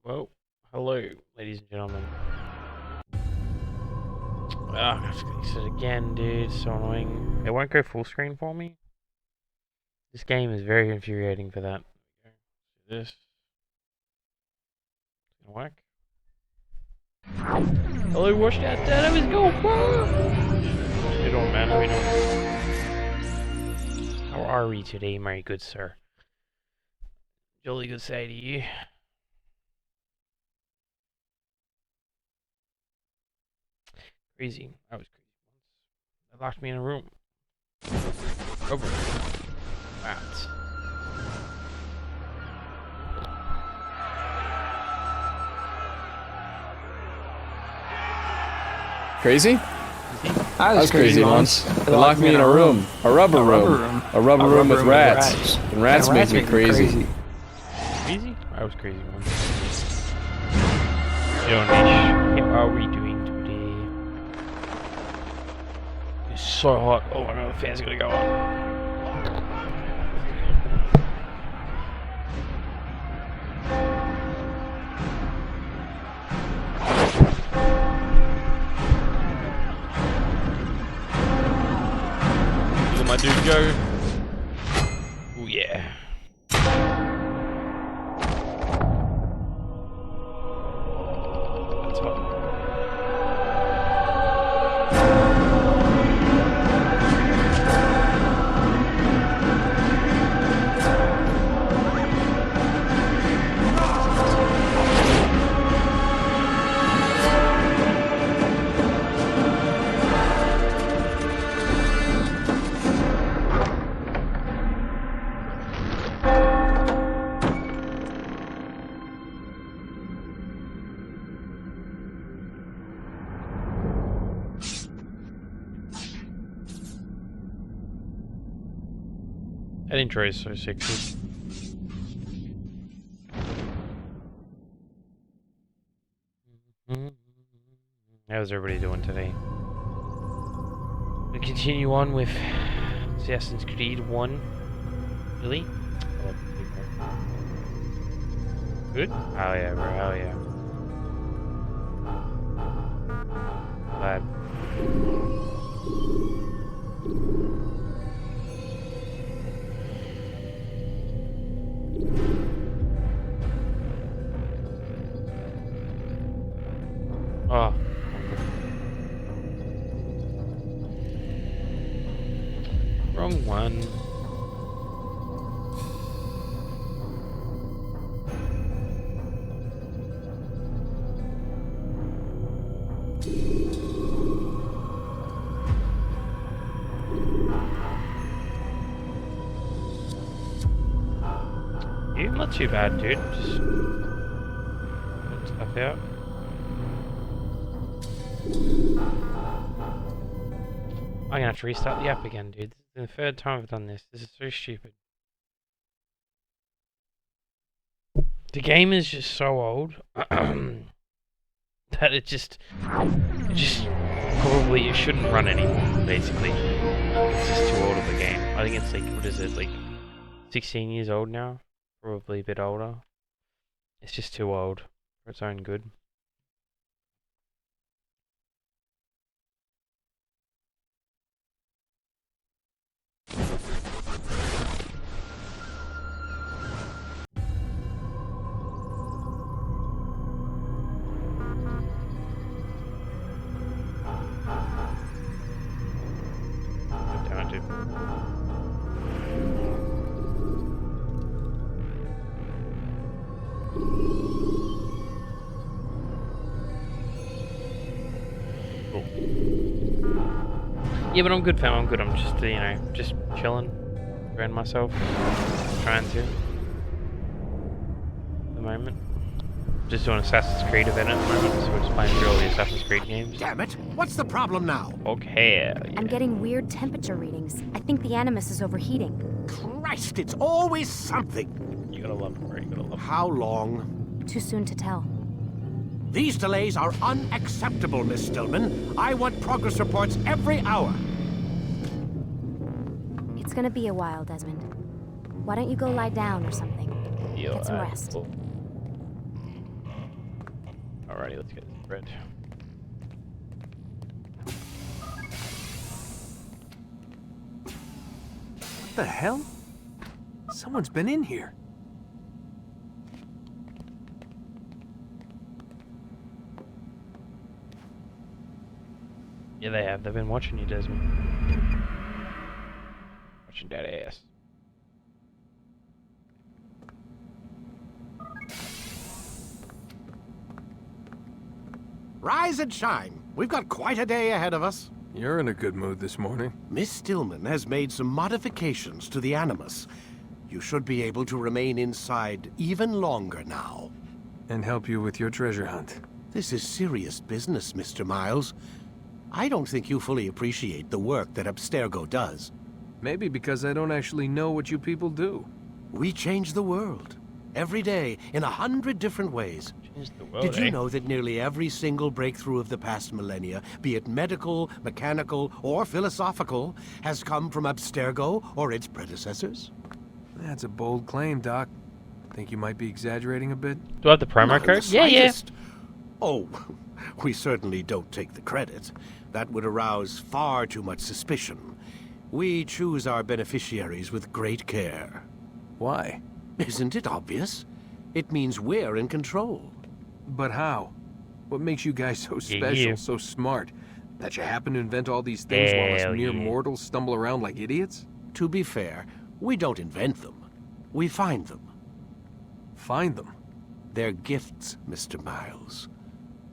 Well, hello, ladies and gentlemen. Ah, I have to fix it again, dude. So annoying. It won't go full screen for me. This game is very infuriating for that. This gonna work. Hello, washed out dad. How is it going, bro? How you doing, man? How you doing? How are we today, my good sir? Jolly good say to you. Crazy. I was crazy once. They locked me in a room. Over. Rats. Crazy? I I was crazy once. They locked me in a room. A rubber room. A rubber room with rats. And rats make me crazy. Crazy? I was crazy once. Yo, Nish, how are we doing today? It's so hot. Oh my god, the fan's gonna go on. Look at my dude go. Oh yeah. That's hot. That intro is so sexy. How's everybody doing today? We continue on with Assassin's Creed 1. Really? I love the bro. Good? Hell yeah, bro. Hell yeah. Glad. Oh. Wrong one. You're not too bad, dude. Just put stuff out. I'm gonna have to restart the app again, dude. This is the third time I've done this. This is so stupid. The game is just so old that it just probably it shouldn't run anymore. Basically, it's just too old of a game. I think it's like, what is it, like 16 years old now? Probably a bit older. It's just too old for its own good. God damn it, dude. Cool. Yeah, but I'm good, fam. I'm good. I'm just, you know, just chilling, enjoying myself, trying to. At the moment, just doing Assassin's Creed event at the moment, so we're just playing through all the Assassin's Creed games. Damn it! What's the problem now? Okay. I'm getting weird temperature readings. I think the Animus is overheating. Christ, it's always something. You gotta love it, bro. You gotta love it. How long? Too soon to tell. These delays are unacceptable, Miss Stillman. I want progress reports every hour. It's gonna be a while, Desmond. Why don't you go lie down or something? Yo, Get some rest. cool. Alrighty, let's get this bread. What the hell? Someone's been in here. Yeah, they have. They've been watching you, Desmond. Watching that ass. Rise and shine. We've got quite a day ahead of us. You're in a good mood this morning. Miss Stillman has made some modifications to the Animus. You should be able to remain inside even longer now. And help you with your treasure hunt. This is serious business, Mr. Miles. I don't think you fully appreciate the work that Abstergo does. Maybe because I don't actually know what you people do. We change the world. Every day, in 100 different ways. Change the world, Did you eh? know that nearly every single breakthrough of the past millennia, be it medical, mechanical, or philosophical, has come from Abstergo or its predecessors? That's a bold claim, Doc. Think you might be exaggerating a bit? Do I have the promo Not in code? the Yeah, yeah. slightest. Oh, we certainly don't take the credit. That would arouse far too much suspicion. We choose our beneficiaries with great care. Why? Isn't it obvious? It means we're in control. But how? What makes you guys so Yeah, special, you. so smart? That you happen to invent all these things while us Hell mere yeah. mortals stumble around like idiots? To be fair, we don't invent them. We find them. Find them. They're gifts, Mr. Miles,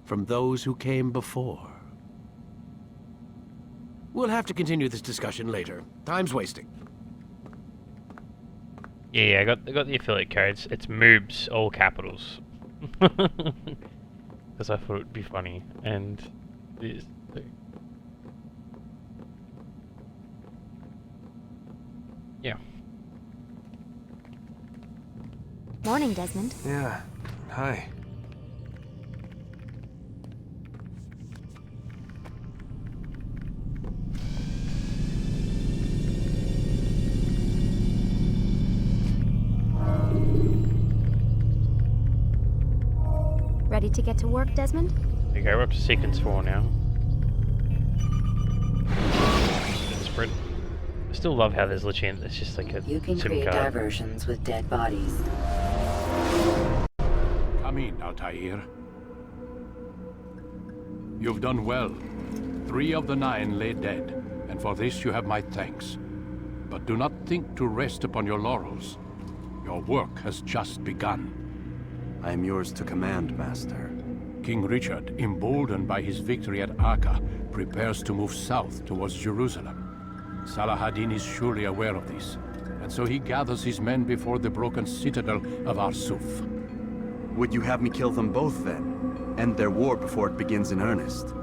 from those who came before. We'll have to continue this discussion later. Time's wasting. Yeah, I got the affiliate codes. It's Moobs, all capitals. Because I thought it would be funny, and it is too. Yeah. Morning, Desmond. Yeah. Hi. Ready to get to work, Desmond? There you go, we're up to sequence 4 now. Sprint. I still love how there's literally, it's just like a You can SIM create card. diversions with dead bodies. Come in, Altair. You've done well. 3 of the 9 lay dead, and for this you have my thanks. But do not think to rest upon your laurels. Your work has just begun. I am yours to command, Master. King Richard, emboldened by his victory at Acre, prepares to move south towards Jerusalem. Salah-ad-Din is surely aware of this, and so he gathers his men before the broken citadel of Arsuf. Would you have me kill them both, then? End their war before it begins in earnest?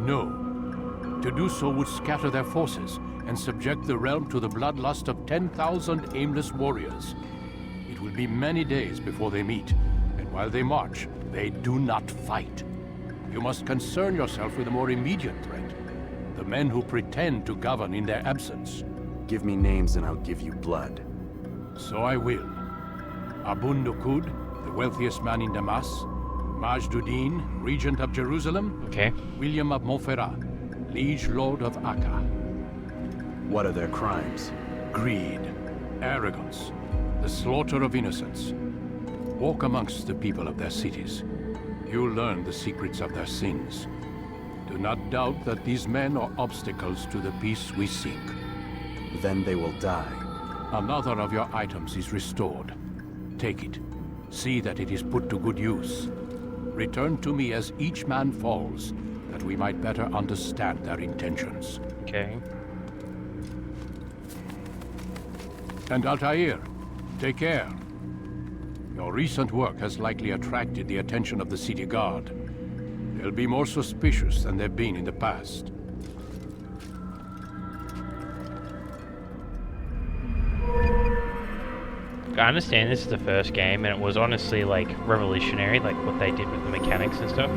No. To do so would scatter their forces and subject the realm to the bloodlust of 10,000 aimless warriors. It will be many days before they meet, and while they march, they do not fight. You must concern yourself with a more immediate threat. The men who pretend to govern in their absence. Give me names and I'll give you blood. So I will. Abun Nukud, the wealthiest man in Damas. Majduddin, regent of Jerusalem. Okay. William of Montferrat, liege lord of Acre. What are their crimes? Greed, arrogance, the slaughter of innocents. Walk amongst the people of their cities. You'll learn the secrets of their sins. Do not doubt that these men are obstacles to the peace we seek. Then they will die. Another of your items is restored. Take it. See that it is put to good use. Return to me as each man falls, that we might better understand their intentions. Okay. And Altair, take care. Your recent work has likely attracted the attention of the city guard. They'll be more suspicious than they've been in the past. I understand this is the first game, and it was honestly like revolutionary, like what they did with the mechanics and stuff.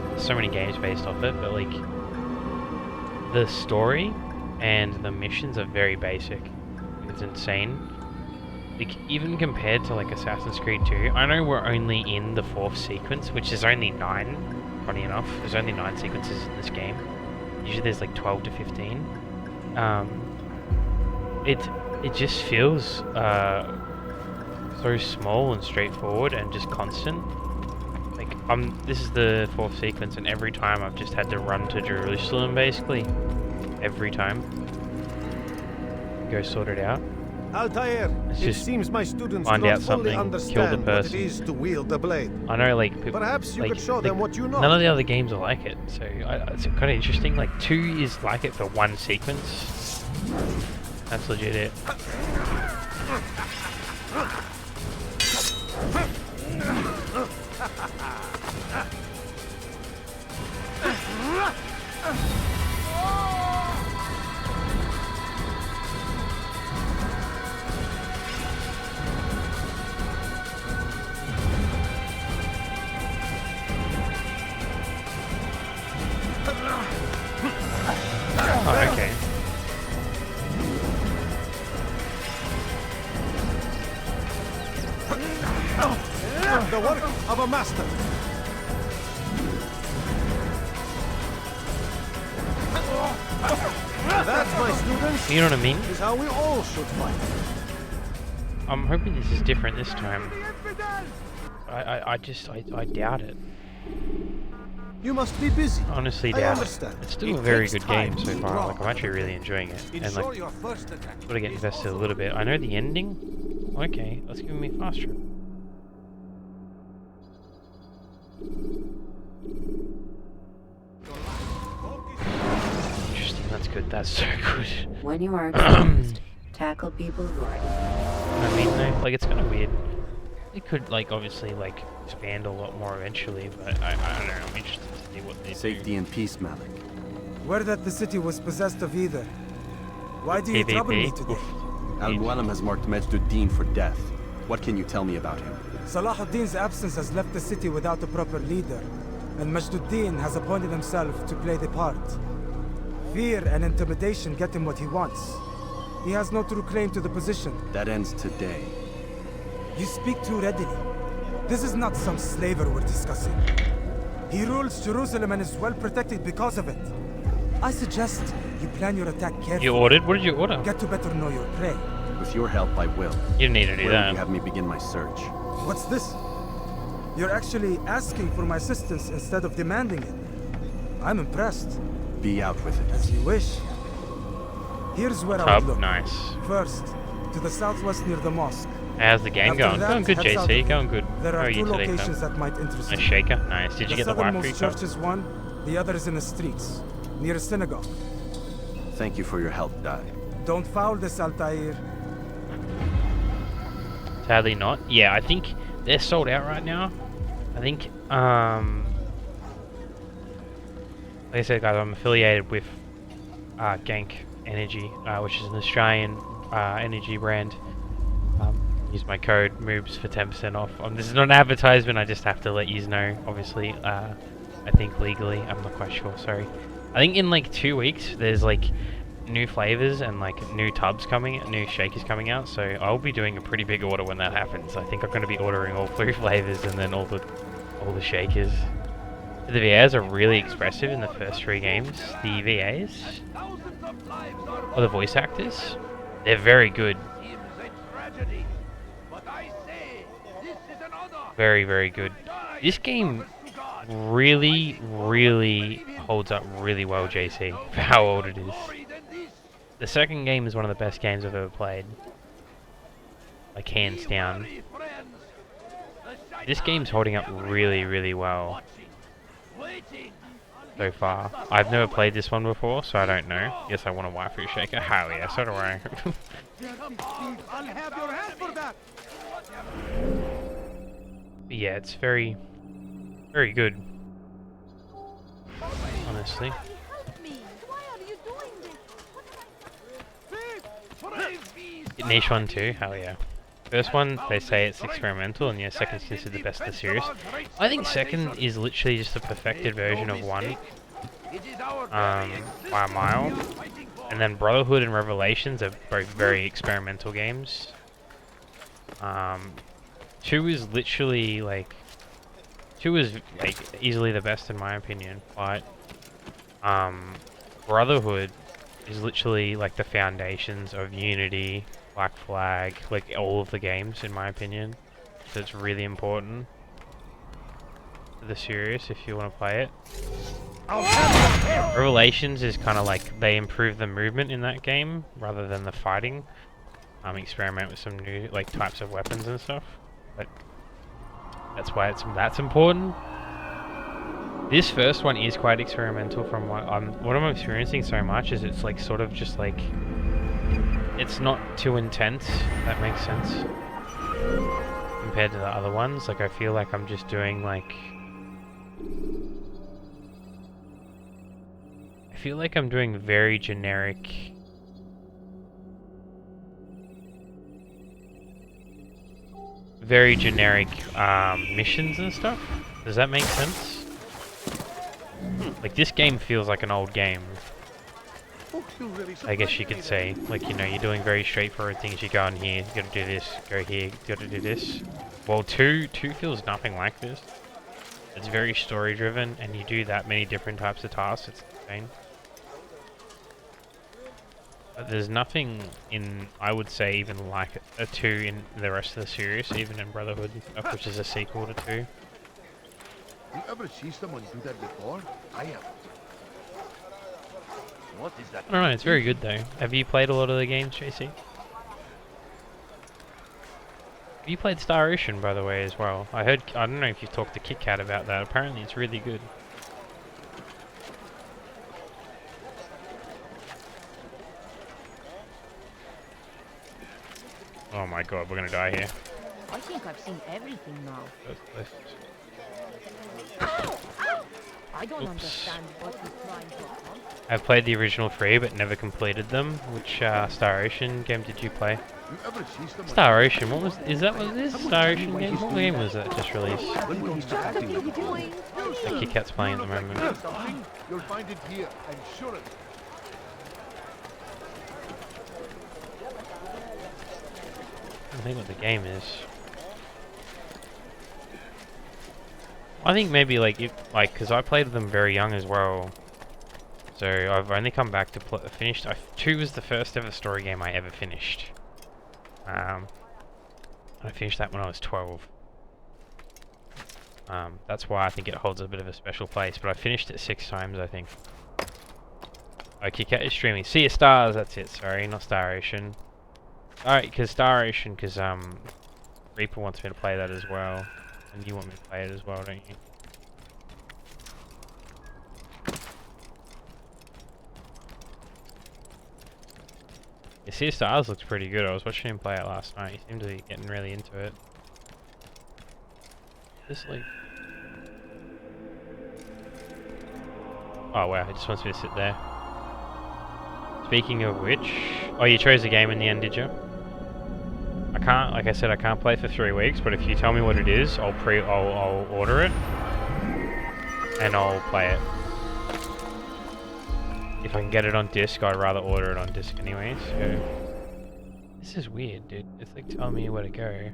There's so many games based off it, but like the story and the missions are very basic. It's insane. Like even compared to like Assassin's Creed 2, I know we're only in the 4th sequence, which is only 9, funny enough. There's only 9 sequences in this game. Usually there's like 12 to 15. It just feels so small and straightforward and just constant. Like this is the 4th sequence, and every time I've just had to run to Jerusalem basically. Every time. Go sort it out. Altair, Let's it just seems my students find do out not fully something, kill the understand what it person. is to wield the blade. I know, like people. Perhaps you like, could show them what you know. None of the other games are like it, so it's kind of interesting. Like 2 is like it for 1 sequence. That's legit it. Oh, okay. The work of a master. That, my students, You know what I mean? is how we all should fight. I'm hoping this is different this time. I doubt it. You must be busy. Honestly I doubt it. understand. It's still a It very takes good game time so to far. draw. Like I'm actually really enjoying it, and like your first attack. gotta get invested a little bit. I know the ending. Okay, let's give me fast travel. Interesting. That's good. That's so good. When you are exposed, tackle people who are I mean, though, like it's kind of weird. It could like obviously like expand a lot more eventually, but I don't know. I'm interested to see what they Safety and peace, Malik. Word that the city was possessed of either. Why do you trouble me PvP. today? Oof. Al-Mualim has marked Majduddin for death. What can you tell me about him? Salahuddin's absence has left the city without a proper leader, and Majduddin has appointed himself to play the part. Fear and intimidation get him what he wants. He has no true claim to the position. That ends today. You speak too readily. This is not some slaver we're discussing. He rules Jerusalem and is well protected because of it. I suggest you plan your attack carefully. You ordered? What did you order? Get to better know your prey. With your help, I will. You didn't need to do Will that. you have me begin my search? What's this? You're actually asking for my assistance instead of demanding it. I'm impressed. Be out with it. As you wish. Here's where I would Tub, look. nice. First, to the southwest near the mosque. How's the game After going? that, Going good, head south JC. of Going good. There How are are two you today, locations Tom? that might interest Nice you. shaker. Nice. Did you get the wife southernmost free church is one, the other is in the streets, near a synagogue. Thank you for your help, Dad. Don't foul this, Altair. Sadly not. Yeah, I think they're sold out right now. I think, like I said, guys, I'm affiliated with Gank Energy, which is an Australian energy brand. Use my code MOOBS for 10% off. This is not an advertisement, I just have to let you know, obviously. I think legally, I'm not quite sure, sorry. I think in like 2 weeks, there's like new flavors and like new tubs coming, new shakers coming out, so I'll be doing a pretty big order when that happens. I think I'm going to be ordering all 3 flavors and then all the shakers. The VAs are really expressive in the first 3 games. The VAs, or the voice actors, they're very good. Very, very good. This game really, really holds up really well, JC, for how old it is. The second game is one of the best games I've ever played. Like, hands down. This game's holding up really, really well so far. I've never played this one before, so I don't know. Yes, I want a waifu shaker. Hell yeah, so do I. But yeah, it's very, very good. Honestly. Niche one too, hell yeah. First one, they say it's experimental, and yeah, second's considered the best of the series. I think second is literally just a perfected version of one, by a mile. And then Brotherhood and Revelations are both very experimental games. 2 is literally like 2 is like easily the best in my opinion, but Brotherhood is literally like the foundations of Unity, Black Flag, like all of the games in my opinion. So it's really important for the series if you want to play it. Revelations is kind of like they improve the movement in that game rather than the fighting. Experiment with some new like types of weapons and stuff, but that's why that's important. This first one is quite experimental from what I'm experiencing so much is it's like sort of just like it's not too intense, if that makes sense, compared to the other ones. Like I feel like I'm just doing like very generic missions and stuff. Does that make sense? Like this game feels like an old game, I guess you could say. Like, you know, you're doing very straightforward things. You go in here, you gotta do this, go here, you gotta do this. Well, 2 feels nothing like this. It's very story driven and you do that many different types of tasks. It's insane. But there's nothing in, I would say, even like a 2 in the rest of the series, even in Brotherhood and stuff, which is a sequel to 2. You ever see someone do that before? I have. What is that? I don't know, it's very good though. Have you played a lot of the games, JC? You played Star Ocean, by the way, as well. I don't know if you've talked to KitKat about that. Apparently it's really good. Oh my god, we're gonna die here. I think I've seen everything now. I don't understand what he's trying to accomplish. I've played the original 3 but never completed them. Which Star Ocean game did you play? Star Ocean, is that what it is? Star Ocean game? What game was that just released? KitKat's playing at the moment. You'll find it here, I'm sure of it. I think what the game is. I think maybe because I played them very young as well. So I've only come back to finished. 2 was the first ever story game I ever finished. I finished that when I was 12. That's why I think it holds a bit of a special place. But I finished it 6 times, I think. Oh, KitKat is streaming. Sea of Stars. That's it. Sorry, not Star Ocean. Alright, because Star Ocean, because Reaper wants me to play that as well, and you want me to play it as well, don't you? Yeah, Sea of Stars looks pretty good. I was watching him play it last night. He seemed to be getting really into it. Just like... Oh wow, he just wants me to sit there. Speaking of which... Oh, you chose the game in the end, did you? I can't, like I said, I can't play for 3 weeks, but if you tell me what it is, I'll order it, and I'll play it. If I can get it on disc, I'd rather order it on disc anyway, so... This is weird, dude. It's like telling me where to go.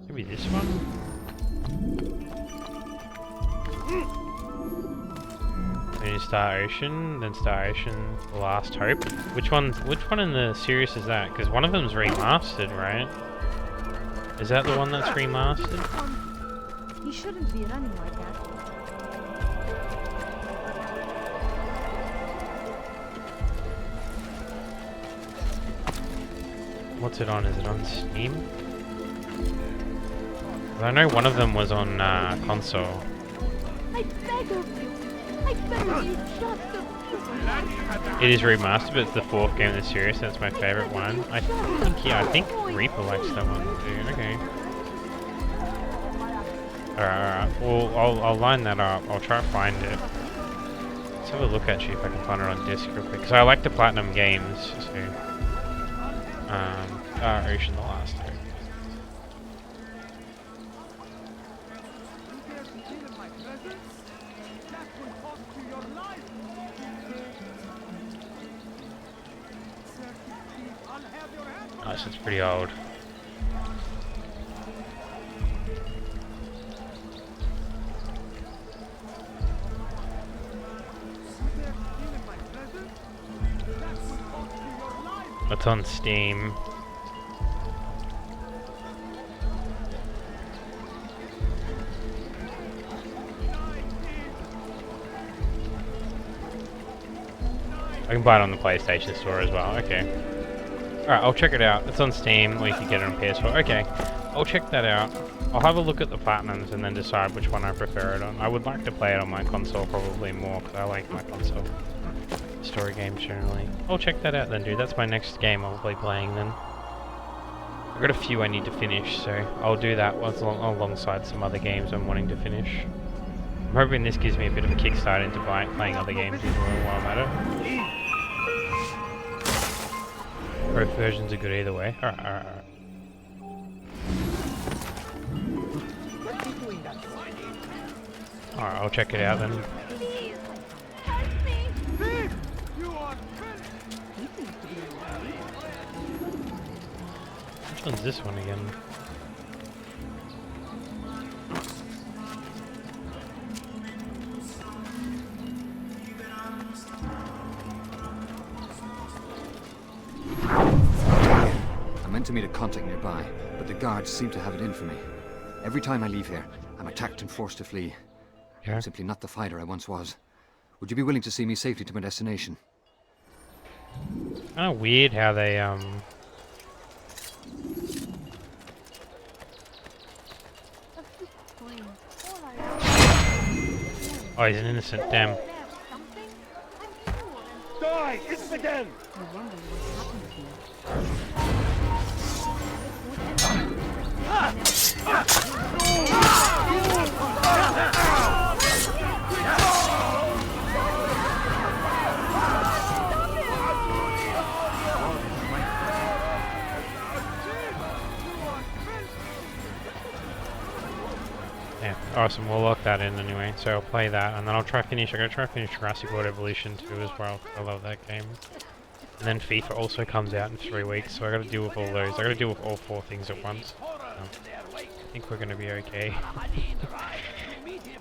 Maybe this one? Maybe Star Ocean, then Star Ocean, The Last Hope. Which one in the series is that? Because one of them's remastered, right? Is that the one that's remastered? He shouldn't be running like that. What's it on? Is it on Steam? I know one of them was on console. I beg of you. I beg of you, just It is remastered, but it's the 4th game in the series. That's my favorite one. I think Reaper likes that one too. Okay. Alright. Well, I'll line that up. I'll try to find it. Let's have a look actually if I can find it on disc real quick. Because I like the Platinum games. So, Star Ocean: The Last Hope. Nice, it's pretty old. It's on Steam. I can buy it on the PlayStation Store as well. Okay. Alright, I'll check it out. It's on Steam, or you can get it on PS4. Okay, I'll check that out. I'll have a look at the Platinums and then decide which one I prefer it on. I would like to play it on my console probably more, because I like my console story games generally. I'll check that out then, dude. That's my next game I'll be playing then. I've got a few I need to finish, so I'll do that alongside some other games I'm wanting to finish. I'm hoping this gives me a bit of a kickstart into playing other games as well while I'm at it. Both versions are good either way. Alright. Alright, I'll check it out then. Which one's this one again? I meant to meet a contact nearby, but the guards seem to have it in for me. Every time I leave here, I'm attacked and forced to flee. Yeah. I'm simply not the fighter I once was. Would you be willing to see me safely to my destination? Kinda weird how they, Oh, he's an innocent, damn. Die! Infidel! Yeah, awesome. We'll lock that in anyway. So I'll play that, and then I'll try finish. I gotta try finish Jurassic World Evolution 2 as well. I love that game. And then FIFA also comes out in 3 weeks, so I gotta deal with all those. I gotta deal with all 4 things at once. I think we're gonna be okay.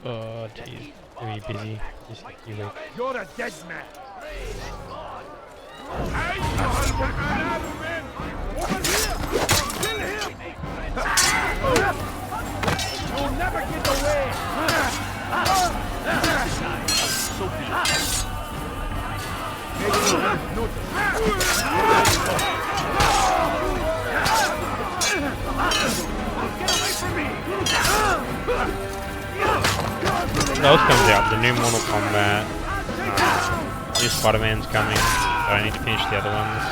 Oh, jeez. Gonna be busy this few weeks. You're a dead man! You'll never get away! So be it. What else comes out? The new Mortal Kombat. New Spider-Man's coming, but I need to finish the other ones.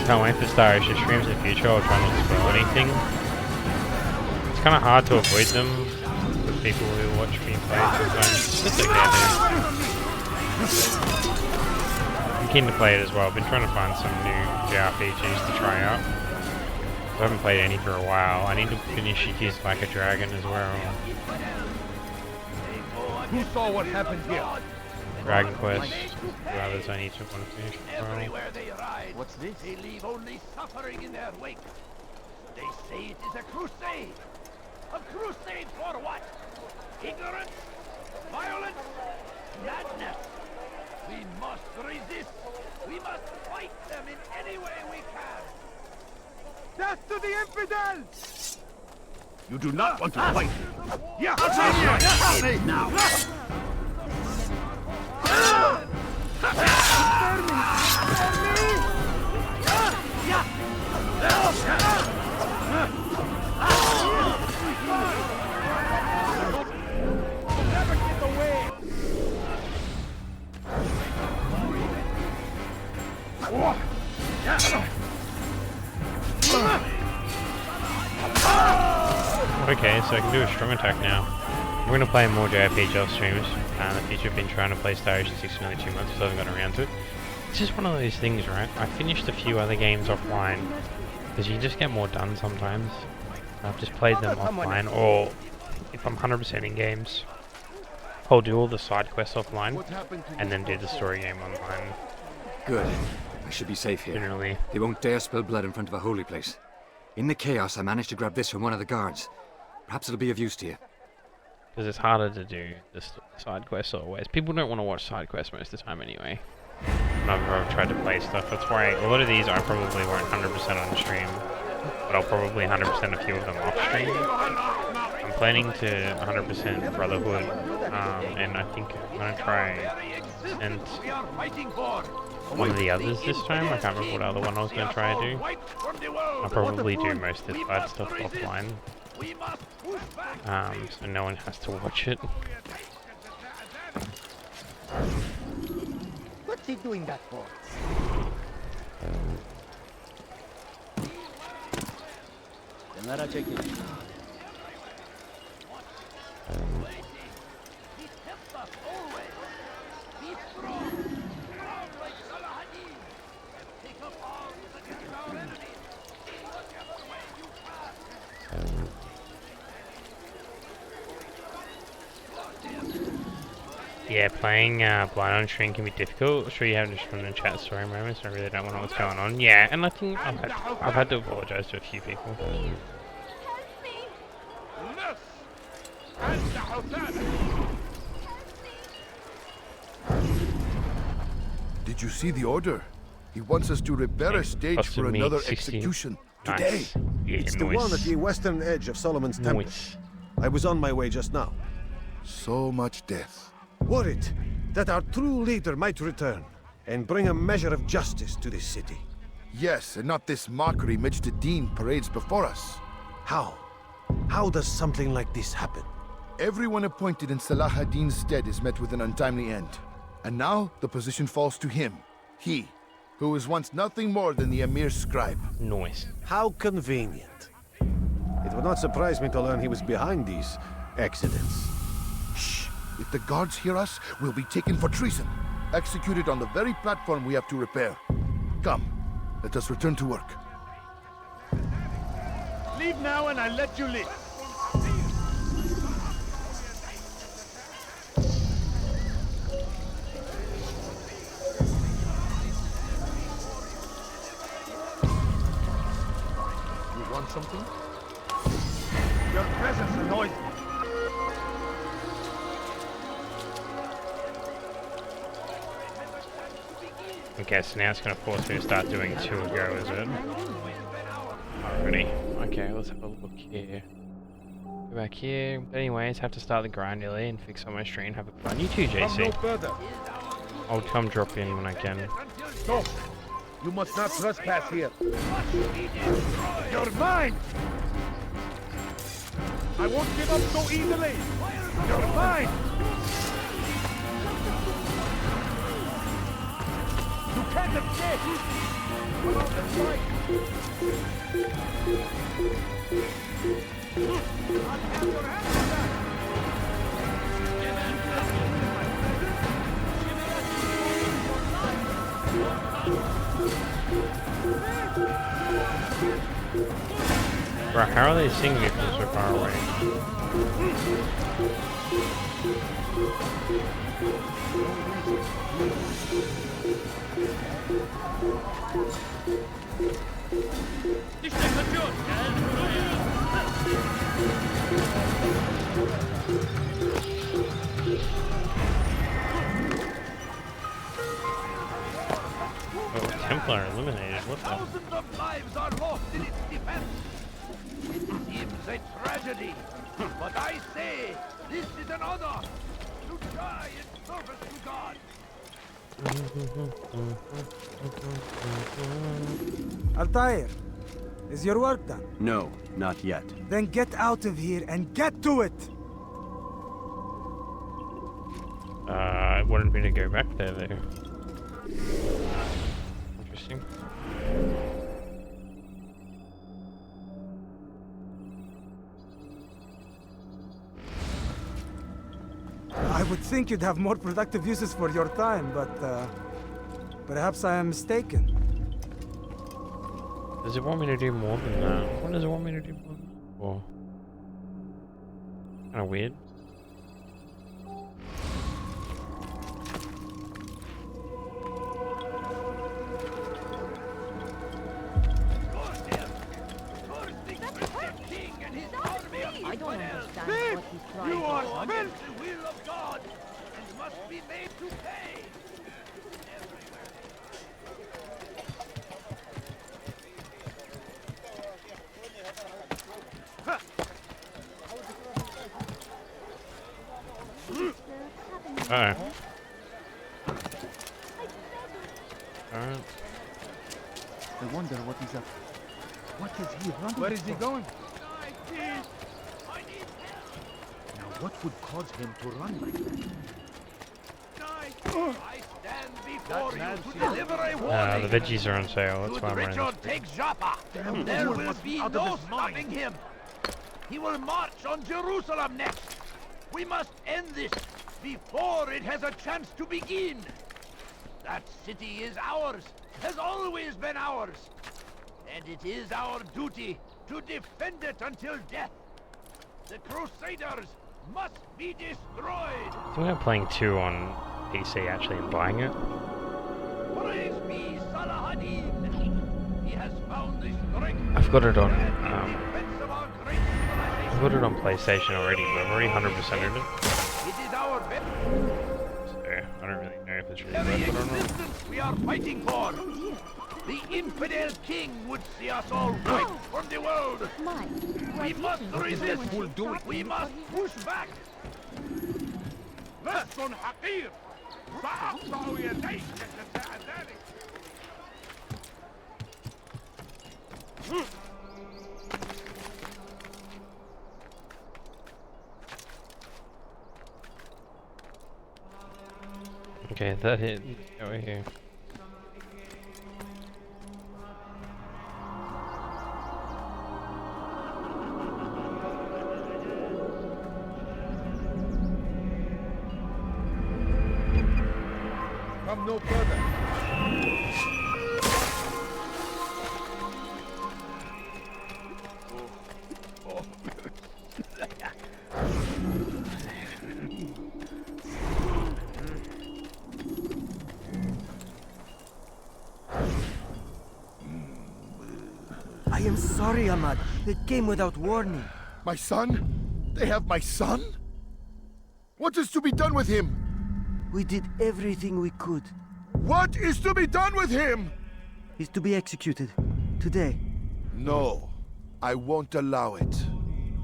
Can't wait for Star Ocean streams in the future. I'll try not to spoil anything. It's kind of hard to avoid them with people who watch me play sometimes. It's okay though. I'm keen to play it as well. I've been trying to find some new JRPGs to try out. I haven't played any for a while. I need to finish Yakuza Like a Dragon as well. Who saw what happened here? Dragon Quest. The others I need to want to finish as well. Everywhere they ride, what's this? They leave only suffering in their wake. They say it is a crusade. A crusade for what? Ignorance? Violence? Madness? We must resist. We must fight them in any way we can. Death to the infidels! You do not want to fight. Yeah, I'll take you now. Never get away. Okay, so I can do a strong attack now. I'm going to play more JRPG off streams. In the future, I've been trying to play Star Ocean 6 for nearly 2 months, so I haven't gotten around to it. It's just one of those things, right? I finished a few other games offline, Because you just get more done sometimes. I've just played them offline, or if I'm 100% in games, I'll do all the side quests offline, and then do the story game online. Good. I should be safe here. Generally. They won't dare spill blood in front of a holy place. In the chaos, I managed to grab this from one of the guards. Perhaps it'll be of use to you. Because it's harder to do the side quests always. People don't want to watch side quests most of the time anyway. Whenever I've tried to play stuff, that's why a lot of these I probably won't 100% on stream, but I'll probably 100% a few of them off stream. I'm planning to 100% Brotherhood, and I think I'm going to try and one of the others this time. I can't remember what other one I was going to try to do. I'll probably do most of the side stuff offline, so no one has to watch it. What's he doing that for? Yeah, playing blind on stream can be difficult. I'm sure you have just from the chat story moments. I really don't know what's going on. Yeah, and I think I've had to apologize to a few people. Did you see the order? He wants us to repair a stage for another 60. execution Nice. today. Yeah, It's the one at the western edge of Solomon's Temple. I was on my way just now. So much death. Worried that our true leader might return and bring a measure of justice to this city. Yes, and not this mockery Majd parades before us. How? How does something like this happen? Everyone appointed in Salah ad-Din's stead is met with an untimely end. And now the position falls to him. He, who was once nothing more than the Emir's scribe. Noise. How convenient. It would not surprise me to learn he was behind these accidents. Shh! If the guards hear us, we'll be taken for treason. Executed on the very platform we have to repair. Come, let us return to work. Leave now and I'll let you live. You want something? Your presence annoys me. Okay, so now it's going to force me to start doing 2 a go, is it? Alrighty. Okay, let's have a look here. Go back here. But anyways, have to start the grind early and fix on my stream. Have a fun. You too, JC. I'll come drop in when I can. No! You must not trespass here. You're mine! I won't give up so easily! You're mine! You can't escape! Along the side! I'll have your hands back! Bro, how are they singing if they're so far away? Oh, Templar eliminated. What the? Thousands of lives are lost in its defense. It seems a tragedy, but I say this is an honor to die in service to God. Altair, is your work done? No, not yet. Then get out of here and get to it! I wanted me to go back there though. Interesting. I would think you'd have more productive uses for your time, but perhaps I am mistaken. Does it want me to do more than that? What does it want me to do more than that for? Kinda weird. I don't understand what he's trying You to are accomplish. against the will of God and must be made to pay. Alright. Alright. I wonder what he's up to. What is he running Where is he from? going? Now, what would cause him to run like that? I stand before you to deliver a warning. The veggies are on sale, that's Should why I'm running Richard this. take Joppa, there will be no stopping him. He will march on Jerusalem next. We must end this before it has a chance to begin. That city is ours, has always been ours. And it is our duty to defend it until death. The Crusaders must be destroyed. I think I'm playing 2 on PC actually and buying it. Praise be Salah-ad-Din. He has found the strength. I've got it on defense of our great civilization. I've got it on PlayStation already, but I've already 100%ed it. It is our best. So I don't really know if it's really Very worth it or not. existence we are fighting for. The infidel king would see us all wiped from the world. We must resist. We must push back. لست حقير سأقطع يديك جزاء ذلك. Okay, that hit over here. Come no further. I am sorry, Ahmad. It came without warning. My son? They have my son? What is to be done with him? We did everything we could. What is to be done with him? He's to be executed. Today. No. I won't allow it.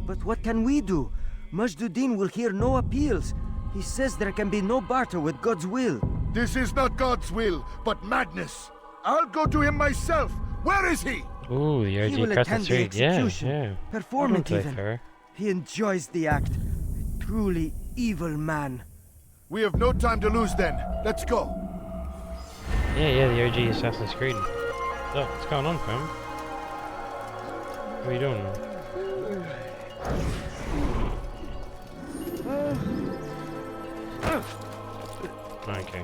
But what can we do? Majduddin will hear no appeals. He says there can be no barter with God's will. This is not God's will, but madness. I'll go to him myself. Where is he? Ooh, the He will OG Crescent attend the Street. Yeah, execution. yeah. Perform it Play even. fair. He enjoys the act. A truly evil man. We have no time to lose then. Let's go. Yeah, the OG Assassin's Creed. So, what's going on, fam? What are you doing? Okay.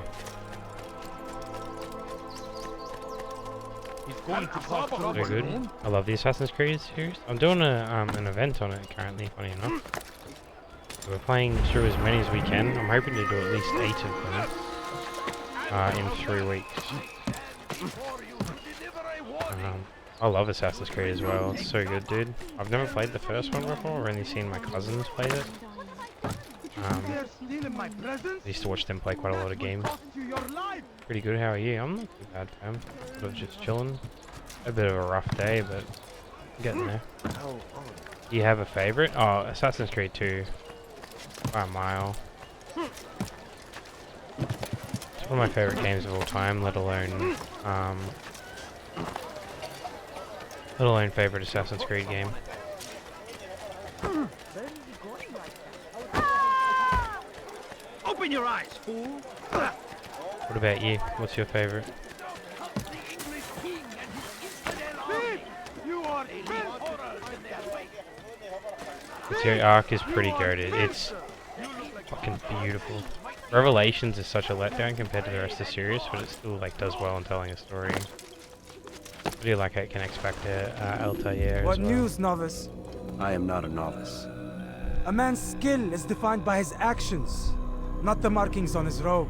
Very good. I love the Assassin's Creed series. I'm doing an event on it currently, funny enough. We're playing through as many as we can. I'm hoping to do at least 8 of them in 3 weeks. I love Assassin's Creed as well. It's so good, dude. I've never played the first one before. I've only seen my cousins play it. I used to watch them play quite a lot of games. Pretty good. How are you? I'm not too bad, fam. Sort of just chilling. A bit of a rough day, but I'm getting there. Do you have a favorite? Oh, Assassin's Creed 2. By a mile. It's one of my favorite games of all time, let alone favorite Assassin's Creed game. Open your eyes, fool! What about you? What's your favorite? You are The arc is pretty goated. It's fucking beautiful. Revelations is such a letdown compared to the rest of the series, but it still like does well in telling a story. I do like how it connects back to Altair What as well. news, novice? I am not a novice. A man's skill is defined by his actions, not the markings on his robe.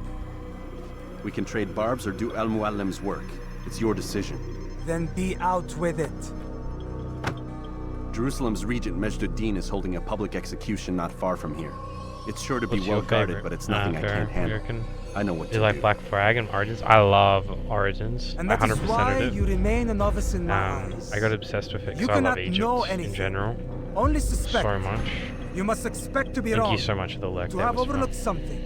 We can trade barbs or do Al-Muallim's work. It's your decision. Then be out with it. Jerusalem's regent Majd-ud-Din is holding a public execution not far from here. It's sure to be What's your well guarded, favorite? but it's nothing I can't handle. I know what Do to you like do. Black Flag and Origins? I love Origins. And I that is 100%ed why it. you remain a novice in my eyes. I got obsessed with it You because I love cannot Egypt know in anything. general. Only suspect. So much. You must expect to be Thank wrong. you so much for the lurk. To That have was overlooked fun. something.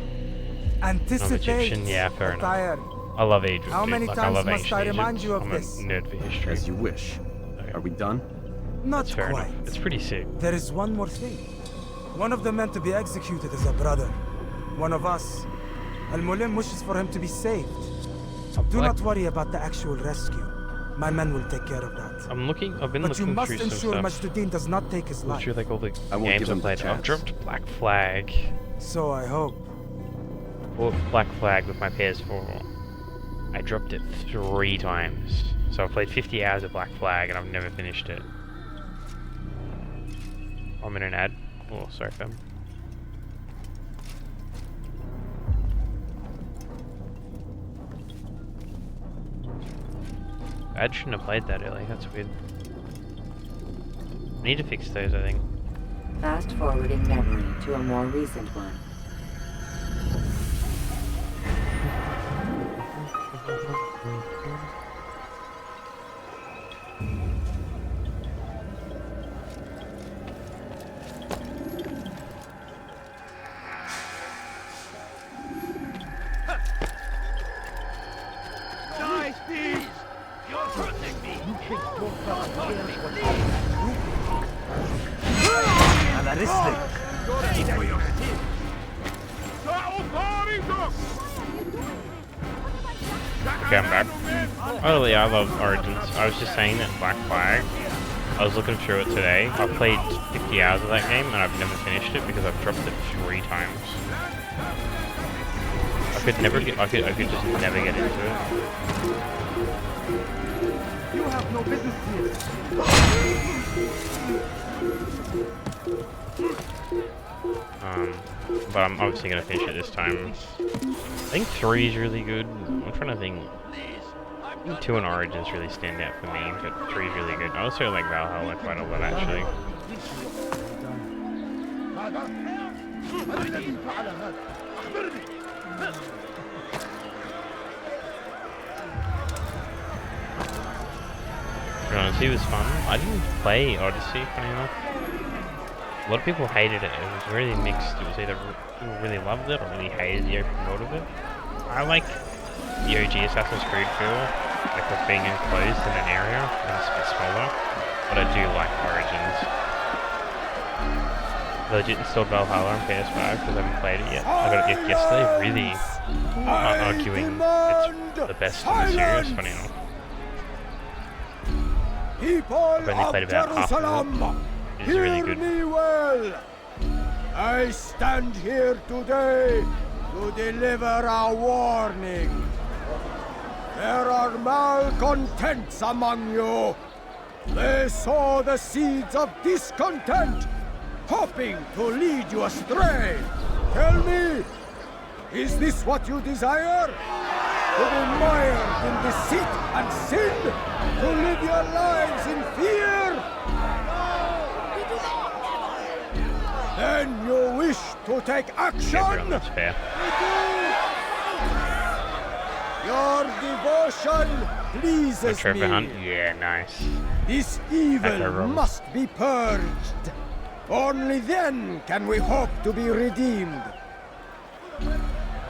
I'm Anticipate. Egyptian, yeah, fair enough. Attire. I love Egypt. How dude. many Like, I times love must ancient I remind Egypt. you of I'm this? a nerd for history. As you wish. Are we done? Not That's fair quite. enough. It's pretty sick. There is one more thing. One of the men to be executed is a brother. One of us. Al-Mulim wishes for him to be saved. Do not worry about the actual rescue. My men will take care of that. I'm looking. I've been But you looking must through some ensure stuff. Majd-ud-Din does not take his life. Through like all the I won't games give I him the played. I've chance. dropped Black Flag. So I hope. Bought Black Flag with my PS4. I dropped it 3 times. So I've played 50 hours of Black Flag and I've never finished it. I'm in an ad. Oh, sorry, fam. I shouldn't have played that early. That's weird. I need to fix those, I think. Fast forwarding memory to a more recent one. Die, thieves! You're hurting me! على رسلك. Okay, I'm back. Oh yeah, I love Origins. I was just saying that Black Flag, I was looking through it today. I played 50 hours of that game and I've never finished it because I've dropped it 3 times. I could never get, I could just never get into it. You have no business here. But I'm obviously gonna finish it this time. I think 3 is really good. I'm trying to think. I think 2 and Origins really stand out for me, but 3 is really good. I also like Valhalla quite a lot actually. الذي فعل هذا؟ أخبرني! Odyssey was fun. I didn't play Odyssey, funny enough. A lot of people hated it. It was really mixed. It was either people really loved it or really hated the open world of it. I like the OG Assassin's Creed feel, like with being enclosed in an area and it's a bit smaller. But I do like Origins. I legit installed Valhalla on PS5 because I haven't played it yet. I got it yesterday. Really arguing it's the best in the series, funny enough. People I've only played about half of it. It's really good. me well. I stand here today to deliver a warning. There are malcontents among you. They sow the seeds of discontent, hoping to lead you astray. Tell me, is this what you desire? To be mired in deceit and sin? To live your lives in fear? Then you wish to take action? Everyone, that's fair. Your devotion pleases Treasure me. hunt? Yeah, nice. This Echo evil roll. must be purged. Only then can we hope to be redeemed.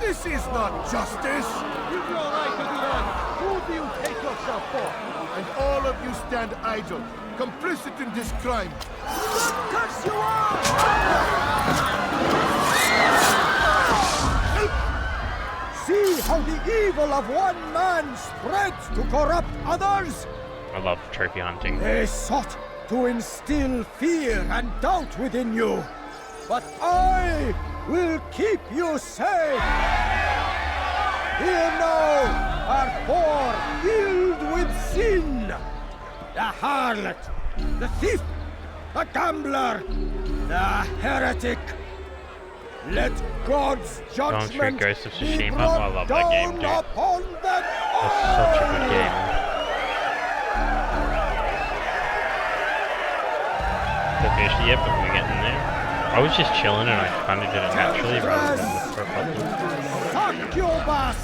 This is not justice. You've no right to do that. Who do you take yourself for? And all of you stand idle, complicit in this crime. Curse you all! See how the evil of one man spreads to corrupt others? I love trophy hunting. They sought to instill fear and doubt within you. But I will keep you safe. Here now are 4 filled with sin, the harlot, the thief, the gambler, the heretic. Let God's judgment Ghost of be Tsushima. brought I love that game, down dude. upon them That's such a good game. The fish, yep, but we're getting there. I was just chilling and I kind of did it naturally rather than look for a problem. Succubus!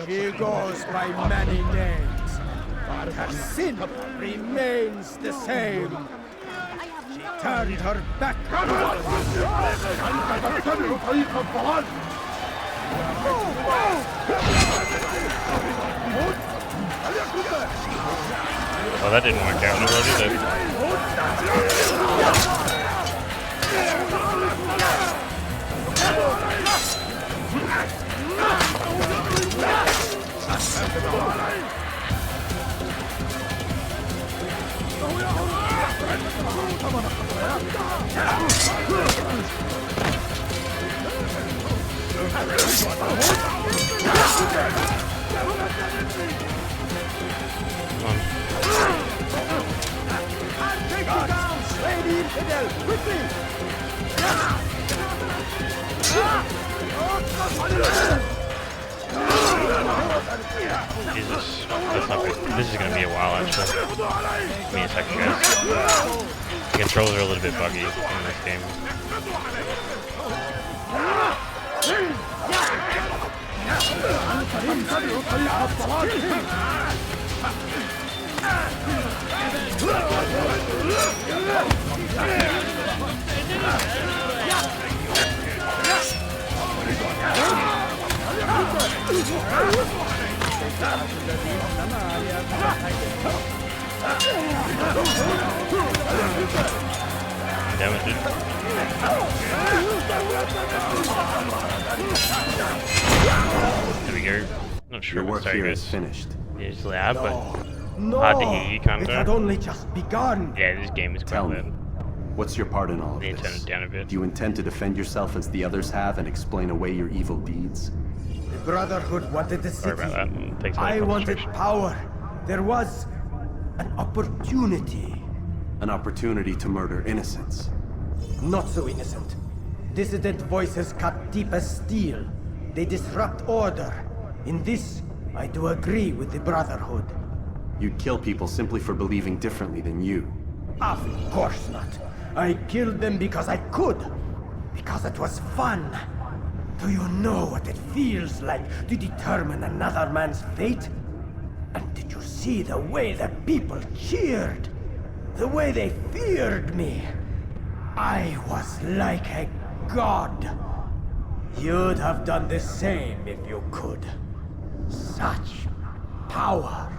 She goes by many names, but her sin remains the same. She turned her back. Well, that didn't work out well, did it? Take you down, slay the infidel, quickly! Jesus, that's not good. This is gonna be a while actually. Give me a second, guys. The controls are a little bit buggy in this game. Damn it, dude. There we go. Not sure Your work what's so here good. is finished. It's loud, but No, hard to hear you, kind it of. had only just begun. Yeah, this game is quite Tell me, loud. what's your part in all of Need to turn this? it down a bit. Do you intend to defend yourself as the others have and explain away your evil deeds? The Brotherhood wanted the Sorry city. about that. It takes a lot I of wanted concentration. power. There was an opportunity. An opportunity to murder innocents. Not so innocent. Dissident voices cut deep as steel. They disrupt order. In this, I do agree with the Brotherhood. You'd kill people simply for believing differently than you. Of course not. I killed them because I could. Because it was fun. Do you know what it feels like to determine another man's fate? And did you see the way the people cheered? The way they feared me? I was like a god. You'd have done the same if you could. Such power.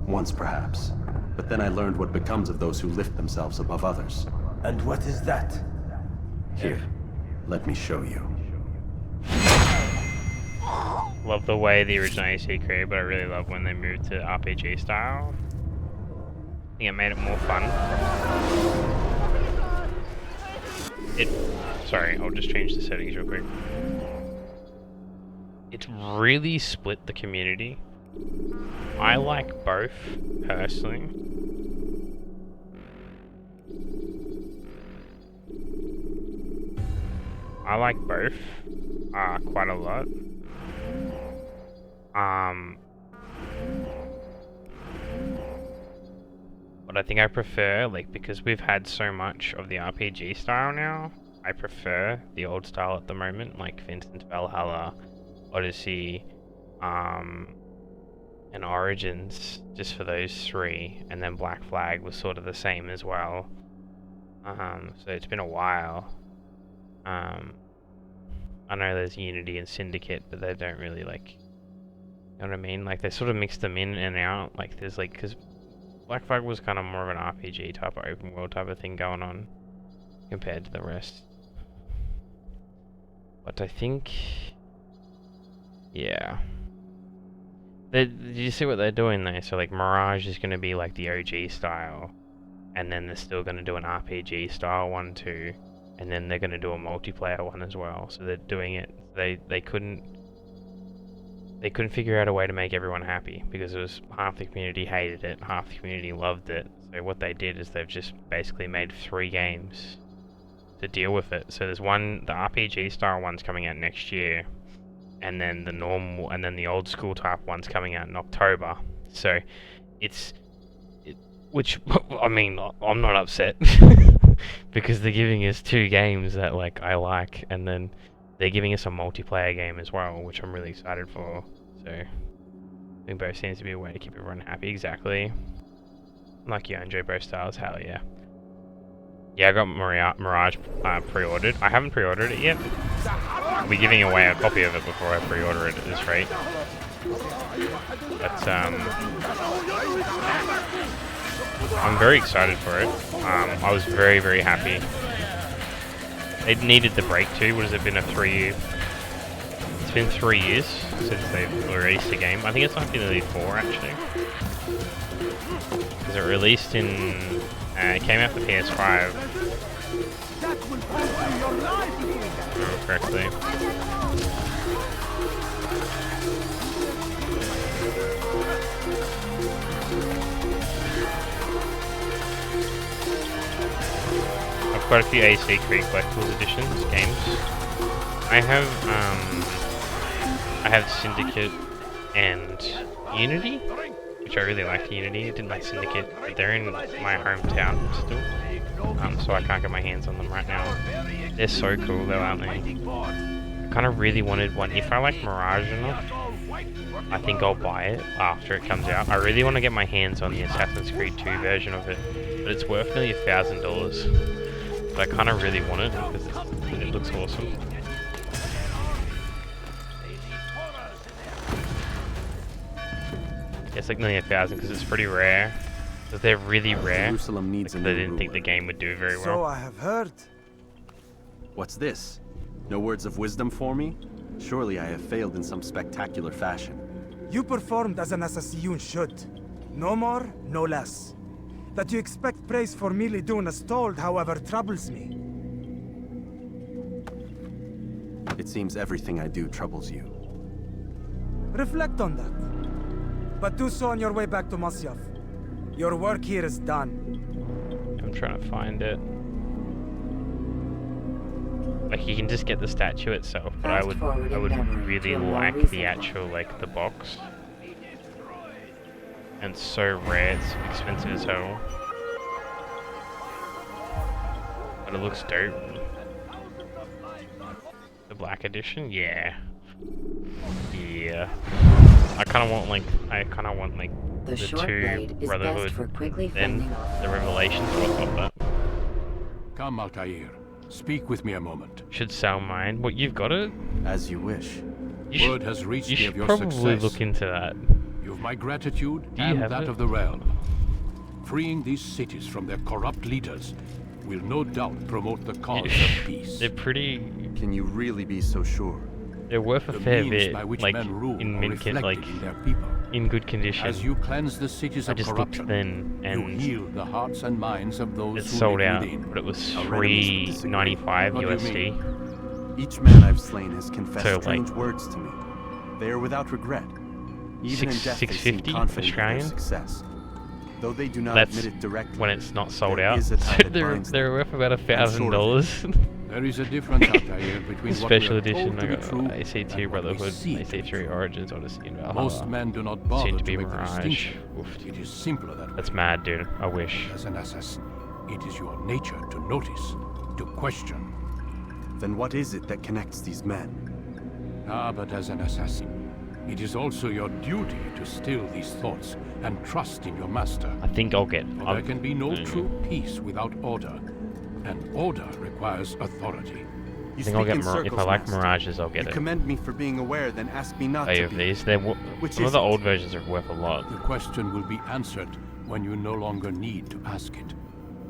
Once perhaps. But then I learned what becomes of those who lift themselves above others. And what is that? Here, let me show you. Love the way the original AC created, but I really love when they moved to RPG style. I think it made it more fun. Sorry, I'll just change the settings real quick. It's really split the community. I like both, personally. I like both quite a lot. But I think I prefer, like, because we've had so much of the RPG style now, I prefer the old style at the moment, like for instance Valhalla, Odyssey, and Origins, just for those three, and then Black Flag was sort of the same as well. So it's been a while. I know there's Unity and Syndicate, but they don't really, like, you know what I mean? Like, they sort of mix them in and out. Like, there's, like, because Black Flag was kind of more of an RPG type of open world type of thing going on compared to the rest. But I think, yeah. Did you see what they're doing there? So, like, Mirage is going to be like the OG style, and then they're still going to do an RPG style one too, and then they're going to do a multiplayer one as well. So they're doing it. They couldn't they couldn't figure out a way to make everyone happy because it was half the community hated it, half the community loved it. So what they did is they've just basically made 3 games to deal with it. So there's one, the RPG style one's coming out next year, and then the normal, and then the old school type one's coming out in October. So which, I mean, I'm not upset because they're giving us 2 games that like I like, and then they're giving us a multiplayer game as well, which I'm really excited for. So I think both seems to be a way to keep everyone happy. Exactly. Like you, Joe, both styles. Hell yeah. Yeah, I got Mirage pre-ordered. I haven't pre-ordered it yet. I'll be giving away a copy of it before I pre-order it at this rate. But I'm very excited for it. I was very, very happy. It needed the break too. What has it been, a 3-year? It's been 3 years since they've released the game. I think it's nearly 4 actually. Because it released in, it came out for PS5. If I remember correctly. I've got a few AC Creed Collectibles Editions games. I have Syndicate and Unity, which I really like Unity. I didn't like Syndicate, but they're in my hometown still, so I can't get my hands on them right now. They're so cool though, aren't they? I kind of really wanted one. If I like Mirage enough, I think I'll buy it after it comes out. I really want to get my hands on the Assassin's Creed 2 version of it, but it's worth nearly $1,000. But I kind of really want it because it looks awesome. It's like nearly 1,000 because it's pretty rare. Because they're really rare. Jerusalem needs they didn't think the game would do very well. So I have heard. What's this? No words of wisdom for me? Surely I have failed in some spectacular fashion. You performed as an assassin should. No more, no less. That you expect praise for merely doing as told, however, troubles me. It seems everything I do troubles you. Reflect on that. But do so on your way back to Masyaf. Your work here is done. I'm trying to find it. Like, you can just get the statue itself, but I would really like the actual, like, the box. And it's so rare, it's expensive as hell. But it looks dope. The black edition? Yeah. Yeah. I kinda want like the 2 Brotherhood, then the Revelations of that. Come, Altair. Speak with me a moment. Should sell mine. What, you've got it? As you wish. Word has reached me of your probably success. Look into that. You have my gratitude and that of the realm. Freeing these cities from their corrupt leaders will no doubt promote the cause of peace. They're pretty... Can you really be so sure? They're worth a fair bit, like, in good condition. As you cleanse the cities of corruption, then, and you heal the hearts and minds of those it's who sold live out, within. but it was $3.95 USD. Each man I've slain has confessed So, strange like, words to me. They are without regret. Even in death, they seem $6.50 confident of their Australian. success. Though they do not That's admit it directly, when it's not sold there out. is a tie that binds They're worth about $1,000. There is a difference, Altair, between Special what we are edition. told to I be got true AC2 and what we Brotherhood, see to be AC3 true. Origins, Odyssey, and Valhalla. Most men do not bother Soon to to be make the Mirage. distinction. Oof. It is simpler that way. That's mad, dude. I wish. As an assassin, it is your nature to notice, to question. Then what is it that connects these men? Ah, but as an assassin, it is also your duty to still these thoughts and trust in your master. I think I'll get... For there can be no true peace without order, and order requires authority. I think I'll get if I like Mirages, I'll get you it. commend me for being aware, then ask me not Any to of be. these. Some of the old versions are worth a lot. The question will be answered when you no longer need to ask it.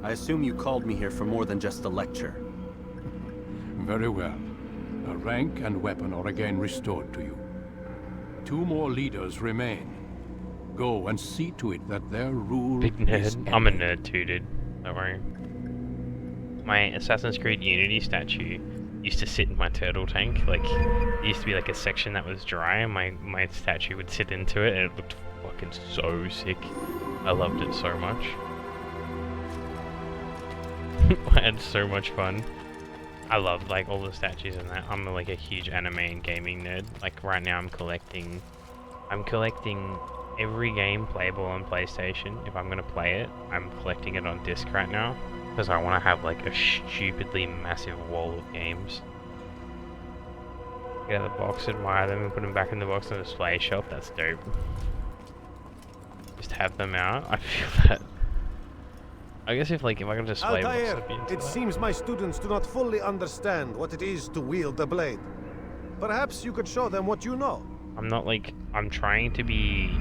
I assume you called me here for more than just a lecture. Very well. A rank and weapon are again restored to you. 2 more leaders remain. Go and see to it that their rule Big is nerd. I'm a nerd too, dude. Don't worry. My Assassin's Creed Unity statue used to sit in my turtle tank. Like, it used to be like a section that was dry, and my statue would sit into it, and it looked fucking so sick. I loved it so much. I had so much fun. I love like all the statues and that. I'm like a huge anime and gaming nerd. Like right now I'm collecting every game playable on PlayStation. If I'm gonna play it, I'm collecting it on disc right now because I want to have like a stupidly massive wall of games. Get out of the box, admire them, and put them back in the box on the display shelf. That's dope. Just have them out. I feel that. I guess if I can display box, I'd be into it that. seems my students do not fully understand what it is to wield a blade. Perhaps you could show them what you know. I'm not like, I'm trying to be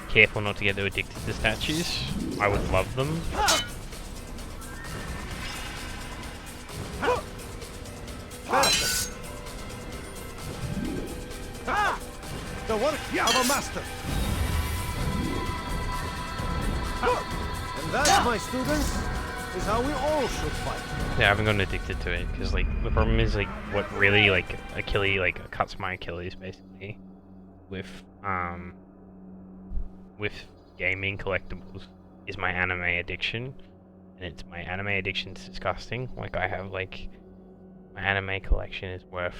careful not to get too addicted to statues. I would love them. The work of a master. And that, my students, is how we all should fight. Yeah, I haven't gotten addicted to it because like the problem is like what really like cuts my Achilles basically with gaming collectibles is my anime addiction, and my anime addiction's disgusting. Like I have like my anime collection is worth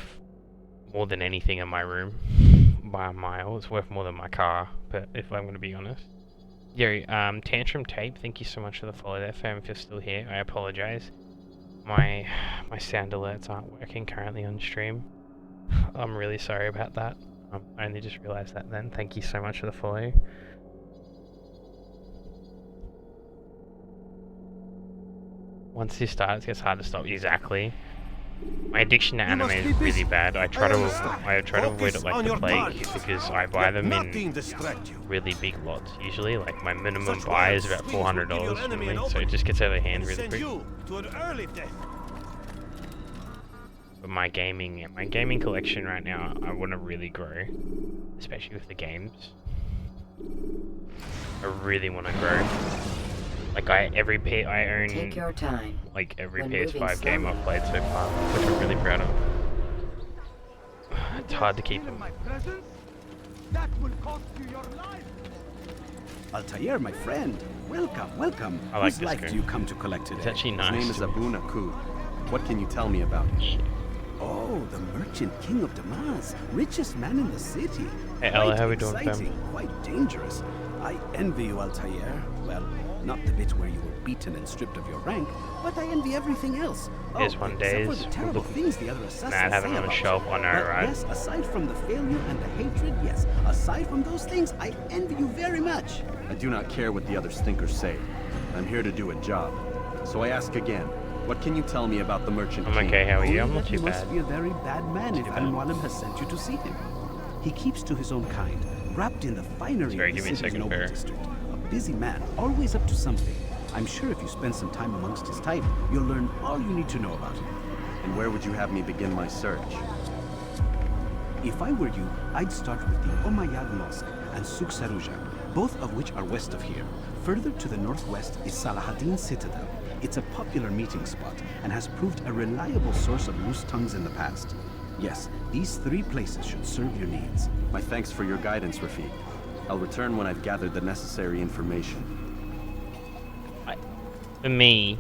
more than anything in my room by a mile. It's worth more than my car, but if I'm going to be honest. Yeah, Tantrum Tape, thank you so much for the follow there, fam. If you're still here, I apologize. My sound alerts aren't working currently on stream. I'm really sorry about that. I only just realized that then. Thank you so much for the follow. Once this starts, it gets hard to stop. Exactly. My addiction to anime is really bad. I try to avoid it like the plague because I buy them in really big lots usually. Like my minimum buy is about $400 normally, so it just gets out of hand really quick. But my gaming collection right now, I want to really grow, especially with the games. I really want to grow. Like I own Take your time. like every PS5 game I've played so far, which I'm really proud of. It's hard to keep them. That will cost you your life. Altair, my friend. Welcome, welcome. I like Whose this life game. do you come to collect today? It's actually nice. His name is Abu Nakud. What can you tell me about him? Oh, the merchant king of Damas, richest man in the city. Hey Ella, Quite how we doing, exciting, fam? quite dangerous. I envy you, Altair. Well, not the bit where you were beaten and stripped of your rank, but I envy everything else. Here's one except for days. the terrible things the other assassins Mad having say on a about shelf you. on our But right. yes, aside from the failure and the hatred, yes, aside from those things, I envy you very much. I do not care what the other stinkers say. I'm here to do a job. So I ask again, what can you tell me about the merchant I'm king? okay, how are you? I'm Only not that he too must bad. be a very bad man if Al-Mualim has sent you to see him. He keeps to his own kind, wrapped in the finery Sorry, of the give me a city's second, noble Bear. district. A busy man, always up to something. I'm sure if you spend some time amongst his type, you'll learn all you need to know about him. And where would you have me begin my search? If I were you, I'd start with the Umayyad Mosque and Souq Saruja, both of which are west of here. Further to the northwest is Salahaddin Citadel. It's a popular meeting spot and has proved a reliable source of loose tongues in the past. Yes, these three places should serve your needs. My thanks for your guidance, Rafiq. I'll return when I've gathered the necessary information. For me,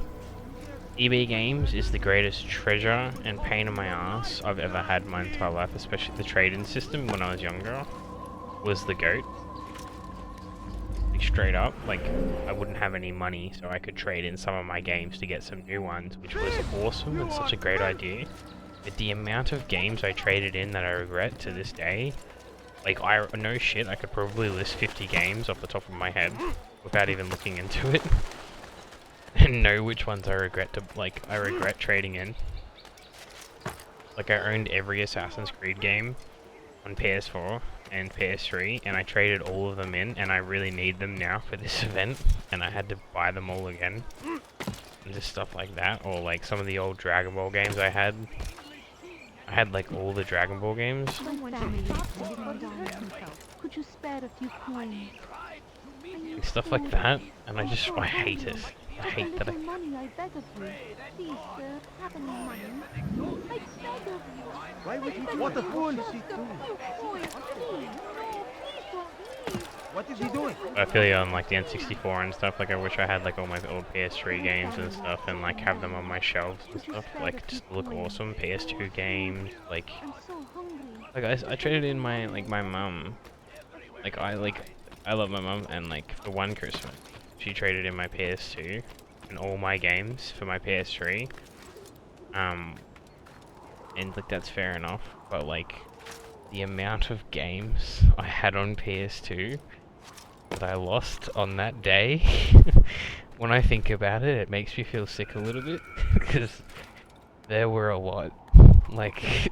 EB Games is the greatest treasure and pain in my ass I've ever had in my entire life, especially the trade-in system when I was younger was the GOAT. Like, straight up, like I wouldn't have any money, so I could trade in some of my games to get some new ones, which was awesome and such a great idea. But the amount of games I traded in that I regret to this day, like no shit, I could probably list 50 games off the top of my head without even looking into it. And know which ones I regret trading in. Like I owned every Assassin's Creed game on PS4 and PS3, and I traded all of them in, and I really need them now for this event, and I had to buy them all again. And just stuff like that, or like some of the old Dragon Ball games I had. I had like all the Dragon Ball games. Could you spare a few coins? Like, stuff like that, and I hate it. I hate that I... Money, I beg of you. Please, sir, have any money. I beg of you. Why would he do What the fool is he doing? Boy, please, no, please don't leave. What is he doing? I feel you on like the N64 and stuff. Like I wish I had like all my old PS3 games and stuff, and like have them on my shelves and stuff. Like just look awesome. PS2 games, like I traded in my mum. Like I love my mum, and like for one Christmas, she traded in my PS2 and all my games for my PS3. And like that's fair enough, but like the amount of games I had on PS2 that I lost on that day, when I think about it, it makes me feel sick a little bit, because there were a lot, like,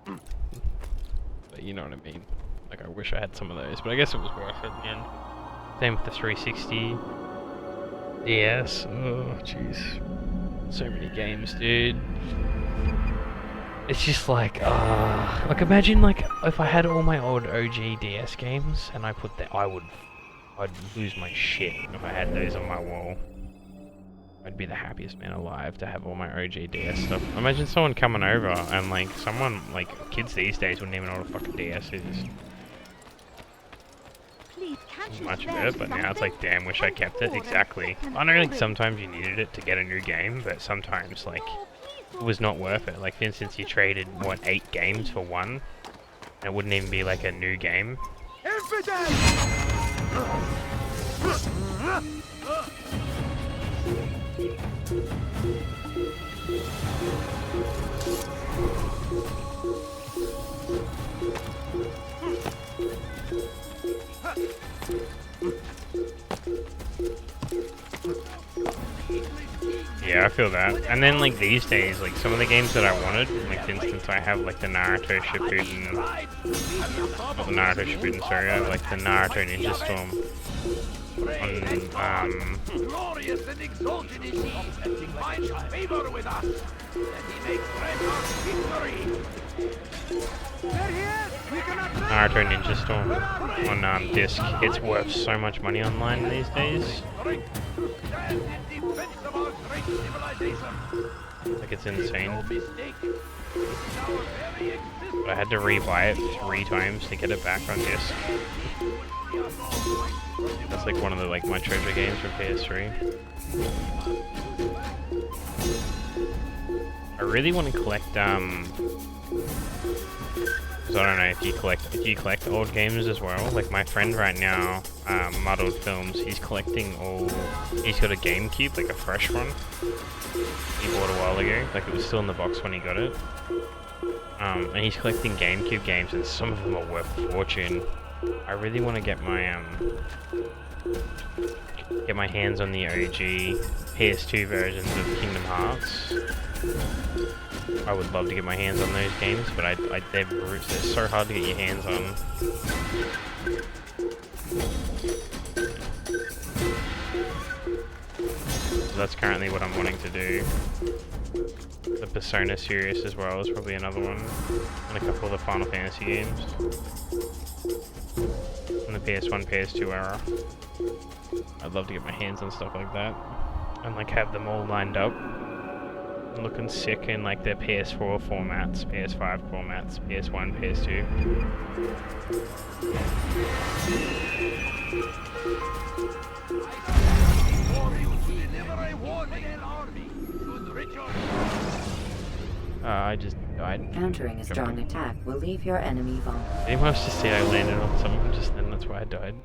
but you know what I mean, like I wish I had some of those, but I guess it was worth it in the end. Same with the 360, DS, oh jeez, so many games, dude. It's just like imagine like if I had all my old OG DS games and I put that, I'd lose my shit if I had those on my wall. I'd be the happiest man alive to have all my OG DS stuff. Imagine someone coming over and like kids these days wouldn't even know what a fucking DS is. Much of it, but now it's like, damn, wish I kept it. Exactly. I know like sometimes you needed it to get a new game, but sometimes like it was not worth it. Like for instance, you traded what 8 games for one, and it wouldn't even be like a new game. Yeah, I feel that. And then like these days, like some of the games that I wanted, like for instance I have like the Naruto Shippuden, not the Naruto Shippuden, sorry, I have like the Naruto Ninja Storm on, Glorious and exalted is he, that he finds favor with us, that he makes great our victory. Naruto Ninja Storm on disc. It's worth so much money online these days. Like it's insane. But I had to re-buy it 3 times to get it back on disc. That's like one of the my treasure games from PS3. I really want to collect because I don't know if you collect old games as well. Like my friend right now, Muddled Films, he's collecting he's got a GameCube, like a fresh one. He bought a while ago, like it was still in the box when he got it. And he's collecting GameCube games, and some of them are worth a fortune. I really want to get my hands on the OG PS2 versions of Kingdom Hearts. I would love to get my hands on those games, but they're so hard to get your hands on. So that's currently what I'm wanting to do. The Persona series as well is probably another one, and a couple of the Final Fantasy games. In the PS1, PS2 era. I'd love to get my hands on stuff like that, and like have them all lined up. Looking sick in like their PS4 formats, PS5 formats, PS1, PS2. I just died. Countering a strong attack will leave your enemy vulnerable. Anyone else just say I landed on someone just then, that's why I died.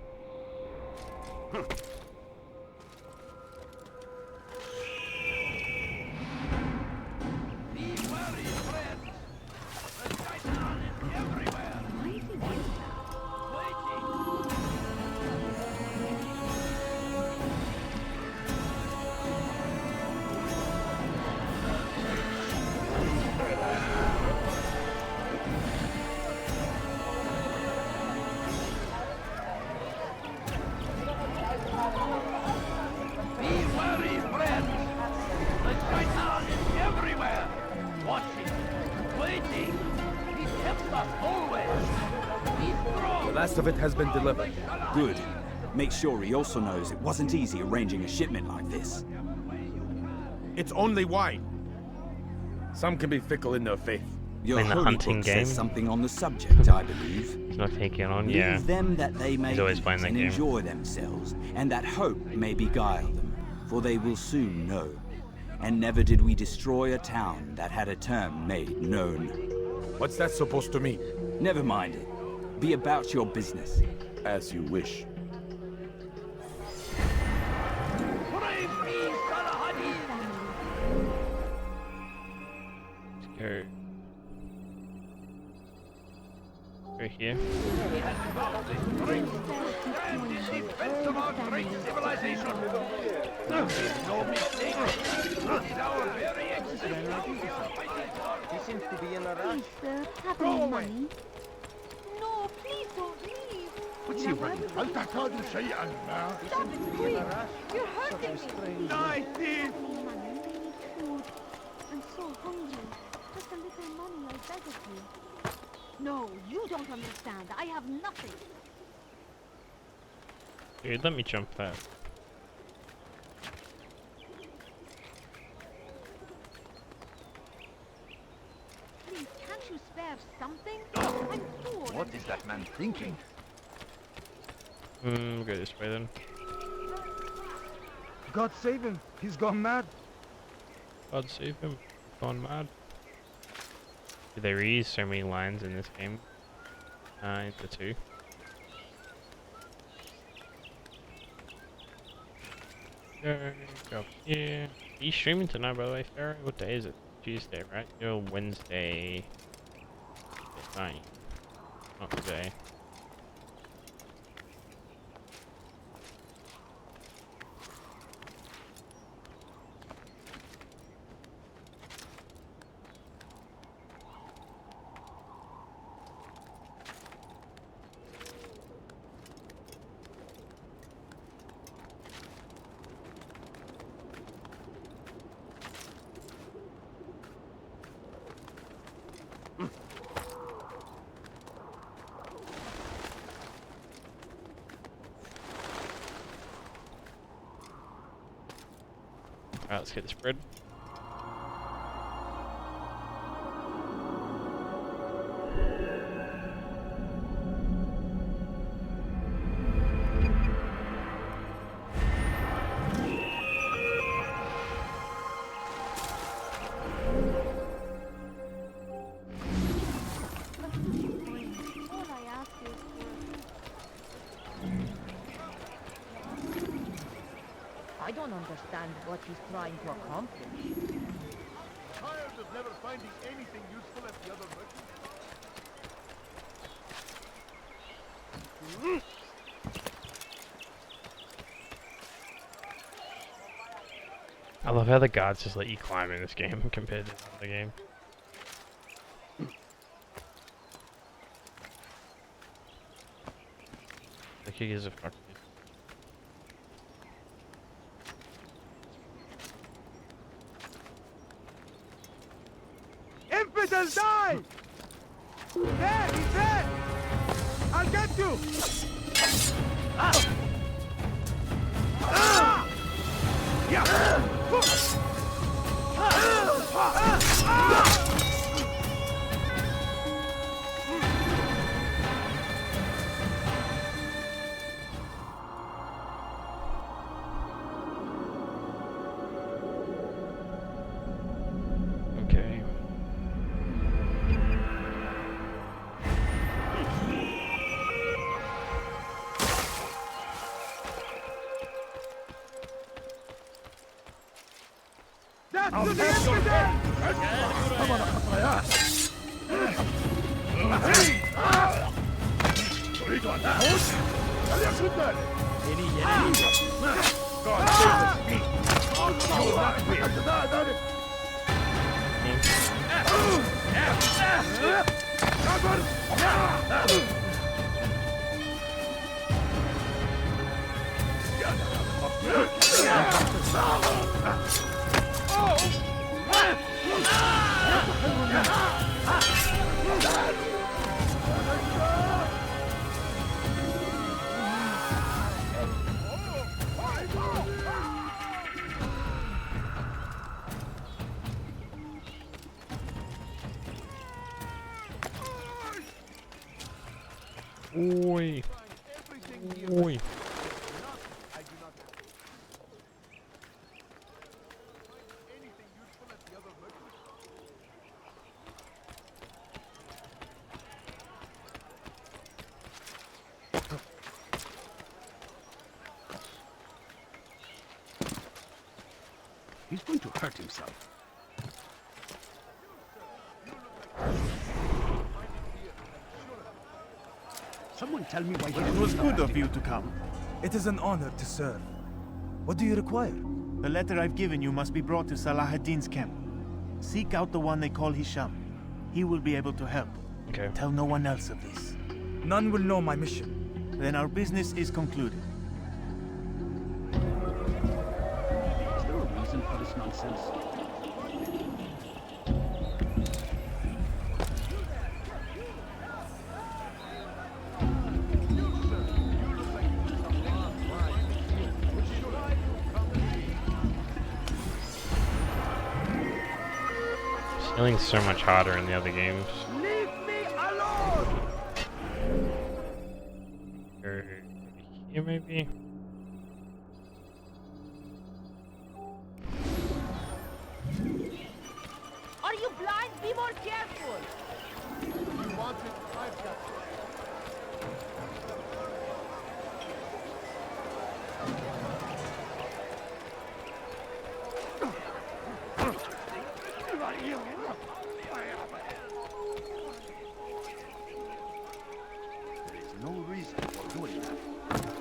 The last of it has been delivered. Good. Make sure he also knows it wasn't easy arranging a shipment like this. It's only wine. Some can be fickle in their faith. Your In the holy hunting book game. says something on the subject, I believe. He's not taking on, Leave yeah. them that they may He's always eat playing that and game. enjoy themselves, and that hope may beguile them, for they will soon know. And never did we destroy a town that had a term made known. What's that supposed to mean? Never mind it. Be about your business. As you wish. Go. Go here. No mistake. It's our very existence. He seems to be in a rush. Sir, have Go any away. money? No, please don't leave. What's he running? Stop it, please. You're hurting me. Die, thief! Money, we need food. I'm so hungry. Just a little money, I beg of you. No, you don't understand. I have nothing. Dude, let me jump that. Please, can't you spare something? I'm poor. What is that man thinking? Go this way then. God save him. He's gone mad. God save him. Gone mad. Did they reuse so many lines in this game? Into 2. Go here. Are you streaming tonight, by the way, Pharaoh? What day is it? Tuesday, right? You're Wednesday night. Not today. Alright, let's get this bread. All I ask is I don't understand what he's trying to accomplish. Tired of never finding anything useful at the other merchants? I love how the guards just let you climb in this game compared to the other game. Like who gives a fuck? Infidel, die! There, he's dead! I'll get you! Okay. Death to the infidel! Oi. Oi. He's going to hurt himself. Someone tell me why he It was good of you to come. It is an honor to serve. What do you require? The letter I've given you must be brought to Salah ad-Din's camp. Seek out the one they call Hisham. He will be able to help. Okay. Tell no one else of this. None will know my mission. Then our business is concluded. Is there a reason for this nonsense? Stealing's so much harder in the other games. Leave me alone! Or here maybe? Are you blind? Be more careful! You want it? I've got it. There is no reason for doing that.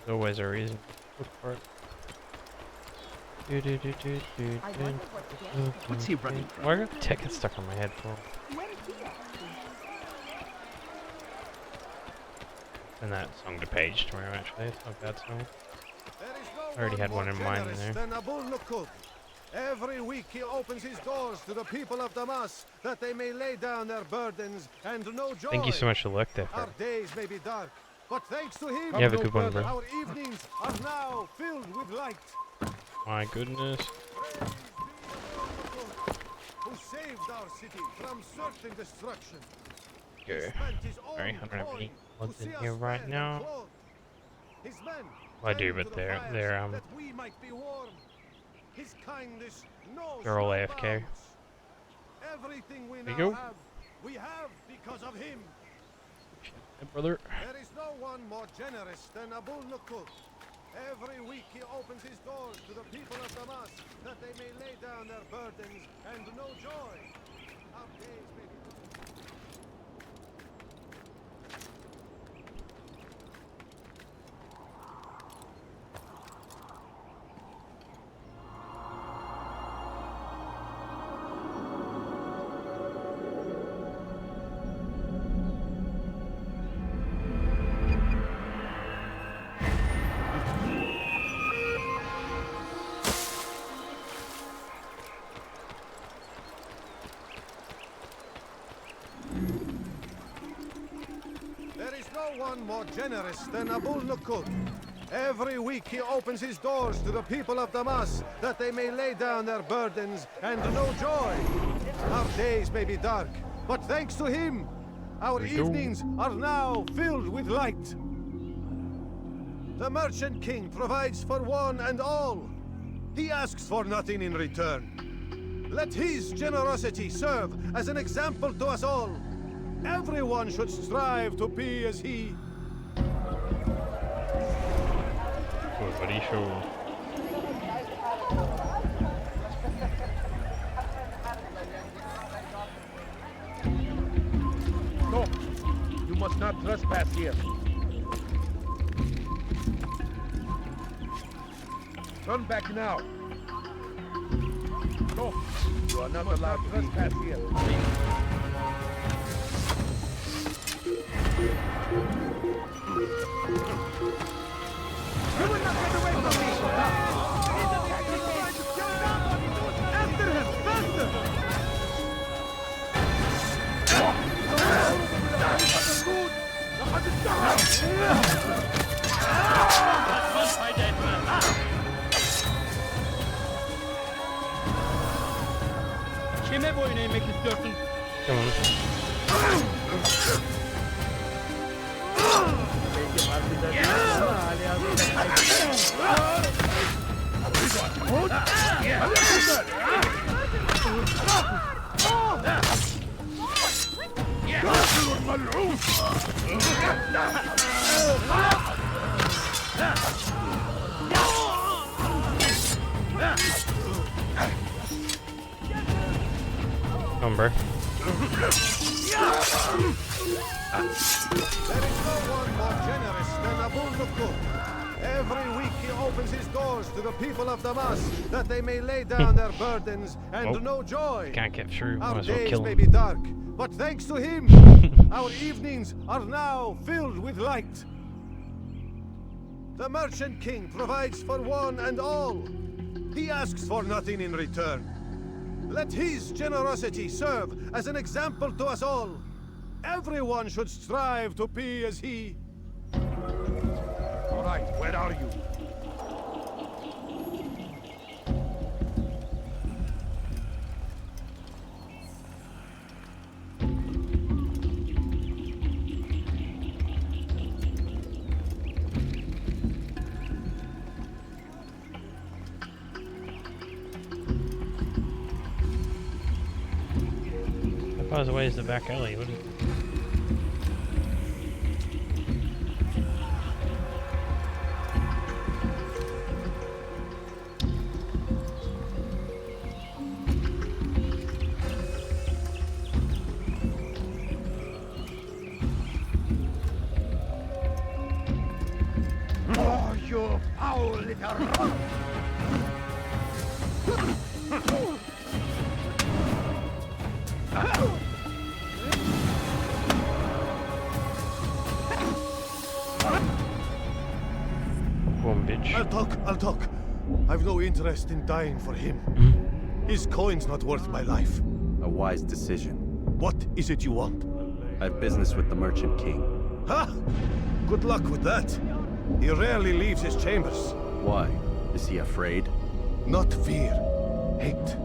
There's always a reason. Look for it. What's he running from? Why are the tickets stuck on my head for? And that song to page tomorrow actually, it's not a bad song. I already had one in mind there. Than Abu Nukud. Every week he opens his doors to the people of Damas that they may lay down their burdens and know joy. Thank you so much for the look there. Our days may be dark, but thanks to him, You have a good one, bro. our evenings are now filled with light. My goodness. Who saved our city from certain destruction. Go. Sorry, I don't have any ones in here right now. His men Well, I do, but they're that we might be warm. His kindness knows they're all no AFK. bounds. Everything we There you now go. have, we have because of him. Hey, brother. There is no one more generous than Abu Nukud. Every week he opens his doors to the people of Damas that they may lay down their burdens and know joy. Our days may be one more generous than Abu Nukud. Every week he opens his doors to the people of Damas that they may lay down their burdens and know joy. Our days may be dark, but thanks to him, our evenings are now filled with light. The Merchant King provides for one and all. He asks for nothing in return. Let his generosity serve as an example to us all. Everyone should strive to be as he. Good buddy, show. No, you must not trespass here. Turn back now. No, you are not allowed to trespass here. You will not get away from me! After him! Faster! Kime boyun eğmek istiyorsun? Come on. Come on, bro. There is no one more generous than Abu Nukud. Every week he opens his doors to the people of Damas that they may lay down their burdens and know joy. Can't get through. Might Our as well days kill may him. be dark, but thanks to him, our evenings are now filled with light. The Merchant King provides for one and all. He asks for nothing in return. Let his generosity serve as an example to us all. Everyone should strive to be as he. All right, where are you? How far away is the back alley? What is Oh, you foul little... I'll talk. I've no interest in dying for him. His coin's not worth my life. A wise decision. What is it you want? I have business with the Merchant King. Ha! Good luck with that. He rarely leaves his chambers. Why? Is he afraid? Not fear. Hate.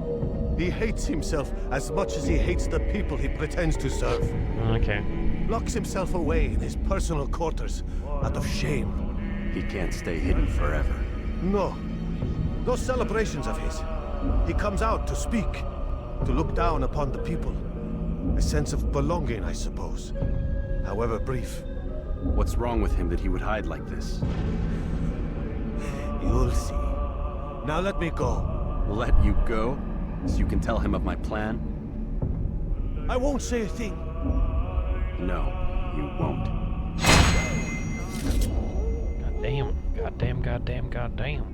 He hates himself as much as he hates the people he pretends to serve. Okay. Locks himself away in his personal quarters out of shame. He can't stay hidden forever. No. Those celebrations of his. He comes out to speak, to look down upon the people. A sense of belonging, I suppose. However brief. What's wrong with him that he would hide like this? You'll see. Now let me go. Let you go? So you can tell him of my plan? I won't say a thing. No, you won't. Goddamn.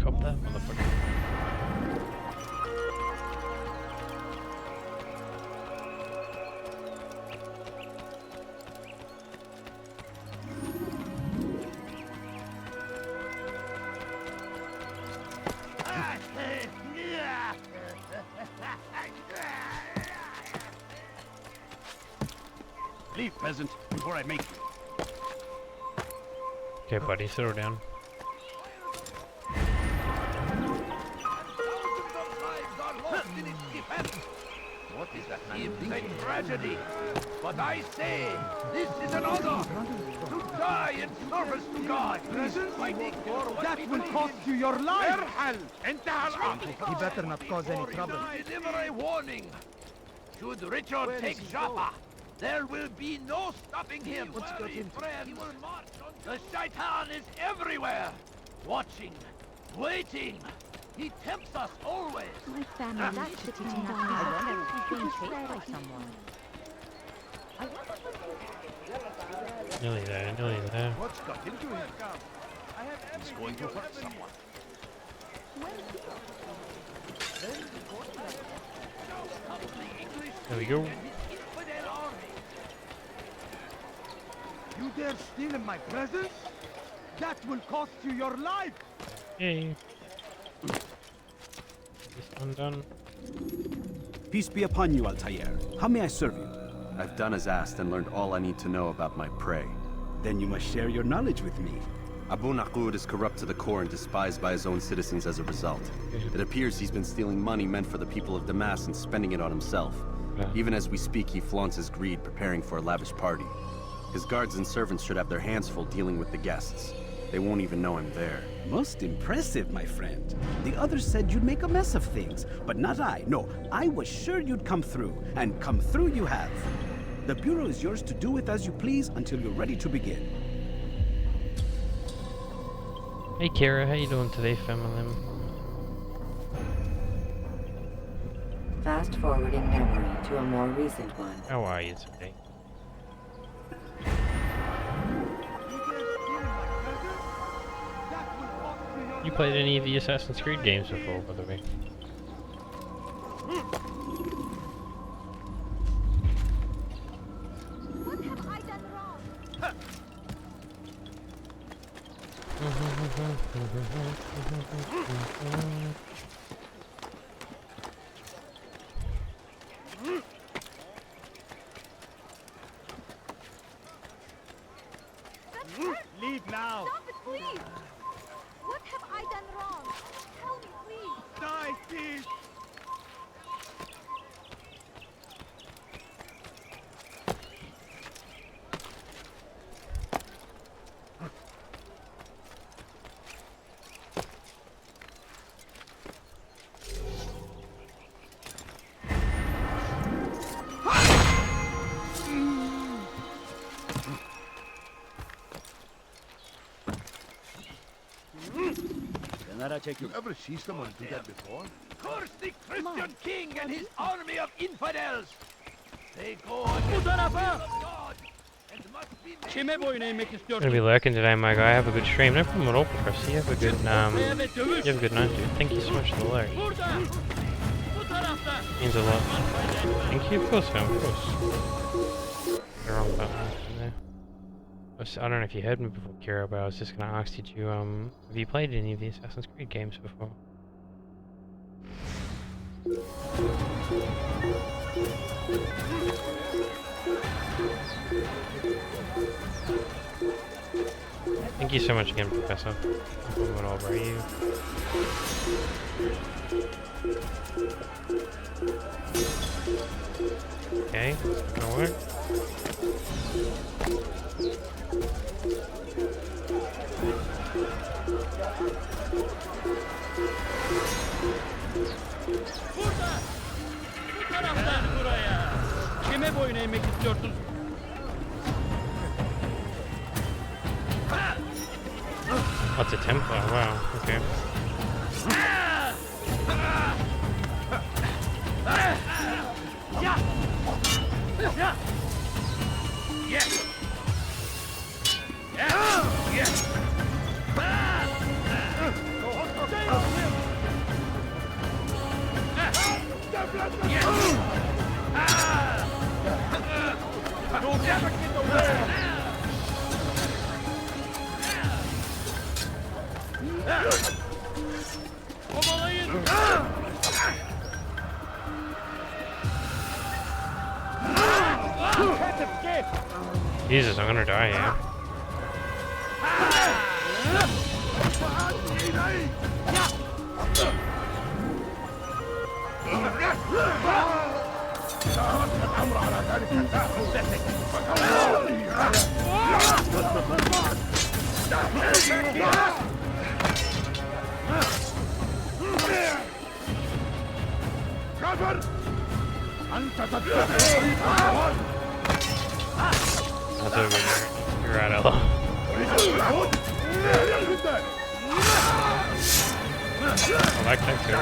Cop that motherfucker. Leave, peasant, before I make you. Okay, buddy, settle down. What is that man thinking? Tragedy. But I say, this is an honor to die in service to God. That will cost you your life. He better not cause any trouble. Deliver a warning. Should Richard take Jaffa, there will be no stopping him. Friend, the Shaitan is everywhere, watching, waiting. He tempts us always. My family likes to eat enough. He's being trained by someone. Nearly there. What's got into him? He's going to hurt someone. There we go. You dare steal in my presence? That will cost you your life. Yay. This one done. Peace be upon you, Altair. How may I serve you? I've done as asked and learned all I need to know about my prey. Then you must share your knowledge with me. Abu Nukud is corrupt to the core and despised by his own citizens as a result. It appears he's been stealing money meant for the people of Damas and spending it on himself. Exactly. Even as we speak, he flaunts his greed, preparing for a lavish party. His guards and servants should have their hands full dealing with the guests. They won't even know I'm there. Most impressive, my friend. The others said you'd make a mess of things, but not I. No, I was sure you'd come through, and come through you have. The Bureau is yours to do with as you please until you're ready to begin. Hey Kira, how you doing today, family? Fast forwarding memory to a more recent one. How are you today? You played any of the Assassin's Creed games before, by the way? What have I done wrong? Leave now! Stop it, please! What have I done wrong? Tell me, please! Die, please! You ever see someone do that before? Curse the Christian king and his army of infidels! They go against the will of God and must be made. Gonna be lurking today, my guy. Have a good stream. No problem at all, Chris. You have a good you have a good night, dude. Thank you so much for the lurk. Means a lot. Thank you, of course, man, of course. The wrong button there. I don't know if you heard me before, Kira, but I was just gonna ask, did you have you played any of the Assassin's Creed games before? Thank you so much again, Professor. No problem at all, bro. You. Okay, gonna work. Kime boyun eğmek istiyorsun? What's a Templar? Wow, okay. You'll never get away! Jesus, I'm gonna die here. That's over. You're right, Ella. I like that too.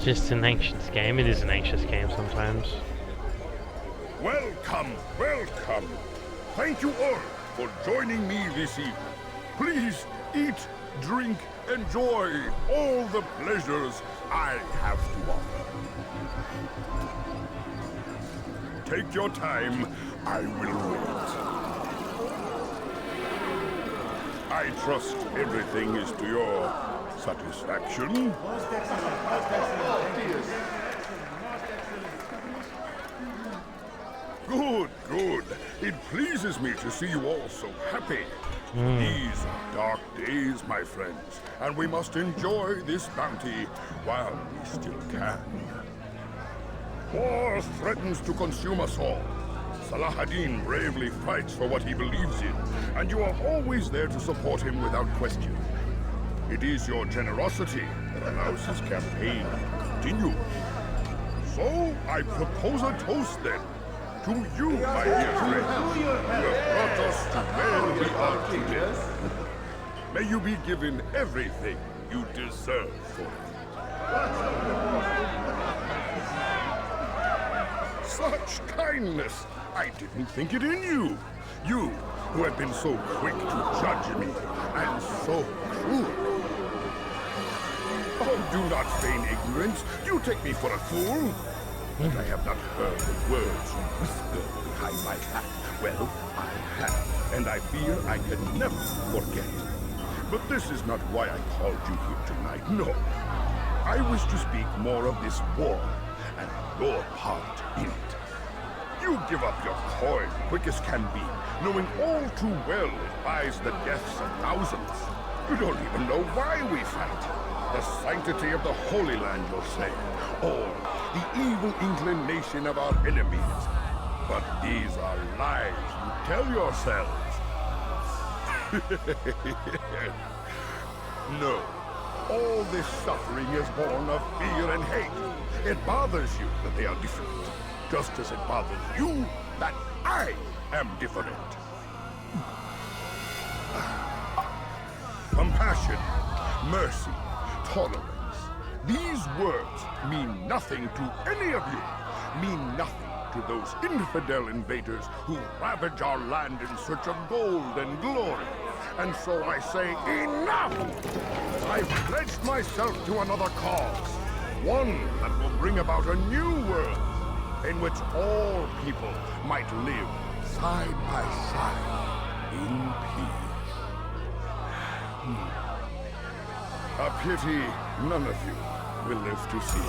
Just an anxious game. It is an anxious game sometimes. Welcome, welcome. Thank you all for joining me this evening. Please eat, drink, enjoy all the pleasures I have to offer. Take your time. I will wait. I trust everything is to your satisfaction. Good, good. It pleases me to see you all so happy. These are dark days, my friends, and we must enjoy this bounty while we still can. War threatens to consume us all. Salah ad-Din bravely fights for what he believes in, and you are always there to support him without question. It is your generosity that allows his campaign to continue. So, I propose a toast then. To you, my dear friends, you have brought us to where we are today. May you be given everything you deserve for it. Such kindness! I didn't think it in you. You, who have been so quick to judge me, and so cruel. Oh, do not feign ignorance. You take me for a fool. But I have not heard the words you whisper behind my back. Well, I have, and I fear I can never forget. But this is not why I called you here tonight, no. I wish to speak more of this war, and your part in it. You give up your coin quick as can be, knowing all too well it buys the deaths of thousands. You don't even know why we fight. The sanctity of the Holy Land, you'll say, or the evil inclination of our enemies. But these are lies you tell yourselves. No, all this suffering is born of fear and hate. It bothers you that they are different, just as it bothers you that I am different. Compassion, mercy, tolerance. These words mean nothing to any of you, mean nothing to those infidel invaders who ravage our land in search of gold and glory. And so I say, enough! I've pledged myself to another cause, one that will bring about a new world in which all people might live side by side in peace. A pity none of you will live to see it.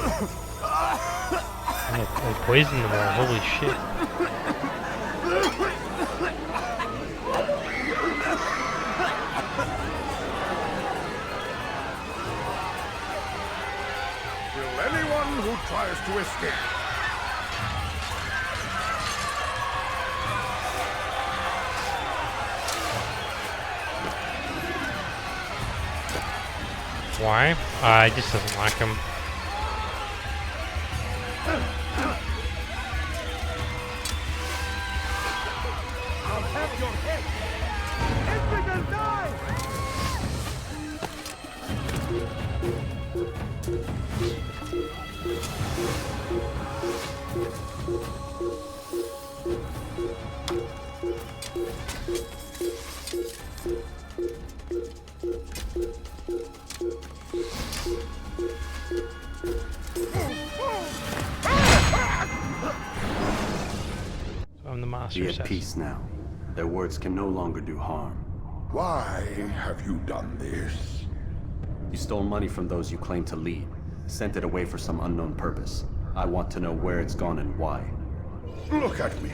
They poisoned them all, holy shit. Will anyone who tries to escape Why? He just doesn't like him. I'll have your head! Infidel, die! I'm the master. Be at peace now. Their words can no longer do harm. Why have you done this? You stole money from those you claim to lead, sent it away for some unknown purpose. I want to know where it's gone and why. Look at me.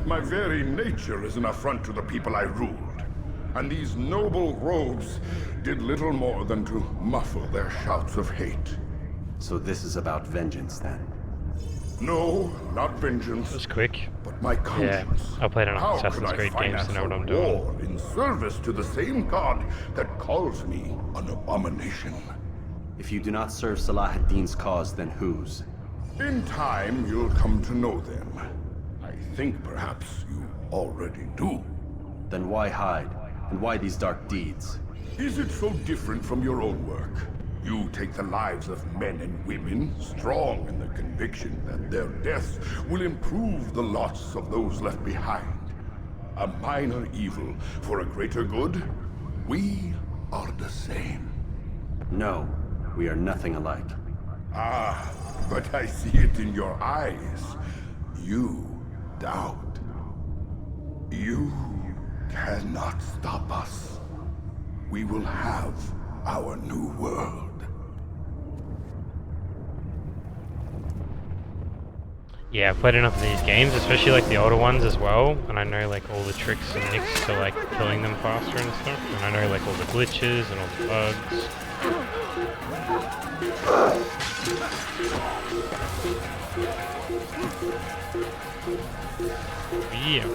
My very nature is an affront to the people I ruled. And these noble robes did little more than to muffle their shouts of hate. So this is about vengeance, then? No, not vengeance. It was quick. But my conscience. Yeah, I played enough How Assassin's could I Creed games to know what I'm finance a doing. war in service to the same god that calls me an abomination? If you do not serve Salah ad-Din's cause, then whose? In time, you'll come to know them. I think perhaps you already do. Then why hide? And why these dark deeds? Is it so different from your own work? You take the lives of men and women, strong in the conviction that their deaths will improve the lots of those left behind. A minor evil for a greater good? We are the same. No, we are nothing alike. Ah, but I see it in your eyes. You doubt. You cannot stop us. We will have our new world. Yeah, I've played enough of these games, especially like the older ones as well, and I know like all the tricks and nicks to like killing them faster and stuff, and I know like all the glitches and all the bugs. Yeah.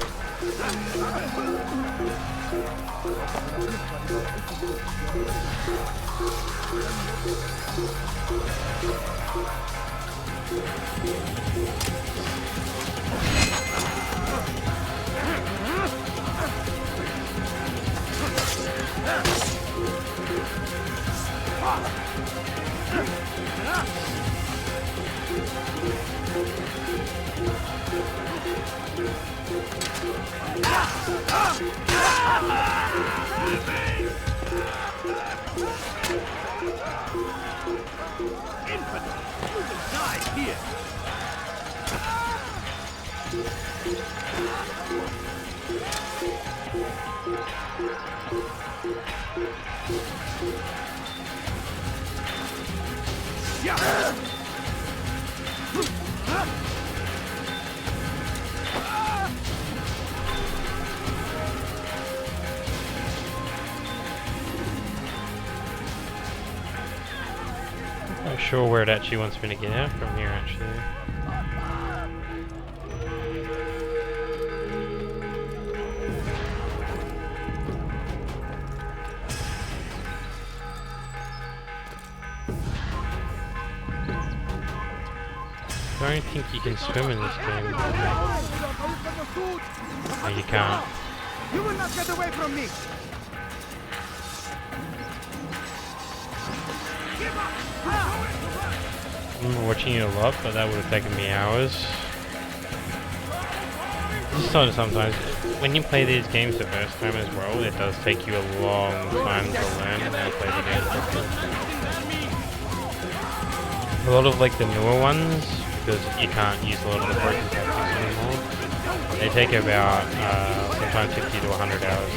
Not sure where it actually wants me to get out from here, actually. I don't think you can swim in this game. No, you can't. You will not get away from me! I'm watching it a lot, but that would have taken me hours. Just sometimes, when you play these games the first time as well, it does take you a long time to learn how to play the game properly. A lot of like the newer ones, because you can't use a lot of the broken tactics anymore, they take about sometimes 50 to 100 hours.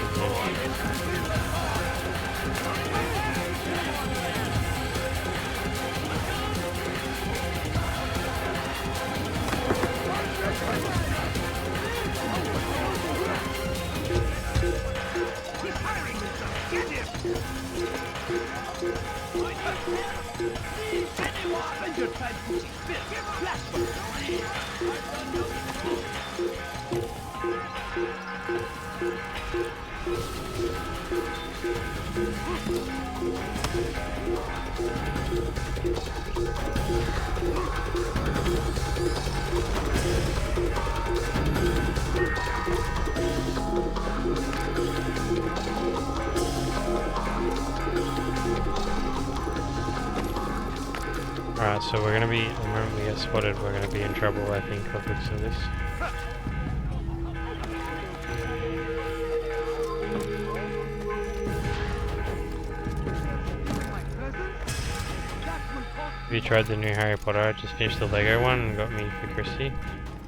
Alright, so we're gonna be, the moment we get spotted, we're gonna be in trouble, I think, by the looks of this. Have you tried the new Harry Potter? I just finished the Lego one and got me for Christy.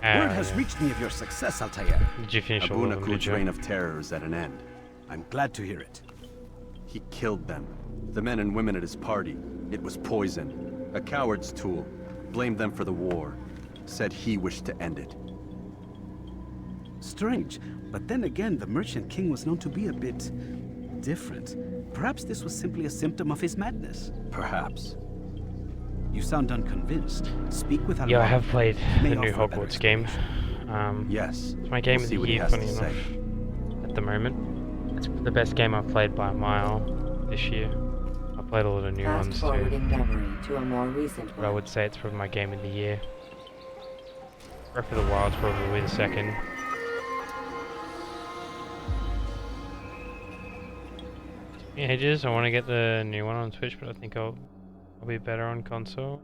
Word has reached me of your success, Altair. Did you finish all of them, did you? reign of terror is at an end. I'm glad to hear it. He killed them. The men and women at his party. It was poison. A coward's tool. Blamed them for the war. Said he wished to end it. Strange, but then again, the Merchant King was known to be a bit different. Perhaps this was simply a symptom of his madness. Perhaps. You sound unconvinced. Speak with Yeah, I have played the new Hogwarts game. Yes. It's my game of the year, funny enough, at the moment. It's the best game I've played by a mile this year. I played a lot of new ones too. To a more recent But I would say it's probably my game of the year. Breath of the Wild's probably the second. Ages, I want to get the new one on Switch, but I think I'll Probably better on console.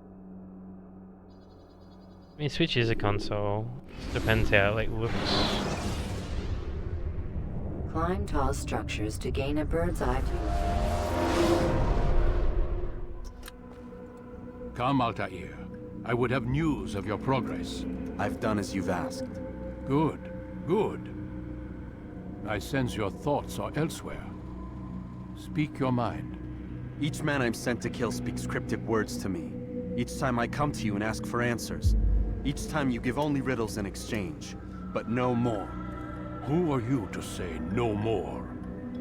I mean, Switch is a console. Just depends how it like looks. Climb tall structures to gain a bird's eye view. Come, Altair. I would have news of your progress. I've done as you've asked. Good, good. I sense your thoughts are elsewhere. Speak your mind. Each man I'm sent to kill speaks cryptic words to me. Each time I come to you and ask for answers. Each time you give only riddles in exchange, but no more. Who are you to say no more?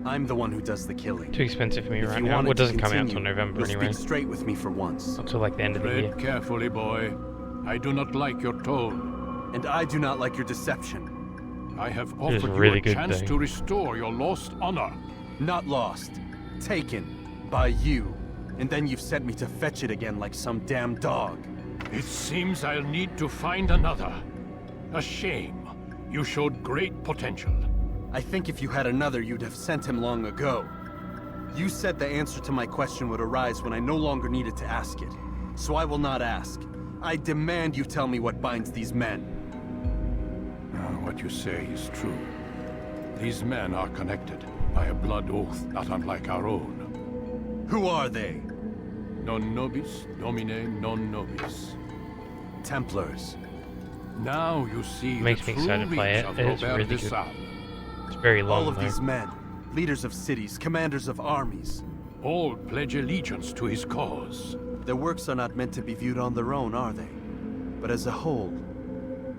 I'm the one who does the killing. Too expensive for me If right you now. wanted Well, it to doesn't come out continue, till November you'll anyway. Speak straight with me for once. Until like the end of the year. Tread carefully, boy. I do not like your tone. And I do not like your deception. I have is offered a you really a good chance day. to restore your lost honor. Not lost. Taken. By you. And then you've sent me to fetch it again like some damn dog. It seems I'll need to find another. A shame. You showed great potential. I think if you had another, you'd have sent him long ago. You said the answer to my question would arise when I no longer needed to ask it. So I will not ask. I demand you tell me what binds these men. What you say is true. These men are connected by a blood oath not unlike our own. Who are they? Non nobis, domine non nobis. Templars. Now you see Makes the me true excited to play reach it. of It's Robert really de good. Sable. It's very long All of though. these men. Leaders of cities, commanders of armies. All pledge allegiance to his cause. Their works are not meant to be viewed on their own, are they? But as a whole,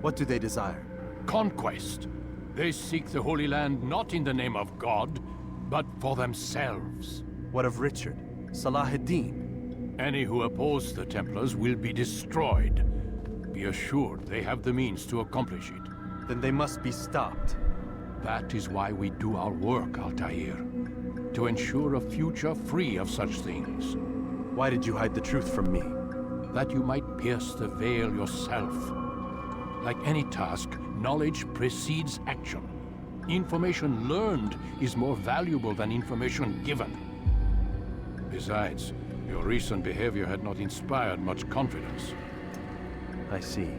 what do they desire? Conquest. They seek the Holy Land not in the name of God, but for themselves. What of Richard? Salah ad-Din? Any who oppose the Templars will be destroyed. Be assured they have the means to accomplish it. Then they must be stopped. That is why we do our work, Altair. To ensure a future free of such things. Why did you hide the truth from me? That you might pierce the veil yourself. Like any task, knowledge precedes action. Information learned is more valuable than information given. Besides, your recent behavior had not inspired much confidence. I see.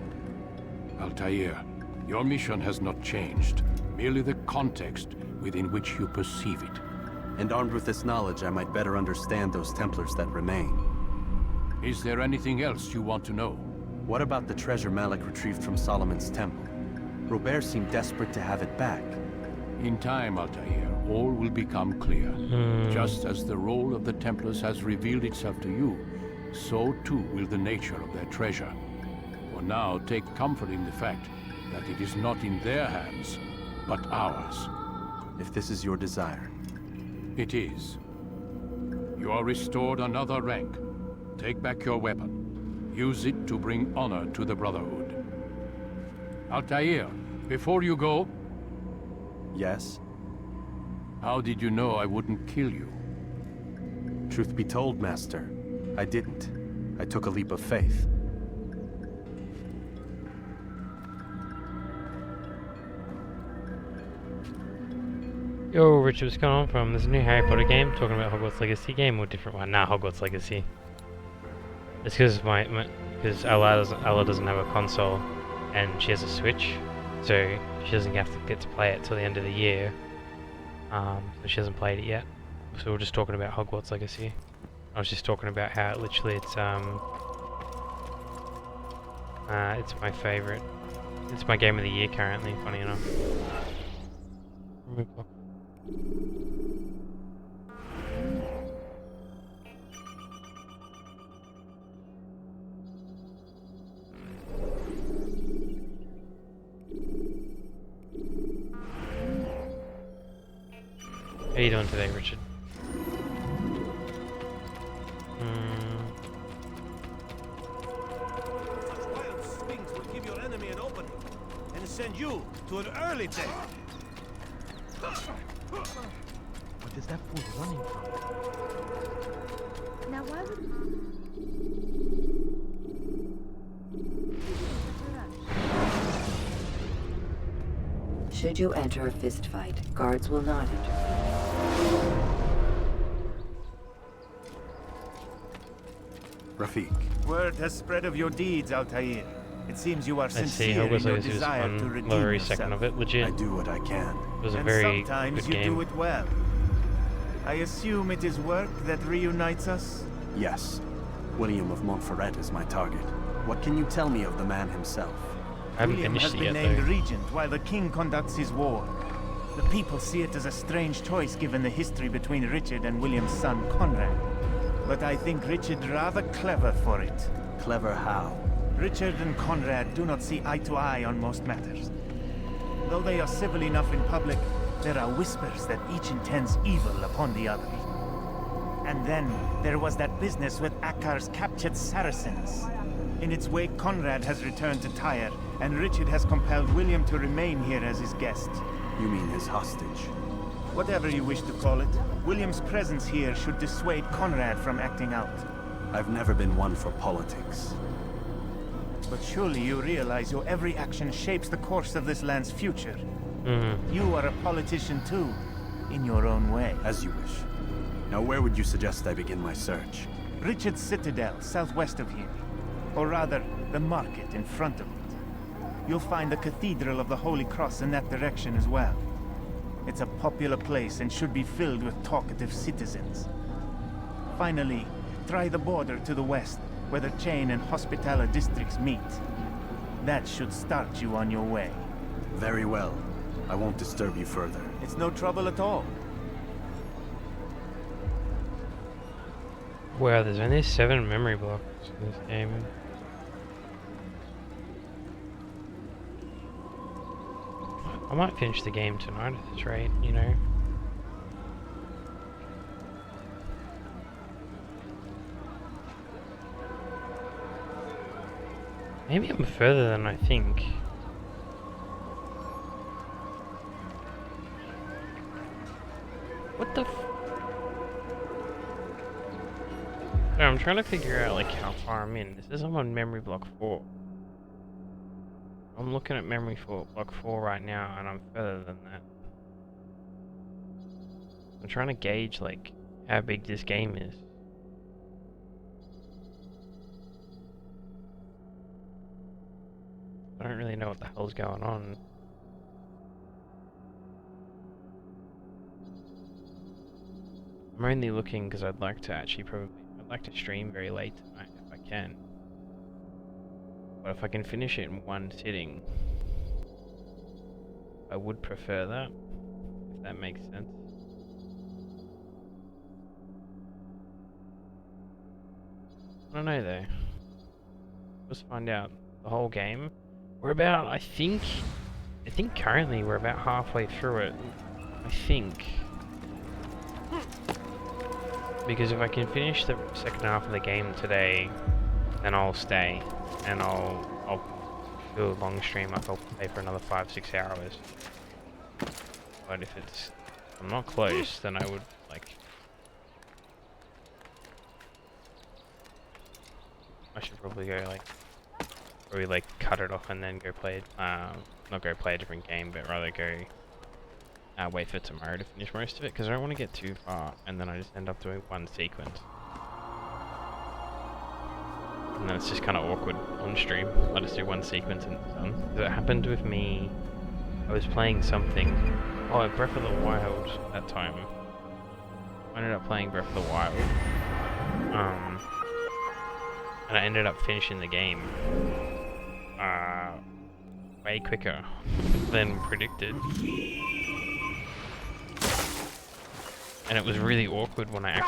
Altair, your mission has not changed. Merely the context within which you perceive it. And armed with this knowledge, I might better understand those Templars that remain. Is there anything else you want to know? What about the treasure Malik retrieved from Solomon's temple? Robert seemed desperate to have it back. In time, Altair, all will become clear. Just as the role of the Templars has revealed itself to you, so too will the nature of their treasure. For now, take comfort in the fact that it is not in their hands, but ours. If this is your desire. It is. You are restored another rank. Take back your weapon. Use it to bring honor to the Brotherhood. Altair, before you go... Yes? How did you know I wouldn't kill you? Truth be told, Master, I didn't. I took a leap of faith. Yo, Richard, what's going on from? There's a new Harry Potter game talking about Hogwarts Legacy game or different one? Nah, Hogwarts Legacy. It's because because Ella doesn't have a console and she has a Switch, so she doesn't have to get to play it till the end of the year. So she hasn't played it yet. So we're just talking about Hogwarts Legacy. I was just talking about how literally it's my favorite. It's my game of the year currently, funny enough. Remove block. How you doing today, Richard? Wild swings will give your enemy an opening and send you to an early death. What is that fool running from? Now why would... Should you enter a fistfight, guards will not intervene. Rafik. Word has spread of your deeds, Altair. It seems you are I see. sincere I in was your like, this desire one, to the redeem very yourself. second of it, legit. I do what I can. It was a And very sometimes good you game. do it well. I assume it is work that reunites us? Yes. William of Montferrat is my target. What can you tell me of the man himself? I haven't William finished has it been yet, named though. regent while the king conducts his war. The people see it as a strange choice given the history between Richard and William's son Conrad. But I think Richard rather clever for it. Clever how? Richard and Conrad do not see eye to eye on most matters. Though they are civil enough in public, there are whispers that each intends evil upon the other. And then there was that business with Akkar's captured Saracens. In its wake, Conrad has returned to Tyre, and Richard has compelled William to remain here as his guest. You mean his hostage? Whatever you wish to call it, William's presence here should dissuade Conrad from acting out. I've never been one for politics. But surely you realize your every action shapes the course of this land's future. You are a politician too, in your own way. As you wish. Now where would you suggest I begin my search? Richard's Citadel, southwest of here. Or rather, the market in front of it. You'll find the Cathedral of the Holy Cross in that direction as well. It's a popular place and should be filled with talkative citizens. Finally, try the border to the west, where the Chain and Hospitaller districts meet. That should start you on your way. Very well. I won't disturb you further. It's no trouble at all. Wow, there's only 7 memory blocks in this game. I might finish the game tonight at this rate, you know. Maybe I'm further than I think. What the f- No, I'm trying to figure out like how far I'm in. This is on memory block 4. I'm looking at memory block 4 right now and I'm further than that. I'm trying to gauge like how big this game is. I don't really know what the hell's going on. I'm only looking because I'd like to actually I'd like to stream very late tonight if I can. But if I can finish it in one sitting, I would prefer that, if that makes sense. I don't know though. Let's find out. The whole game. We're about, I think currently we're about halfway through it. I think. Because if I can finish the second half of the game today, then I'll stay. And I'll do a long stream, like I'll play for another 5-6 hours. But if I'm not close, then I would like... I should probably go like cut it off and then go play not go play a different game, but rather go wait for tomorrow to finish most of it, because I don't want to get too far and then I just end up doing one sequence. And then it's just kind of awkward on stream. I just do one sequence and it's done. It happened with me, I was playing something, Breath of the Wild that time. I ended up playing Breath of the Wild. And I ended up finishing the game way quicker than predicted. And it was really awkward when I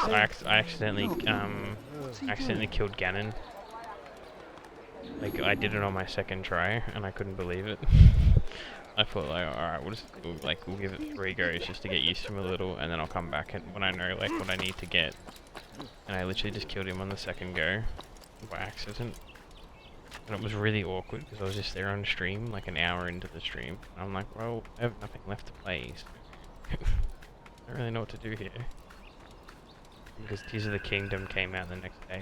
accidentally killed Ganon. Like I did it on my second try and I couldn't believe it. I thought like, alright, we'll give it 3 goes just to get used to him a little, and then I'll come back and when I know like what I need to get. And I literally just killed him on the second go by accident. And it was really awkward because I was just there on stream, like an hour into the stream. And I'm like, well, I have nothing left to play, so I don't really know what to do here. Because Tears of the Kingdom came out the next day.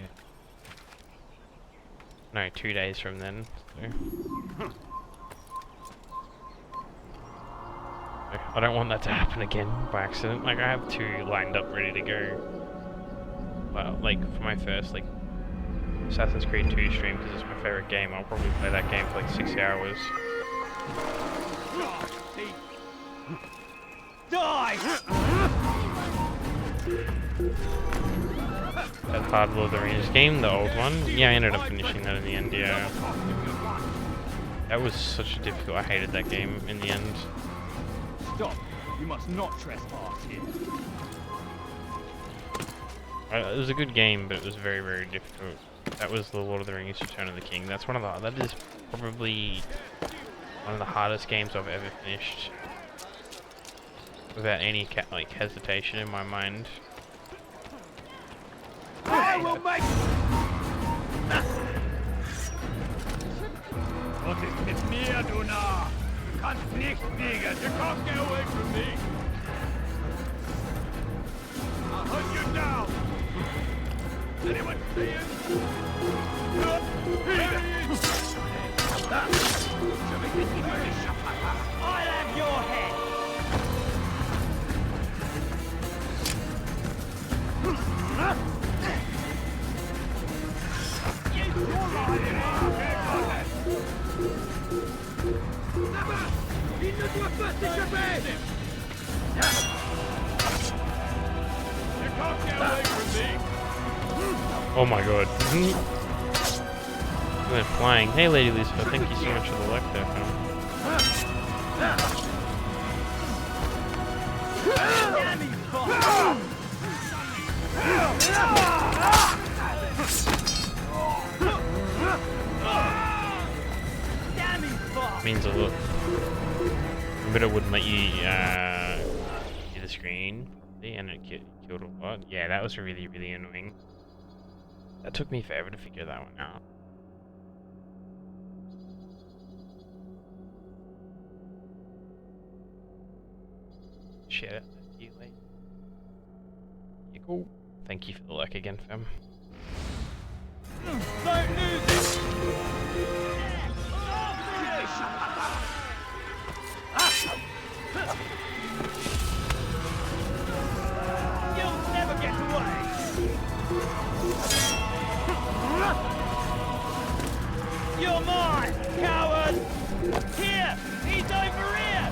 No, 2 days from then, so. I don't want that to happen again by accident. Like, I have 2 lined up ready to go. Well, like, for my first, like, Assassin's Creed 2 stream because it's my favorite game. I'll probably play that game for like 6 hours. Die! That hard Lord of the Rings game, the old one. Yeah, I ended up finishing that in the end, yeah. That was such a difficult, I hated that game in the end. Stop! You must not trespass here. It was a good game, but it was very, very difficult. That was the Lord of the Rings Return of the King. That is probably one of the hardest games I've ever finished. Without any hesitation in my mind. I will make... Was ist mit mir, du Narr? Du kannst nicht fliegen. You can't get away from me. I'll hunt you down. Anyone see it? I'll have your head. Il ne doit pas s'échapper! You can't get away from me! Oh my god. I went flying. Hey Lady Lucifer, thank you so much for the like there, fam. Means a lot. But it wouldn't let you see the screen, and it killed a lot. Yeah, that was really, really annoying. That took me forever to figure that one out. Share it. You late. Yeah, cool. Thank you for the like again, fam. Don't lose it! You'll never get away! You're mine, coward! Here! He's over here!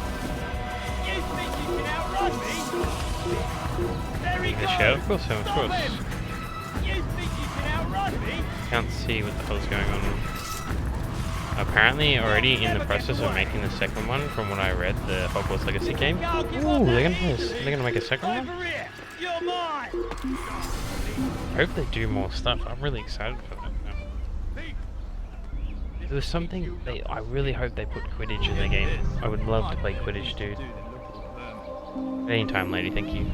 You think you can outrun me? There he goes! Yeah, of course, of Stop course. him! You think you can outrun me? Can't see what the hell's going on. Apparently, already in the process of making the second one, from what I read, the Hogwarts Legacy game. Ooh, they're gonna make a second one. You're mine! I hope they do more stuff. I'm really excited for that now. There's something I really hope they put Quidditch in the game. I would love to play Quidditch, dude. Anytime, lady. Thank you.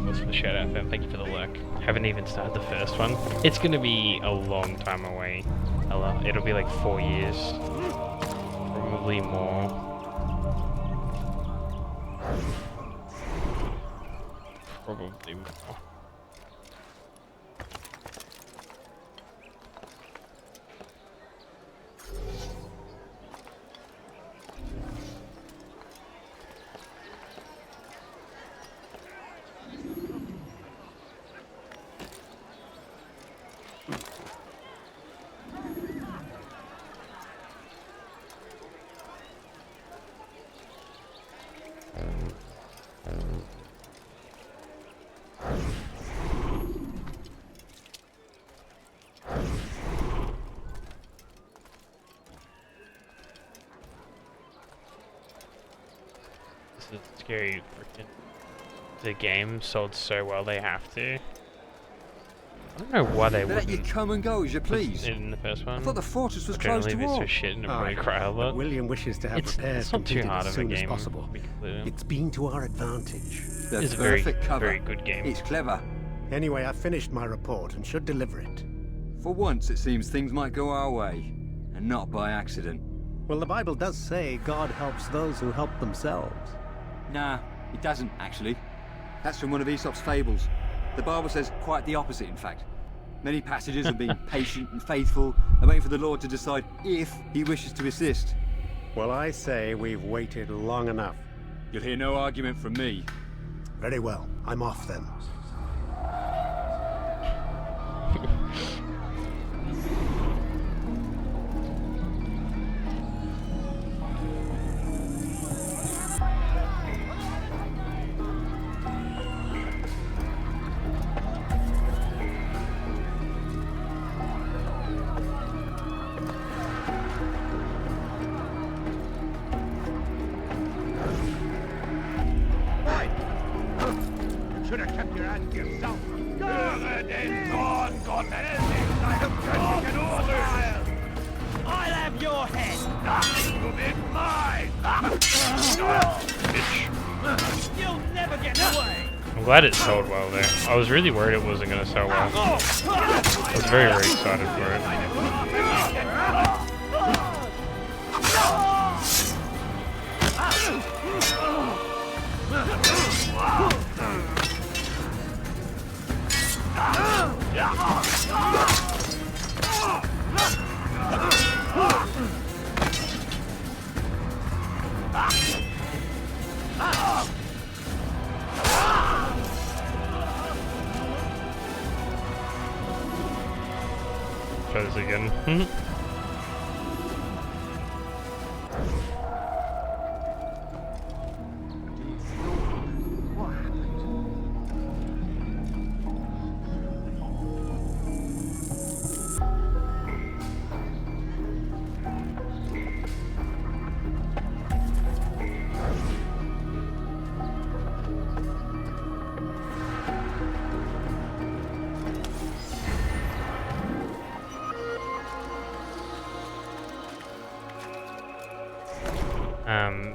Thanks for the shout out, fam. Thank you for the lurk. Haven't even started the first one. It's gonna be a long time away. It'll be like 4 years. Probably more. Probably more. Scary freaking. The game sold so well they have to. I don't know why they Let you wouldn't. come and go as you please. In the first one. I thought the fortress was closed Generally, to all. this was shit and it probably cry a lot. William wishes to have repairs It's not too completed hard as of a soon as game. possible. to be completely honest. It's been to our advantage. The It's a very, perfect cover. very good game. It's clever. Anyway, I finished my report and should deliver it. For once, it seems things might go our way, and not by accident. Well, the Bible does say God helps those who help themselves. Nah, it doesn't, actually. That's from one of Aesop's fables. The Bible says quite the opposite, in fact. Many passages of being patient and faithful and waiting for the Lord to decide if he wishes to assist. Well, I say we've waited long enough. You'll hear no argument from me. Very well. I'm off then. I'm glad it sold well there. I was really worried it wasn't going to sell well. I was very, very excited for it. Try this again.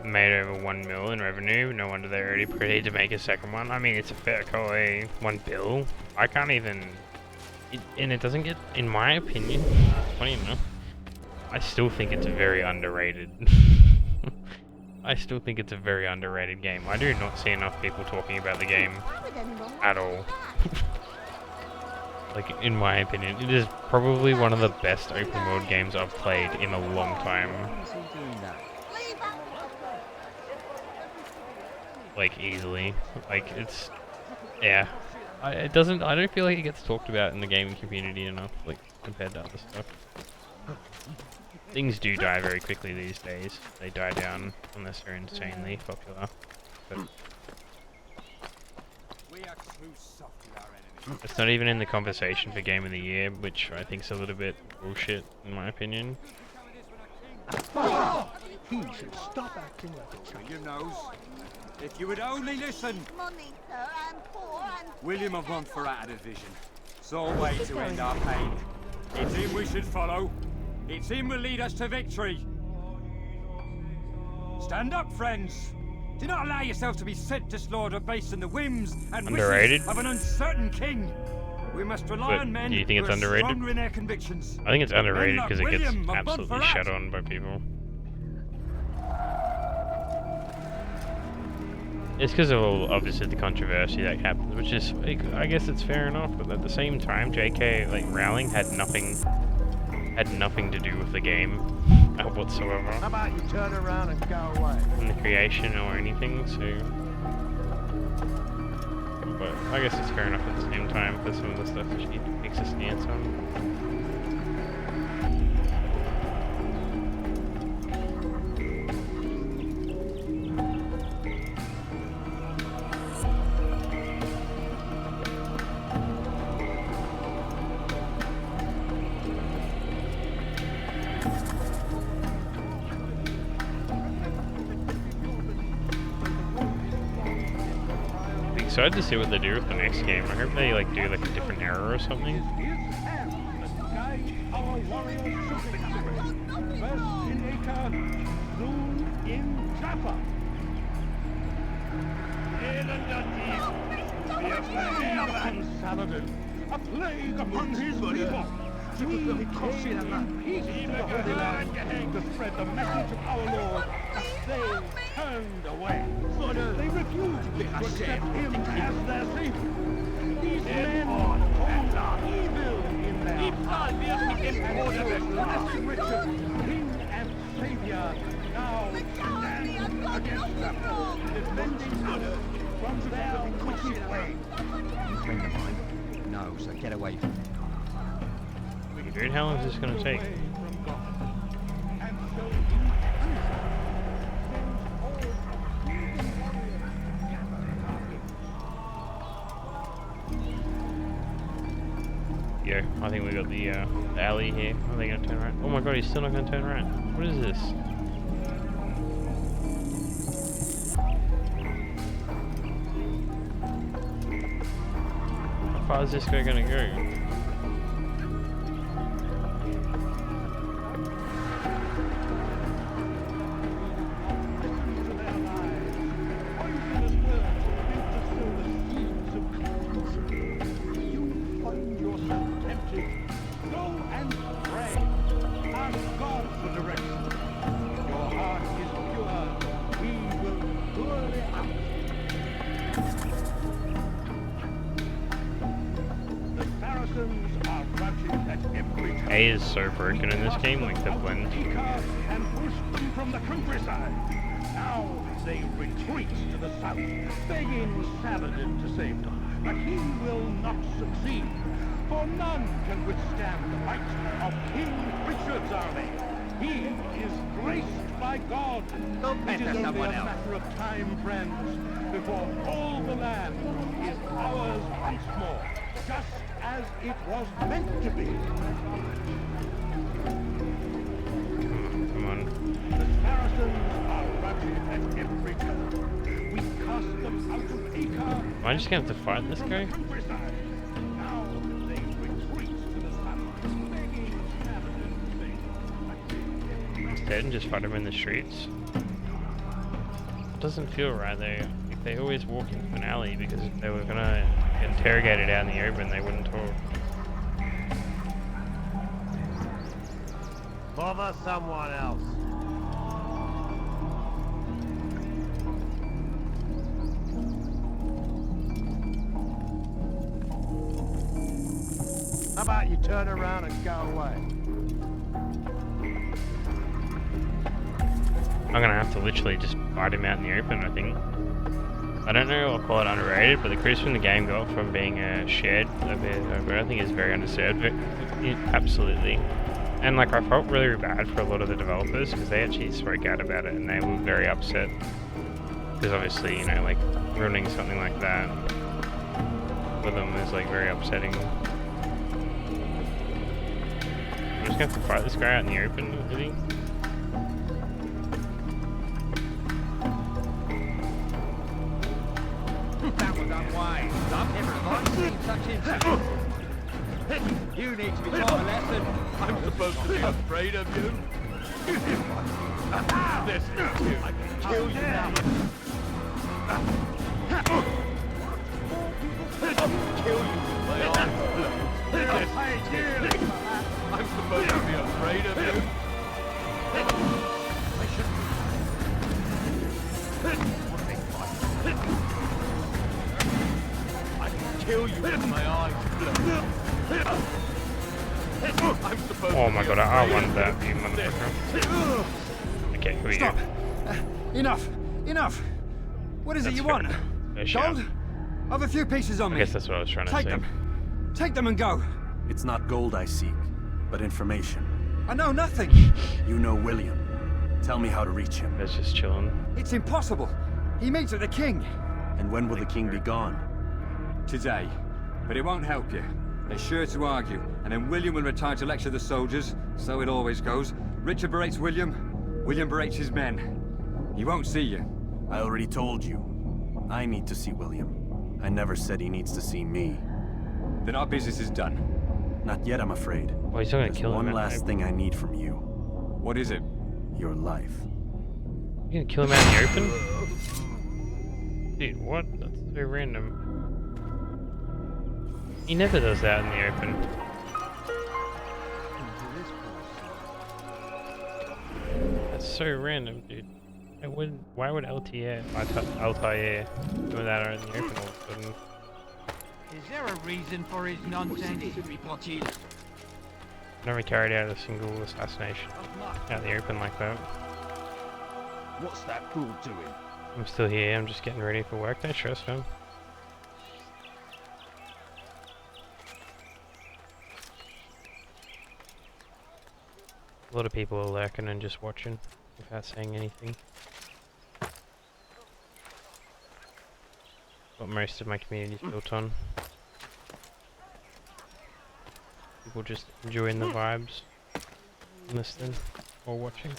Made over 1 mil in revenue. No wonder they already proceeded to make a second one. I mean, it's a fair call, eh? 1 bill. I can't even. And it doesn't get, in my opinion, funny enough, I still think it's very underrated. I still think it's a very underrated game. I do not see enough people talking about the game at all. Like, in my opinion, it is probably one of the best open world games I've played in a long time. Like, easily. Like, it's, yeah. I don't feel like it gets talked about in the gaming community enough, like, compared to other stuff. Things do die very quickly these days. They die down unless they're insanely popular. But it's not even in the conversation for Game of the Year, which I think is a little bit bullshit, in my opinion. He should stop acting like a child. William knows. If you would only listen. Money, sir, I'm poor and... William of Montferrat had a vision. Saw a way to end our pain. It's him we should follow. It's him will lead us to victory. Stand up, friends. Do not allow yourself to be sent to slaughter based on the whims and Underrated? wishes of an uncertain king. We must rely But on men do you think who it's are underrated? stronger in their convictions. I think it's underrated Men like because it gets William of absolutely Montferrat. shut on by people. It's because of all, obviously, the controversy that happens, which is, like, I guess it's fair enough, but at the same time, J.K. like Rowling had nothing to do with the game whatsoever. How about you turn around and go away? In the creation or anything, so. But I guess it's fair enough at the same time for some of the stuff that she takes a stance on. Excited to see what they do with the next game. I hope they like do like a different era or something. Our warriors to victory. First in Acre, soon in Jaffa. Be a plague upon Saladin, a plague upon his people. We came in peace to the Holy Land to spread the message of our Lord, but they turned away. They refused to accept him as their savior. These men hold evil in their hearts. And blessed Richard, King and Savior, now stand against them, defending us from their wicked ways. You friend of mine? No, so get away from him. Dude, how long is this gonna take? Yeah, I think we got the alley here. Are they gonna turn right? Oh my god, he's still not gonna turn right. What is this? How far is this guy gonna go? A is so broken in this game, like the blend. And pushed them from the countryside. Now they retreat to the south, begging Saladin to save them. But he will not succeed, for none can withstand the might of King Richard's army. He is graced by God. It is only a matter of time, friends, before all the land is ours once more, just as it was meant to be. Come on. The Saracens are routed at every turn. We cast them out of Acre. Am I just gonna have to fight this guy? Countryside. Now they retreat to the south, begging Saladin to save them. Dead and just fight him in the streets. It doesn't feel right though. Like they always walk into an alley because if they were gonna get interrogated out in the open, they wouldn't talk. Bother someone else. How about you turn around and go away? I'm gonna have to literally just fight him out in the open, I think. I don't know, I'll call it underrated, but the crisp in the game got from being shared a bit over, I think is very underserved. Absolutely. And like I felt really bad for a lot of the developers because they actually spoke out about it and they were very upset. Because obviously, you know, like ruining something like that for them is like very upsetting. I'm just gonna have to fight this guy out in the open, I think. That was unwise. I've never seen such incidents. You need to be taught a lesson. I'm supposed to be afraid of you. This is you. I can kill you now. Kill you with my own blood. I'm supposed to be afraid of you. I should. I can kill you with my eyes blood. Oh my god, I wanted that, you motherfucker. Okay, here we Stop. go. Enough! Enough! What is it you want? Gold? I've a few pieces on I me. guess that's what I was trying to Take say. them. Take them and go. It's not gold I seek, but information. I know nothing. You know William. Tell me how to reach him. It's just chilling. It's impossible. He meets with the king. And when will the king be gone? Today. But it won't help you. They're sure to argue, and then William will retire to lecture the soldiers. So it always goes. Richard berates William, William berates his men. He won't see you. I already told you. I need to see William. I never said he needs to see me. Then our business is done. Not yet, I'm afraid. Oh, he's not gonna There's kill him. one last thing I need from you. What is it? Your life. You gonna kill him out in the open? Dude, what? That's so random. He never does that in the open. That's so random, dude. Why would Altair do that in the open all of a sudden? Is there a reason for his nonsense? Never carried out a single assassination out in the open like that. What's that fool doing? I'm still here, I'm just getting ready for work. Don't stress, man. A lot of people are lurking and just watching without saying anything. What most of my community is built on. People just enjoying the vibes, listening or watching.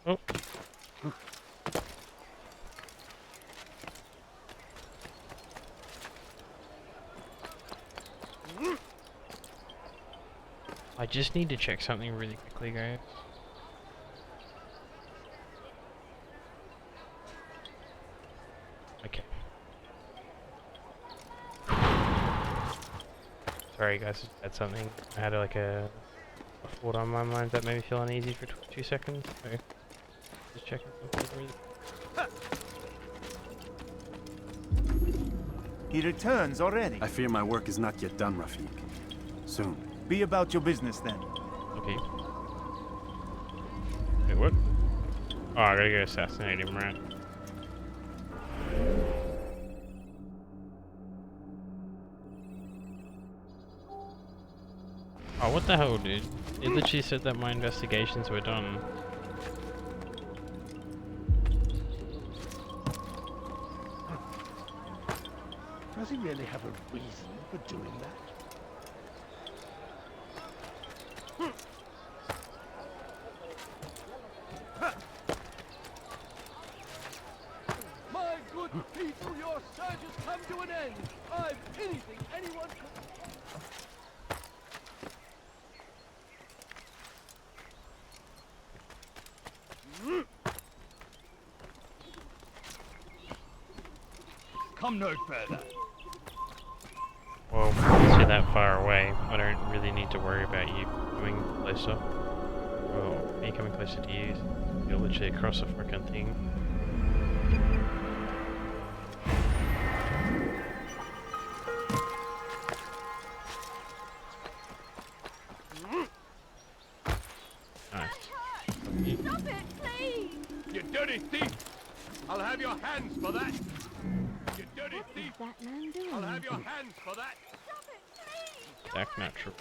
Oh. I just need to check something really quickly, guys. Okay. Sorry guys, that's something. I had like a thought on my mind that made me feel uneasy for 2 seconds. So just checking something. He returns already. I fear my work is not yet done, Rafik. Soon. Be about your business then. Okay. Wait, what? Oh, I gotta go assassinate him, right? Oh, what the hell, dude? It literally said that my investigations were done. Does he really have a reason for doing that? My good people, your search has come to an end. I've anything anyone can... Come no further. Well, since you're that far away, I don't really need to worry about you coming closer. Well, me coming closer to you, you're literally across the frickin' thing. Nice. Stop it, please! You dirty thief! I'll have your hands for that! You dirty thief! That man doing? I'll have your hands for that! Back natural.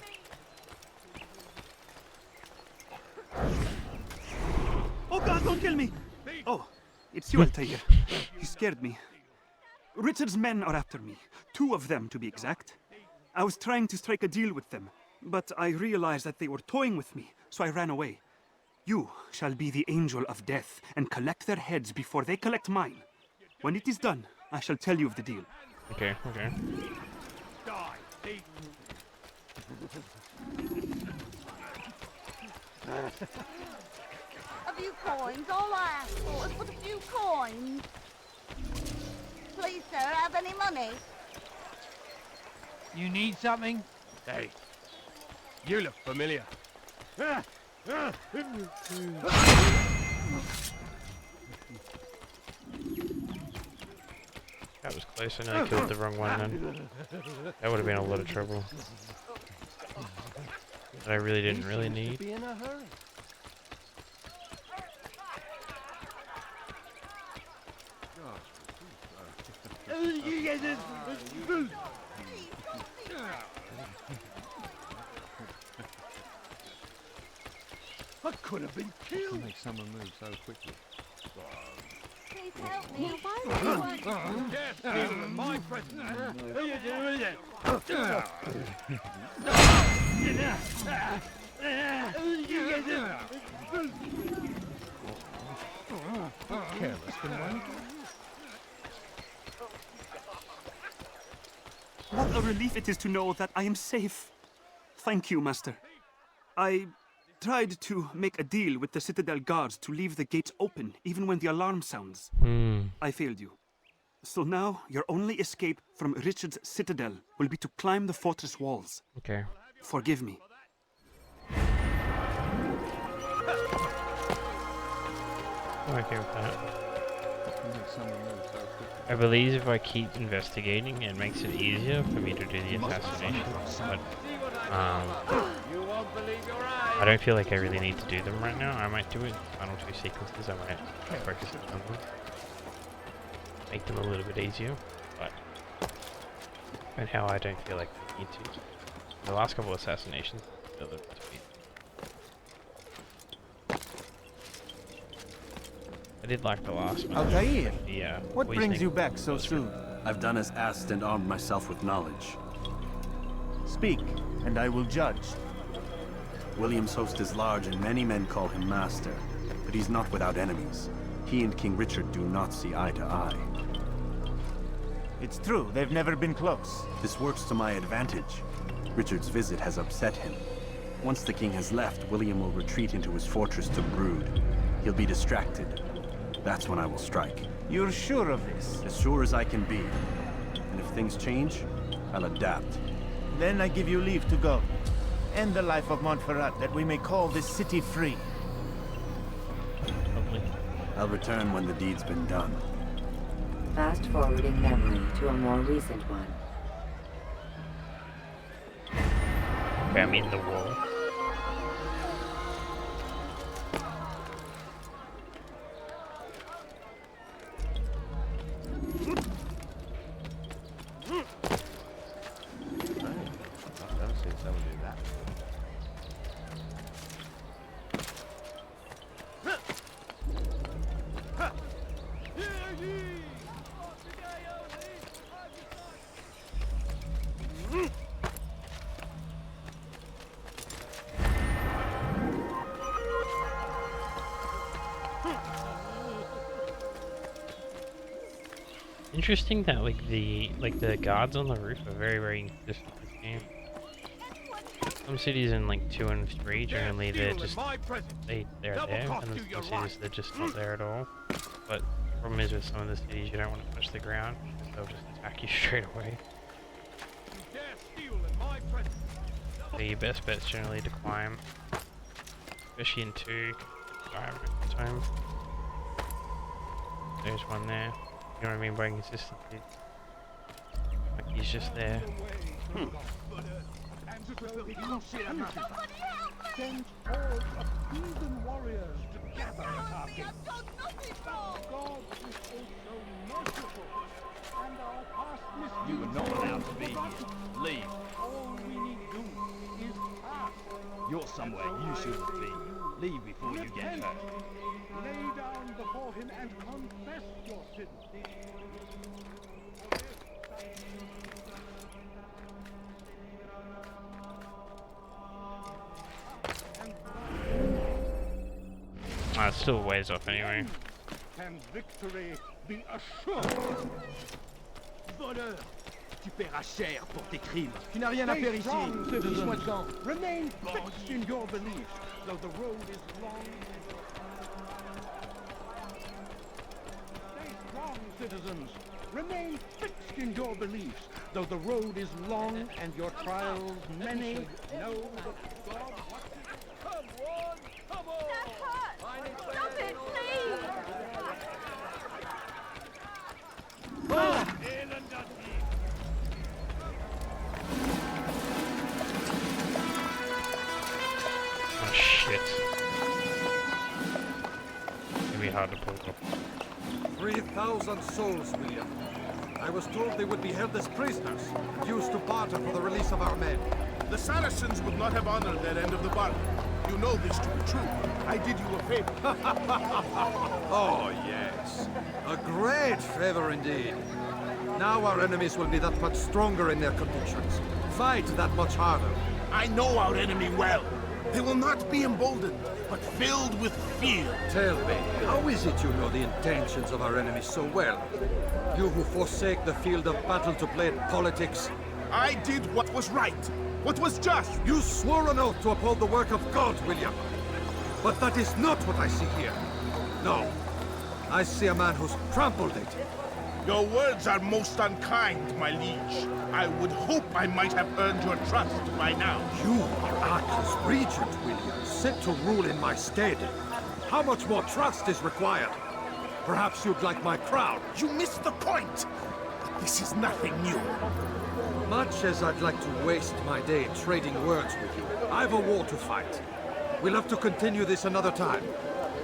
Oh God, don't kill me! Oh, it's you, Altair. You scared me. Richard's men are after me. 2 of them, to be exact. I was trying to strike a deal with them, but I realized that they were toying with me, so I ran away. You shall be the angel of death and collect their heads before they collect mine. When it is done, I shall tell you of the deal. Okay, okay. Die, thief! A few coins, all I ask for is but a few coins. Please, sir, have any money? You need something? Hey, you look familiar. That was close. I nearly killed the wrong one then. That would have been a lot of trouble. That I really didn't really need. Be in a hurry. I could have been killed. Make someone move so quickly. Please help me. Why would you Yes, steal my present. Who you doing it? Careless, can What a relief it is to know that I am safe. Thank you, Master. I tried to make a deal with the Citadel guards to leave the gates open even when the alarm sounds. I failed you. So now your only escape from Richard's Citadel will be to climb the fortress walls. Okay. Forgive me. I'm okay with that. I believe if I keep investigating, it makes it easier for me to do the assassination. But I don't feel like I really need to do them right now. I might do it final 2 sequences. I might focus on them, make them a little bit easier. But and how I don't feel like I need to. The last couple of assassinations, I feel that to be. I did like the last one. Altair, Yeah. what brings you back so soon? I've done as asked and armed myself with knowledge. Speak, and I will judge. William's host is large and many men call him master, but he's not without enemies. He and King Richard do not see eye to eye. It's true, they've never been close. This works to my advantage. Richard's visit has upset him. Once the king has left, William will retreat into his fortress to brood. He'll be distracted. That's when I will strike. You're sure of this? As sure as I can be. And if things change, I'll adapt. Then I give you leave to go. End the life of Montferrat, that we may call this city free. I'll return when the deed's been done. Fast-forwarding memory to a more recent one. Okay, I'm in the wall. Interesting that the guards on the roof are very consistent in this game. Some cities in like 2 and 3 generally they're just they're there, and in some cities they're just not there at all. But the problem is with some of the cities you don't want to touch the ground because they'll just attack you straight away. So your best bet's generally to climb, especially in 2. Time. There's one there. You know what I mean by consistency? Like he's just there. Send hordes of heathen warriors to gather at our gates. God is also merciful, and our past misdeeds. You are not allowed to be here. Leave. All we need do is ask. You're somewhere you shouldn't be. Leave before you get hurt. Lay down before him and confess your sins. It's still a ways off anyway. Can victory be assured? Voleur, tu paieras cher pour tes crimes. Tu n'as rien à faire ici. Fiche-moi de camp. Remain fixed in your beliefs, though the road is long. Stay strong, citizens. Remain fixed in your beliefs, though the road is long and your trials many. Know that God watches. Come on, come on. That hurts. Stop it, please. Oh shit. It'll be hard to pull up. 3,000 souls, William. I was told they would be held as prisoners, used to barter for the release of our men. The Saracens would not have honored their end of the bargain. You know this to be true. I did you a favor. Oh, yes. A great favor indeed. Now our enemies will be that much stronger in their convictions. Fight that much harder. I know our enemy well. They will not be emboldened, but filled with fear. Tell me, how is it you know the intentions of our enemies so well? You who forsake the field of battle to play at politics. I did what was right, what was just. You swore an oath to uphold the work of God, William. But that is not what I see here. No. I see a man who's trampled it. Your words are most unkind, my liege. I would hope I might have earned your trust by now. You are Arcus Regent, William, set to rule in my stead. How much more trust is required? Perhaps you'd like my crown. You missed the point. This is nothing new. Much as I'd like to waste my day trading words with you, I've a war to fight. We'll have to continue this another time.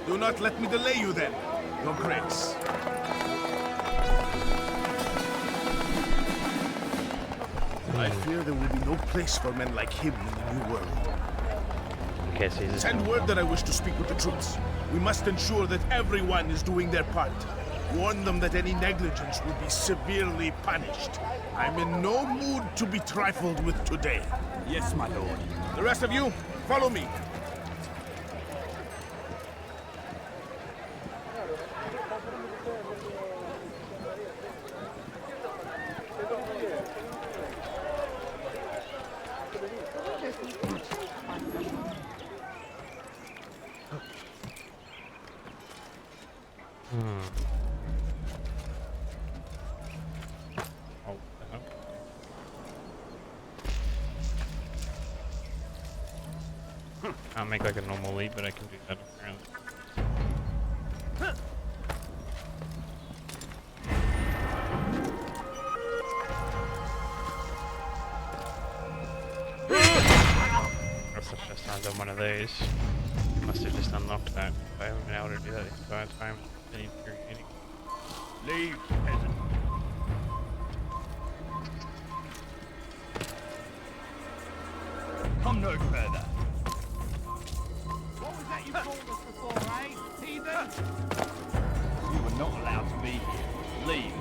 Do not let me delay you then, Your Grace. I fear there will be no place for men like him in the New World. Okay, so he's Send word that I wish to speak with the troops. We must ensure that everyone is doing their part. Warn them that any negligence will be severely punished. I'm in no mood to be trifled with today. Yes, my lord. The rest of you, follow me. Can't make like a normal leap, but I can do that apparently. That's the first time I've done one of those. Must have just unlocked that. I haven't been able to do that the entire time. Leave, peasant. Come no further. What was that you called us before, eh? Heathen? You were not allowed to be here. Leave.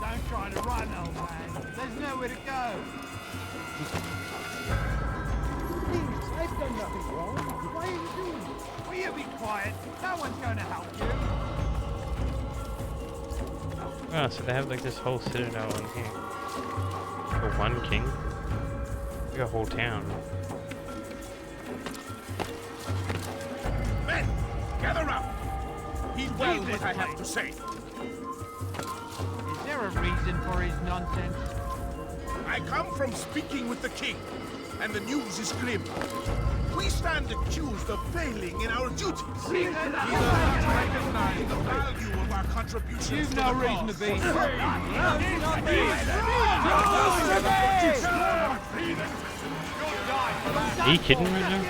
Don't try to run, old man. There's nowhere to go. Please, I've done nothing wrong. Why are you doing this? Will you be quiet? No one's going to help you. Oh, so they have like this whole citadel in here. For one king? Like a whole town. Men, gather round. Heed well what I have to say. Is there a reason for his nonsense? I come from speaking with the king, and the news is grim. We stand accused of failing in our duties. He does not recognize the value of our contributions. You've no reason to be. Are you kidding right now?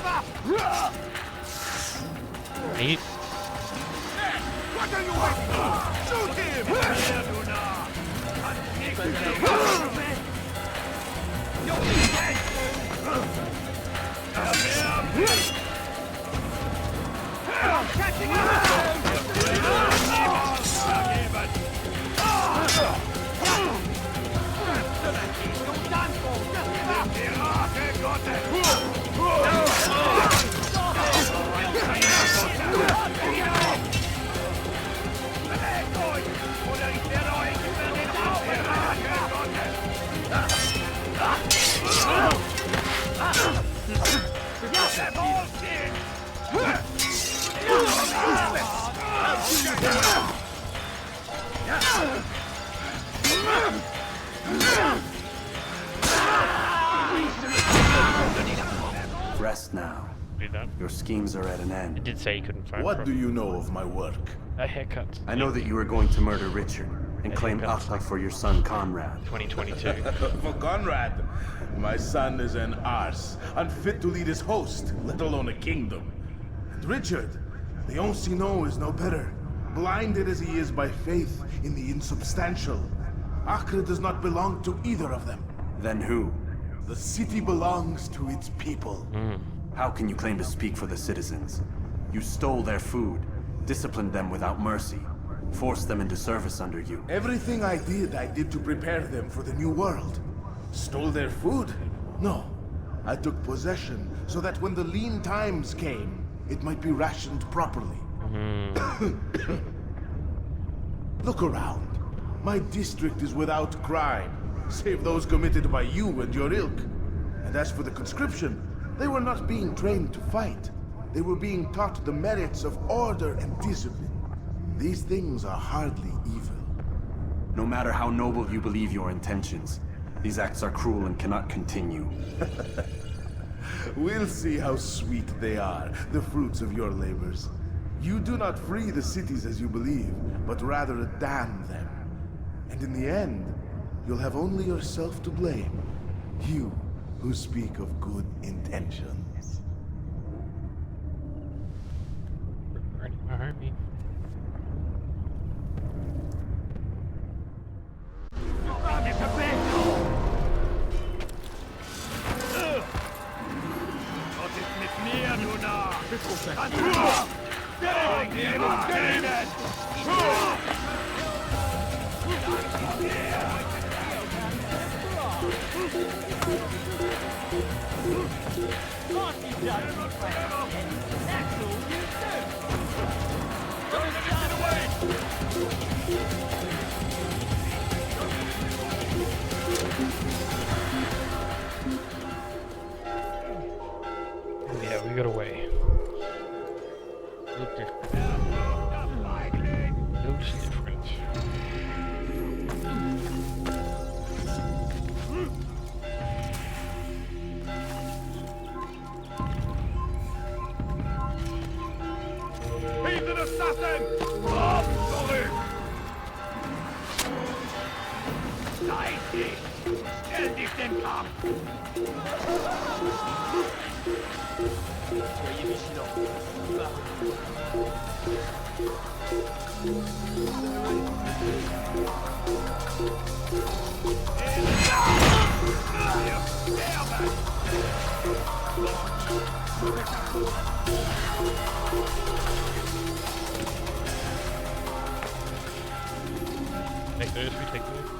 Are you... What are you waiting for? Shoot Rest now. Your schemes are at an end. It did say you couldn't find What do you know of my work? A haircut. I know that you were going to murder Richard and claim Akla for your son Conrad. 2022. For Conrad, my son is an arse, unfit to lead his host, let alone a kingdom. And Richard, the Oncino is no better, blinded as he is by faith in the insubstantial. Acre does not belong to either of them. Then who? The city belongs to its people. How can you claim to speak for the citizens? You stole their food, disciplined them without mercy, forced them into service under you. Everything I did to prepare them for the new world. Stole their food? No. I took possession so that when the lean times came, it might be rationed properly. Look around. My district is without crime, save those committed by you and your ilk. And as for the conscription, they were not being trained to fight. They were being taught the merits of order and discipline. These things are hardly evil. No matter how noble you believe your intentions, these acts are cruel and cannot continue. We'll see how sweet they are, the fruits of your labors. You do not free the cities as you believe, but rather damn them. And in the end, you'll have only yourself to blame. You who speak of good intentions. Burning my heartbeat. Yeah, we got away. Look different. Looks different. He's an assassin! Oh, sorry! Leipzig! Stell dich dem Kampf! Soyez vigilants. Take those, we take those.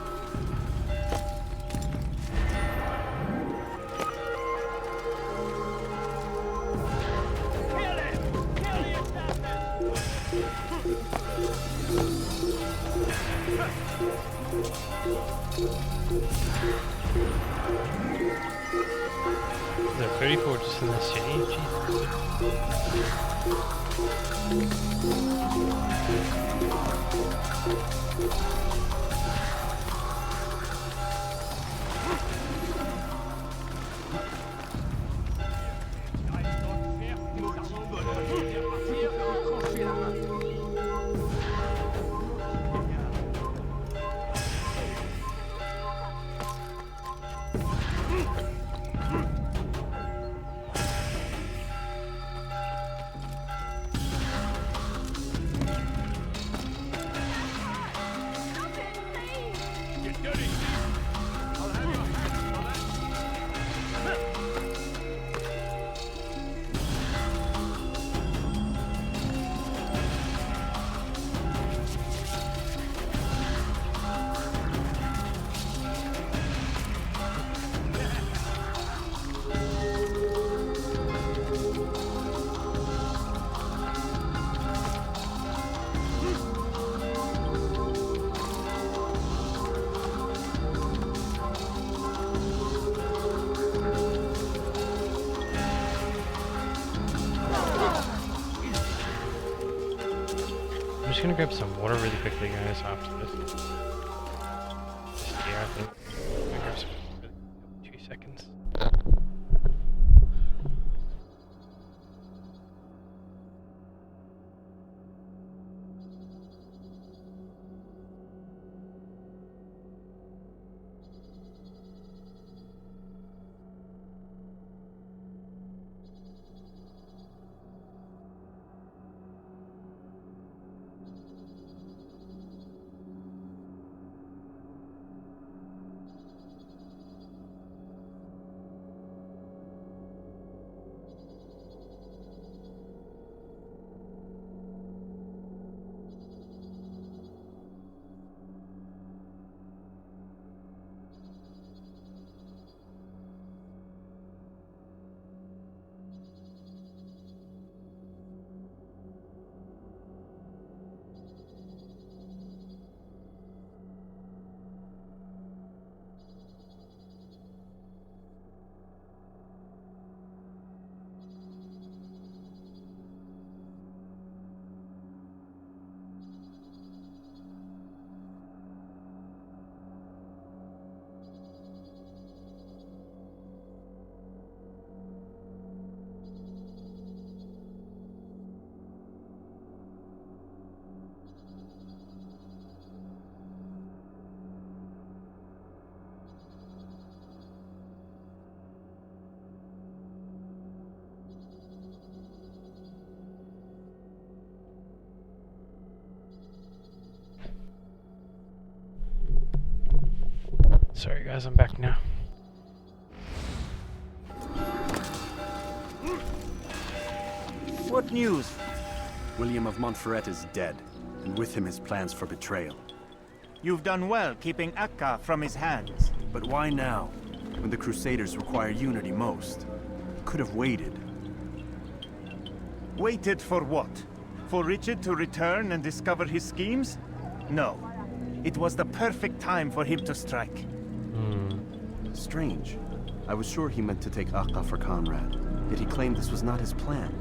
There are 34 just in the city. I'm just gonna grab some water really quickly, guys, after this. Just here, I think. I'm gonna grab some water. 2 seconds. Sorry guys, I'm back now. What news? William of Montferrat is dead, and with him his plans for betrayal. You've done well keeping Akka from his hands. But why now, when the Crusaders require unity most? Could have waited. Waited for what? For Richard to return and discover his schemes? No. It was the perfect time for him to strike. Strange. I was sure he meant to take Akka for Conrad, yet he claimed this was not his plan.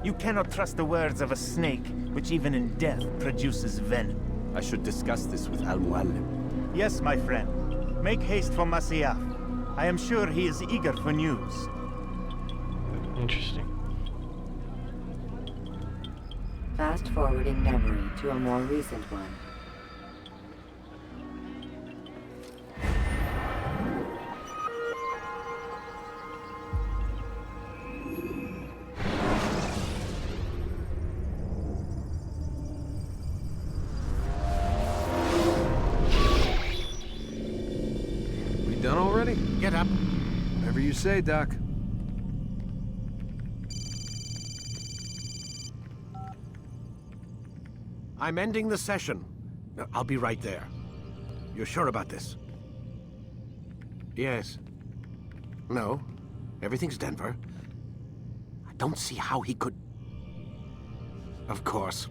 You cannot trust the words of a snake, which even in death produces venom. I should discuss this with Al-Muallim. Yes, my friend. Make haste for Masyaf. I am sure he is eager for news. Interesting. Fast-forwarding memory to a more recent one. We done already? Get up. Whatever you say, Doc. I'm ending the session. I'll be right there. You're sure about this? Yes. No. Everything's Denver. I don't see how he could... Of course.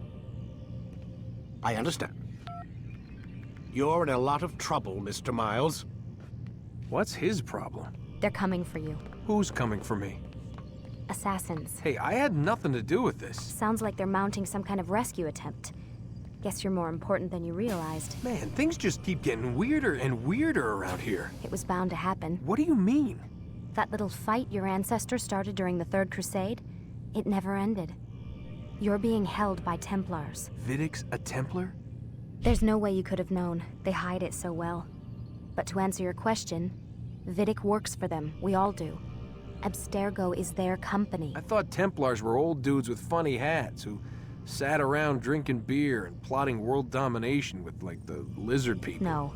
I understand. You're in a lot of trouble, Mr. Miles. What's his problem? They're coming for you. Who's coming for me? Assassins. Hey, I had nothing to do with this. Sounds like they're mounting some kind of rescue attempt. Guess you're more important than you realized. Man, things just keep getting weirder and weirder around here. It was bound to happen. What do you mean? That little fight your ancestor started during the Third Crusade, it never ended. You're being held by Templars. Vidic's a Templar? There's no way you could have known. They hide it so well. But to answer your question, Vidic works for them. We all do. Abstergo is their company. I thought Templars were old dudes with funny hats who sat around drinking beer and plotting world domination with, like, the lizard people. No,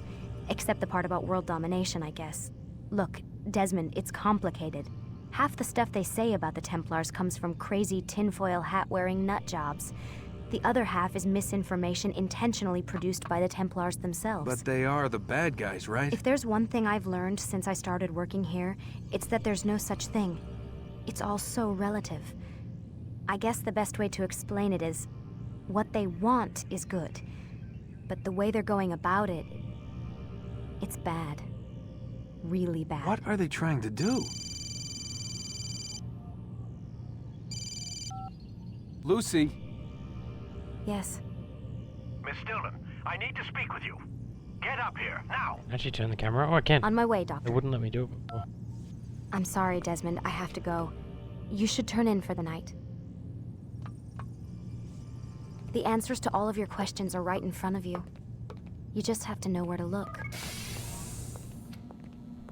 except the part about world domination, I guess. Look, Desmond, it's complicated. Half the stuff they say about the Templars comes from crazy tinfoil hat-wearing nut jobs. The other half is misinformation intentionally produced by the Templars themselves. But they are the bad guys, right? If there's one thing I've learned since I started working here, it's that there's no such thing. It's all so relative. I guess the best way to explain it is, what they want is good. But the way they're going about it, it's bad. Really bad. What are they trying to do? Lucy? Yes? Miss Stillman, I need to speak with you. Get up here, now! Actually turn the camera. Oh, I can. On my way, Doctor. They wouldn't let me do it before. I'm sorry, Desmond. I have to go. You should turn in for the night. The answers to all of your questions are right in front of you. You just have to know where to look.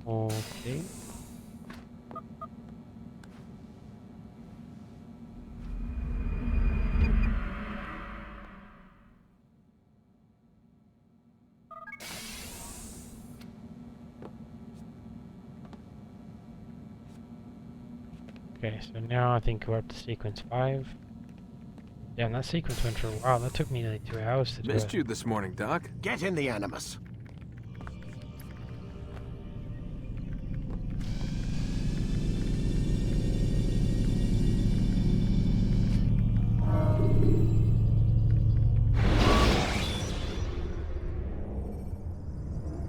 Okay. Okay, so now I think we're up to sequence 5. Damn, that sequence went for a while. That took me nearly 2 hours to do. Missed you this morning, Doc. Get in the Animus.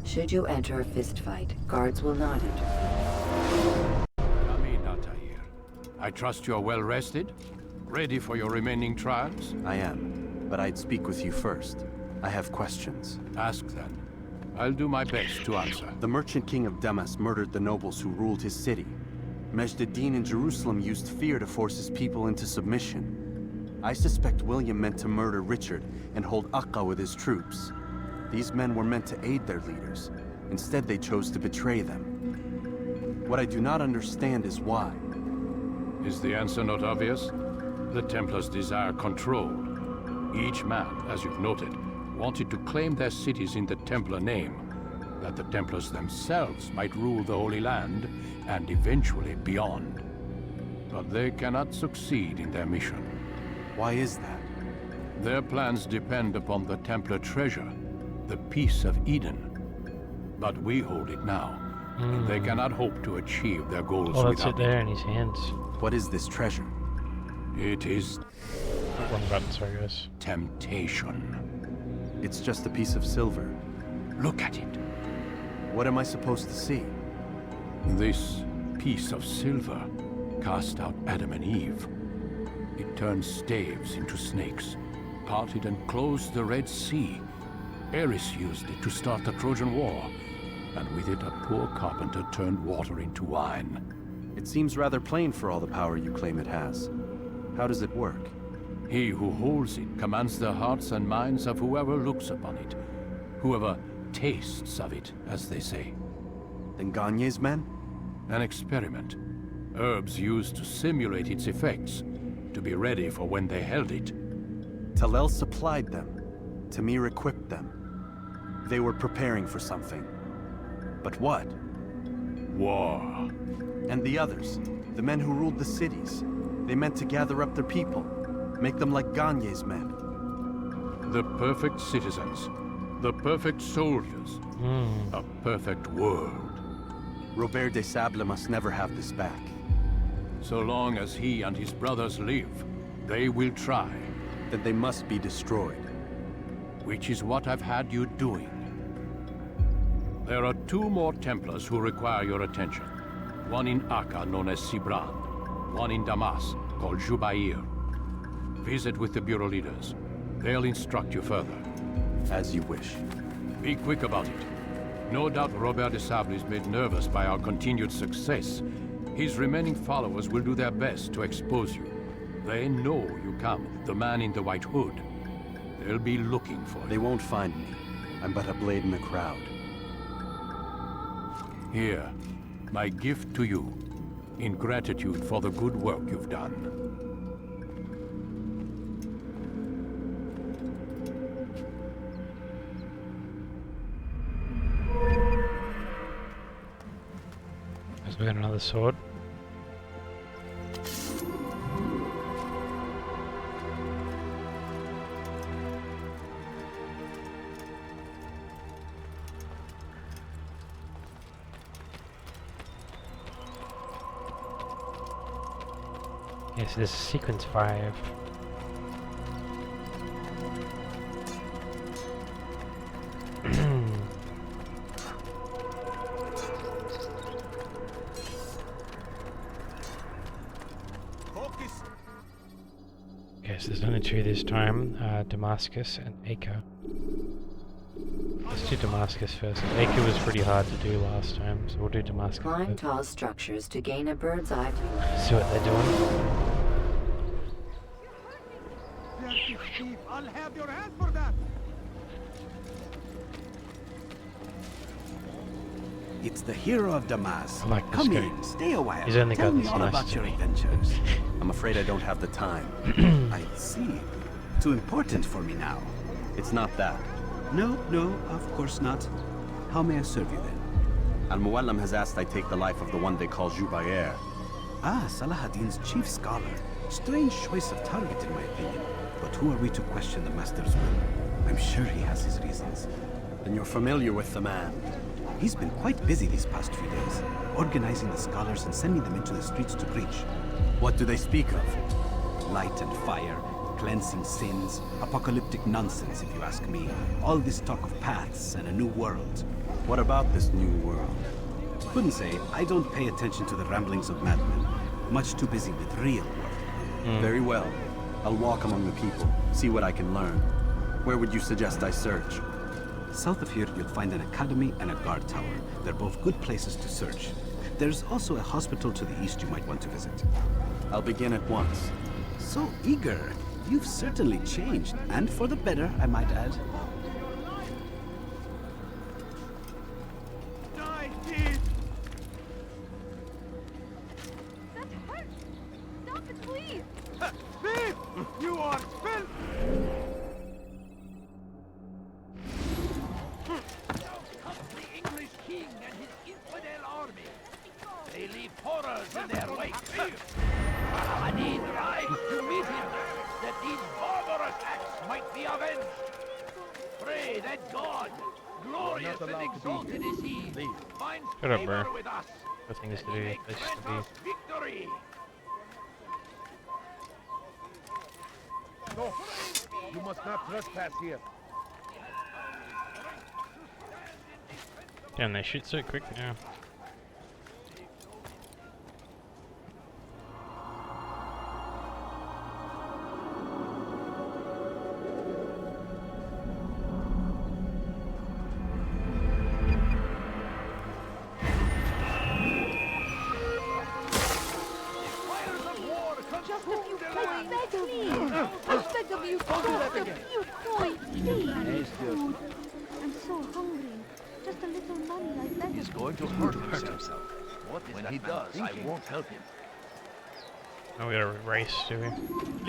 Should you enter a fistfight, guards will not enter. Come in, Altair. I trust you're well rested? Ready for your remaining trials? I am, but I'd speak with you first. I have questions. Ask then. I'll do my best to answer. The merchant king of Damas murdered the nobles who ruled his city. Majd ad-Din in Jerusalem used fear to force his people into submission. I suspect William meant to murder Richard and hold Akka with his troops. These men were meant to aid their leaders. Instead, they chose to betray them. What I do not understand is why. Is the answer not obvious? The Templars desire control. Each man, as you've noted, wanted to claim their cities in the Templar name, that the Templars themselves might rule the Holy Land and eventually beyond. But they cannot succeed in their mission. Why is that? Their plans depend upon the Templar treasure, the Peace of Eden. But we hold it now, and they cannot hope to achieve their goals Oh, that's without it there in his hands. What is this treasure? It is... Wrong button, sorry guys. Temptation. It's just a piece of silver. Look at it. What am I supposed to see? This piece of silver cast out Adam and Eve. It turned staves into snakes, parted and closed the Red Sea. Ares used it to start the Trojan War, and with it a poor carpenter turned water into wine. It seems rather plain for all the power you claim it has. How does it work? He who holds it commands the hearts and minds of whoever looks upon it. Whoever tastes of it, as they say. Then Gagne's men? An experiment. Herbs used to simulate its effects, to be ready for when they held it. Talel supplied them. Tamir equipped them. They were preparing for something. But what? War. And the others, the men who ruled the cities, they meant to gather up their people, make them like Gagne's men. The perfect citizens, the perfect soldiers, a perfect world. Robert de Sable must never have this back. So long as he and his brothers live, they will try. Then they must be destroyed. Which is what I've had you doing. There are 2 more Templars who require your attention. One in Acre, known as Sibran. One in Damas, called Jubair. Visit with the Bureau leaders. They'll instruct you further. As you wish. Be quick about it. No doubt Robert de Sable is made nervous by our continued success. His remaining followers will do their best to expose you. They know you come, the man in the white hood. They'll be looking for you. They won't find me. I'm but a blade in the crowd. Here, my gift to you, in gratitude for the good work you've done. We got another sword. Yes, this is sequence 5. Okay, so there's only 2 this time, Damascus and Acre. Let's do Damascus first. Acre was pretty hard to do last time, so we'll do Damascus Climb first. tall structures to gain a bird's eye view. See what they're doing. I'll have your hand for that. It's the hero of Damas. I like this Come guy. in, stay a while. He's only Tell got me this all nice about your to me. adventures. I'm afraid I don't have the time. I see. Too important for me now. It's not that. No, of course not. How may I serve you then? Al-Muallim has asked I take the life of the one they call Jubair. Ah, Salahadin's chief scholar. Strange choice of target in my opinion. But who are we to question the master's will? I'm sure he has his reasons. Then you're familiar with the man. He's been quite busy these past few days, organizing the scholars and sending them into the streets to preach. What do they speak of? Light and fire, cleansing sins, apocalyptic nonsense if you ask me. All this talk of paths and a new world. What about this new world? Couldn't say. I don't pay attention to the ramblings of madmen. Much too busy with real work. Very well. I'll walk among the people, see what I can learn. Where would you suggest I search? South of here, you'll find an academy and a guard tower. They're both good places to search. There's also a hospital to the east you might want to visit. I'll begin at once. So eager. You've certainly changed, and for the better, I might add. Die, kid! That hurts! Stop it, please! Thief! You are filth! Comes the English king and his infidel army. They leave horrors in their wake. Saladin rides to meet him, that these barbarous acts might be avenged. Pray that God, glorious and exalted is he, finds Shut up, bro. favor with us. Got things to and do. may That's just grant to us victory. No, you must not trespass here. Damn, they shoot so quick now. Just a few points, please! You don't do that again. You point, please. Yes, dear. Food. I'm so hungry. Just a little money, I beg. He's going to hurt himself. When he does, I won't help him. Oh, we gotta race, do we?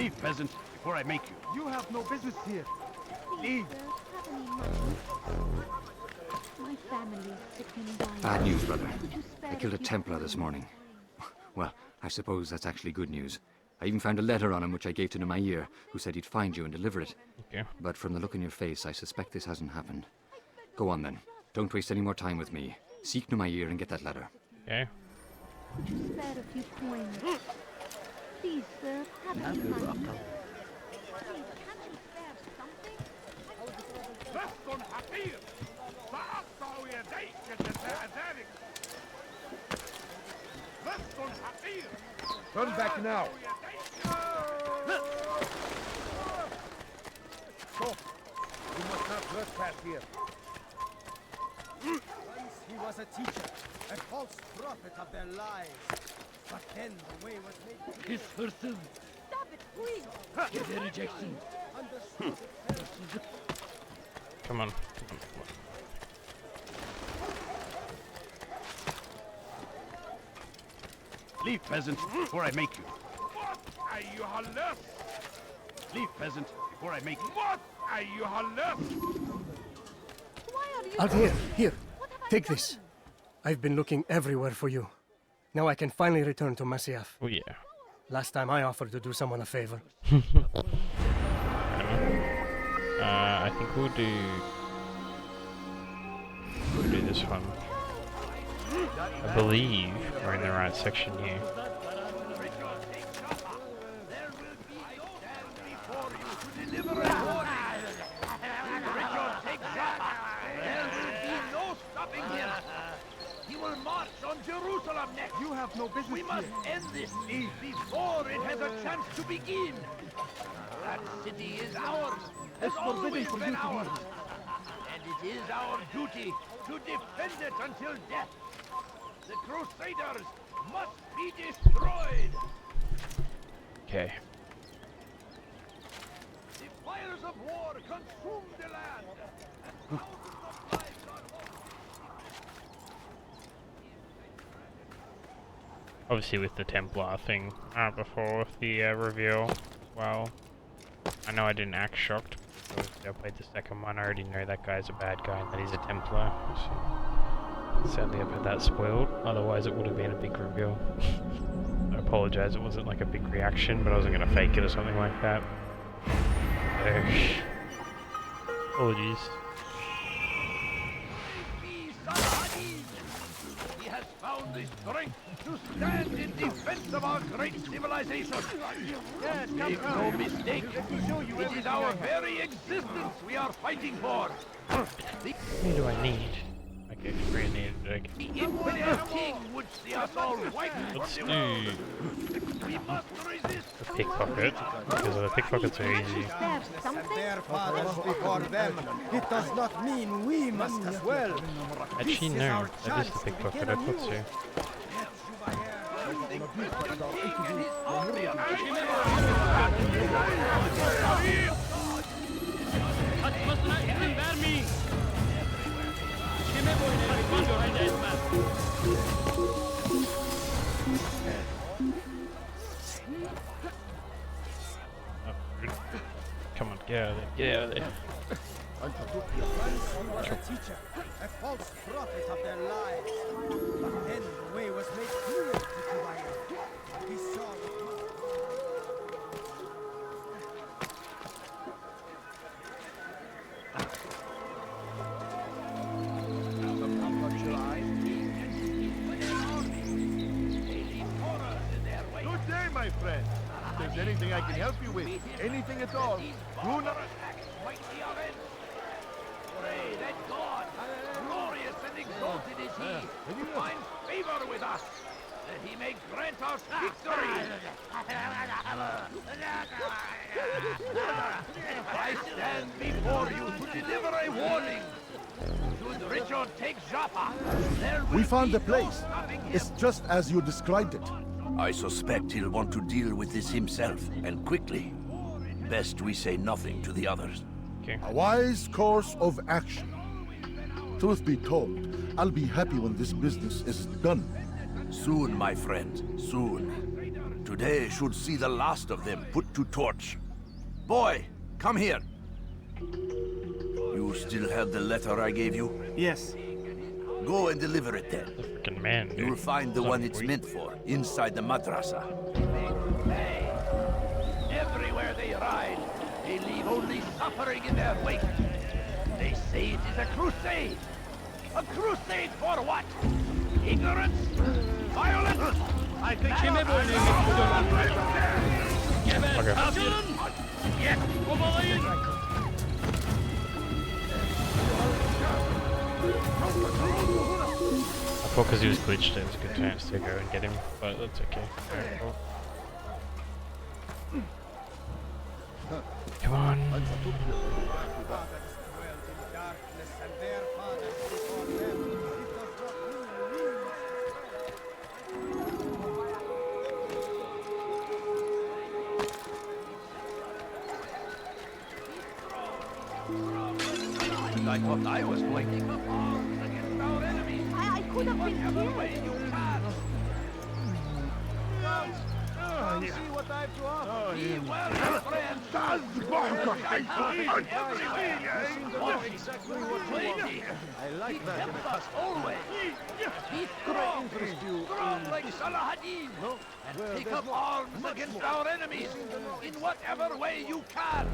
Leave, peasant, before I make you. You have no business here. Leave. Have any money? My family's sick and dying. Bad news, brother. Could you spare I killed a few Templar coins? this morning. Well, I suppose that's actually good news. I even found a letter on him which I gave to Nemair, who said he'd find you and deliver it. Okay. But from the look in your face, I suspect this hasn't happened. Go on then. Don't waste any more time with me. Seek Nemair and get that letter. Okay. Could you spare a few coins? Please, sir, have any money? Please, can't you spare something? Veston Hafir! Fa'aqta'u yadayk jaza'a dhalik! Veston Hafir! Turn back now. Go. You must not trespass here. Once he was a teacher, a false prophet of their lives. But then the way was made clear. His person! Stop it, please! Get the rejection! Come on. Leave, peasant, before I make you. What are you halas? Leave, peasant, before I make you. What are you halas? Why are you... Altair, here, What have I take done? this. I've been looking everywhere for you. Now I can finally return to Masyaf. Oh yeah. Last time I offered to do someone a favor. I think we'll do this one. I believe we're in the right section here. Jerusalem next. You have no business We must here. end this before it has a chance to begin. That city is ours. Has forbidden always for you been to ours. leave. And it is our duty to defend it until death. The Crusaders must be destroyed. Okay. The fires of war consume the land. And thousands of lives are lost. Obviously with the Templar thing before with the reveal as well. I know I didn't act shocked because I played the second one. I already know that guy's a bad guy and that he's a Templar. So sadly I've had that spoiled, otherwise it would have been a big reveal. I apologise, it wasn't like a big reaction, but I wasn't going to fake it or something like that. So, apologies. He has found the strength to stand in defense of our great civilization. Yes, Make no mistake, it is our very existence we are fighting for. What do I need? Okay, really needed it. The Imperial King would see us all wiped Let's from do the world. We must resist. the pickpocket, because the pickpockets are easy. Spare something? Their fathers before them. It does not mean we must as well. Actually, no, that is the pickpocket, I thought so. Come on, get out of there, get out of there. Teacher, a false prophet of their lives. But then the way was made clear to Tobiah. He saw Good day, my friend. If there's anything I can help you with, anything at all, do not... Pray that God, glorious and exalted is He, finds favor with us, that He may grant us victory. I stand before you to deliver a warning. Should Richard take Jaffa, there will We found be the no place. stopping him. It's just as you described it. I suspect he'll want to deal with this himself, and quickly. best we say nothing to the others. Okay. A wise course of action. Truth be told, I'll be happy when this business is done. Soon, my friend, soon. Today should see the last of them put to torch. Boy, come here. You still have the letter I gave you? Yes. Go and deliver it then. Freaking man, dude. You'll find the one it's meant for, inside the madrasa. Everywhere they ride, they leave only suffering in their wake. They say it is a crusade. A crusade for what? Ignorance? Violence? I think he may I thought because he was glitched, it was a good chance to go and get him, but that's okay. Alright, cool. Come on. I thought I was waking up arms against our enemies. I could have been Whatever way killed. you can. Come see what I've to offer. Be well, my friend. That's exactly what you want. I like that in a customer. Always. Be strong like Salah ad-Din, and take up arms against our enemies in whatever way you can.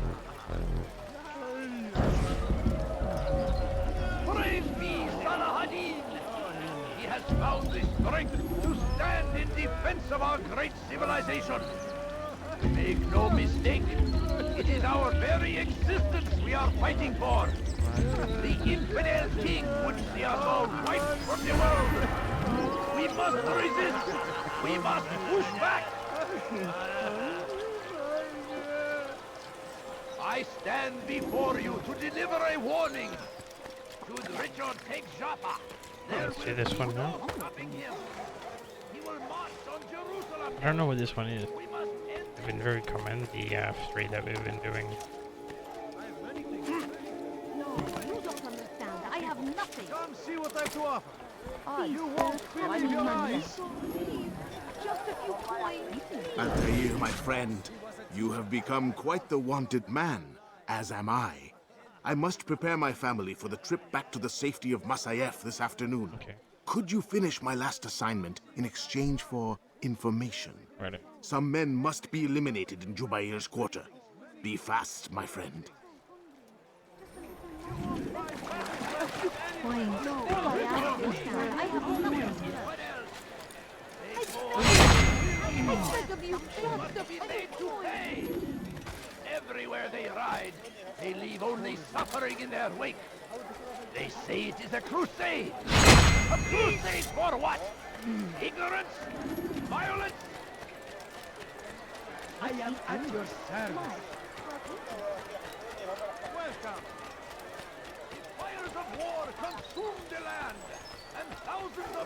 Praise be Salah ad-Din. He has found the strength to stand in defense of our great civilization. Make no mistake, it is our very existence we are fighting for. The infidel king would see us all wiped from the world. We must resist. We must push back. I stand before you to deliver a warning. Should Richard take Jaffa, there Let's see this one now. stopping him. He will march on Jerusalem. I don't know what this one is. We must end I've been very common the 3 that we've been doing. No, you don't understand. I have nothing. Come see what I've to offer. Please, You won't sir, believe your eyes. Please, just a few coins. Altair, my friend, you have become quite the wanted man, as am I. I must prepare my family for the trip back to the safety of Masayef this afternoon. Okay. Could you finish my last assignment in exchange for information? Right. Some men must be eliminated in Jubair's quarter. Be fast, my friend. Coins. No, I understand. I have nothing. I beg of you, just a few coins. everywhere they ride. They leave only suffering in their wake. They say it is a crusade. A crusade for what? Ignorance? Violence? I am at your service. Welcome. Fires of war consume the land, and thousands of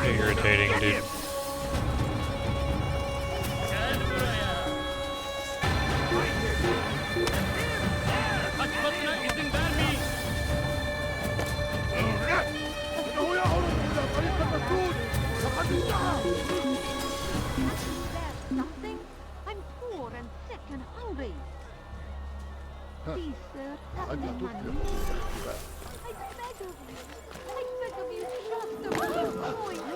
Irritating, dude. Nothing? I'm poor and sick and hungry. Please, sir, have my money. I beg of you. I beg of you, just a few coins. I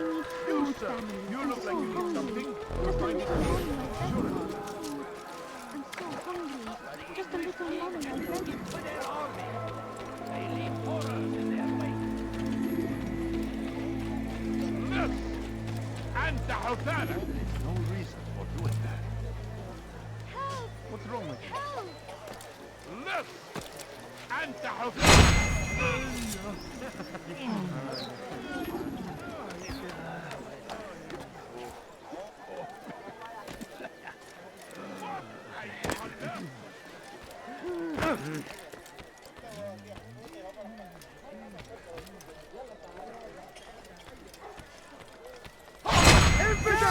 need food, family. You look like you need something. Just a little money, I beg of you. I'm so hungry. Just a little money, I beg of you. أنت حثالة. No reason for doing that. Help! What's wrong with you? Help! Look! أنت حثالة.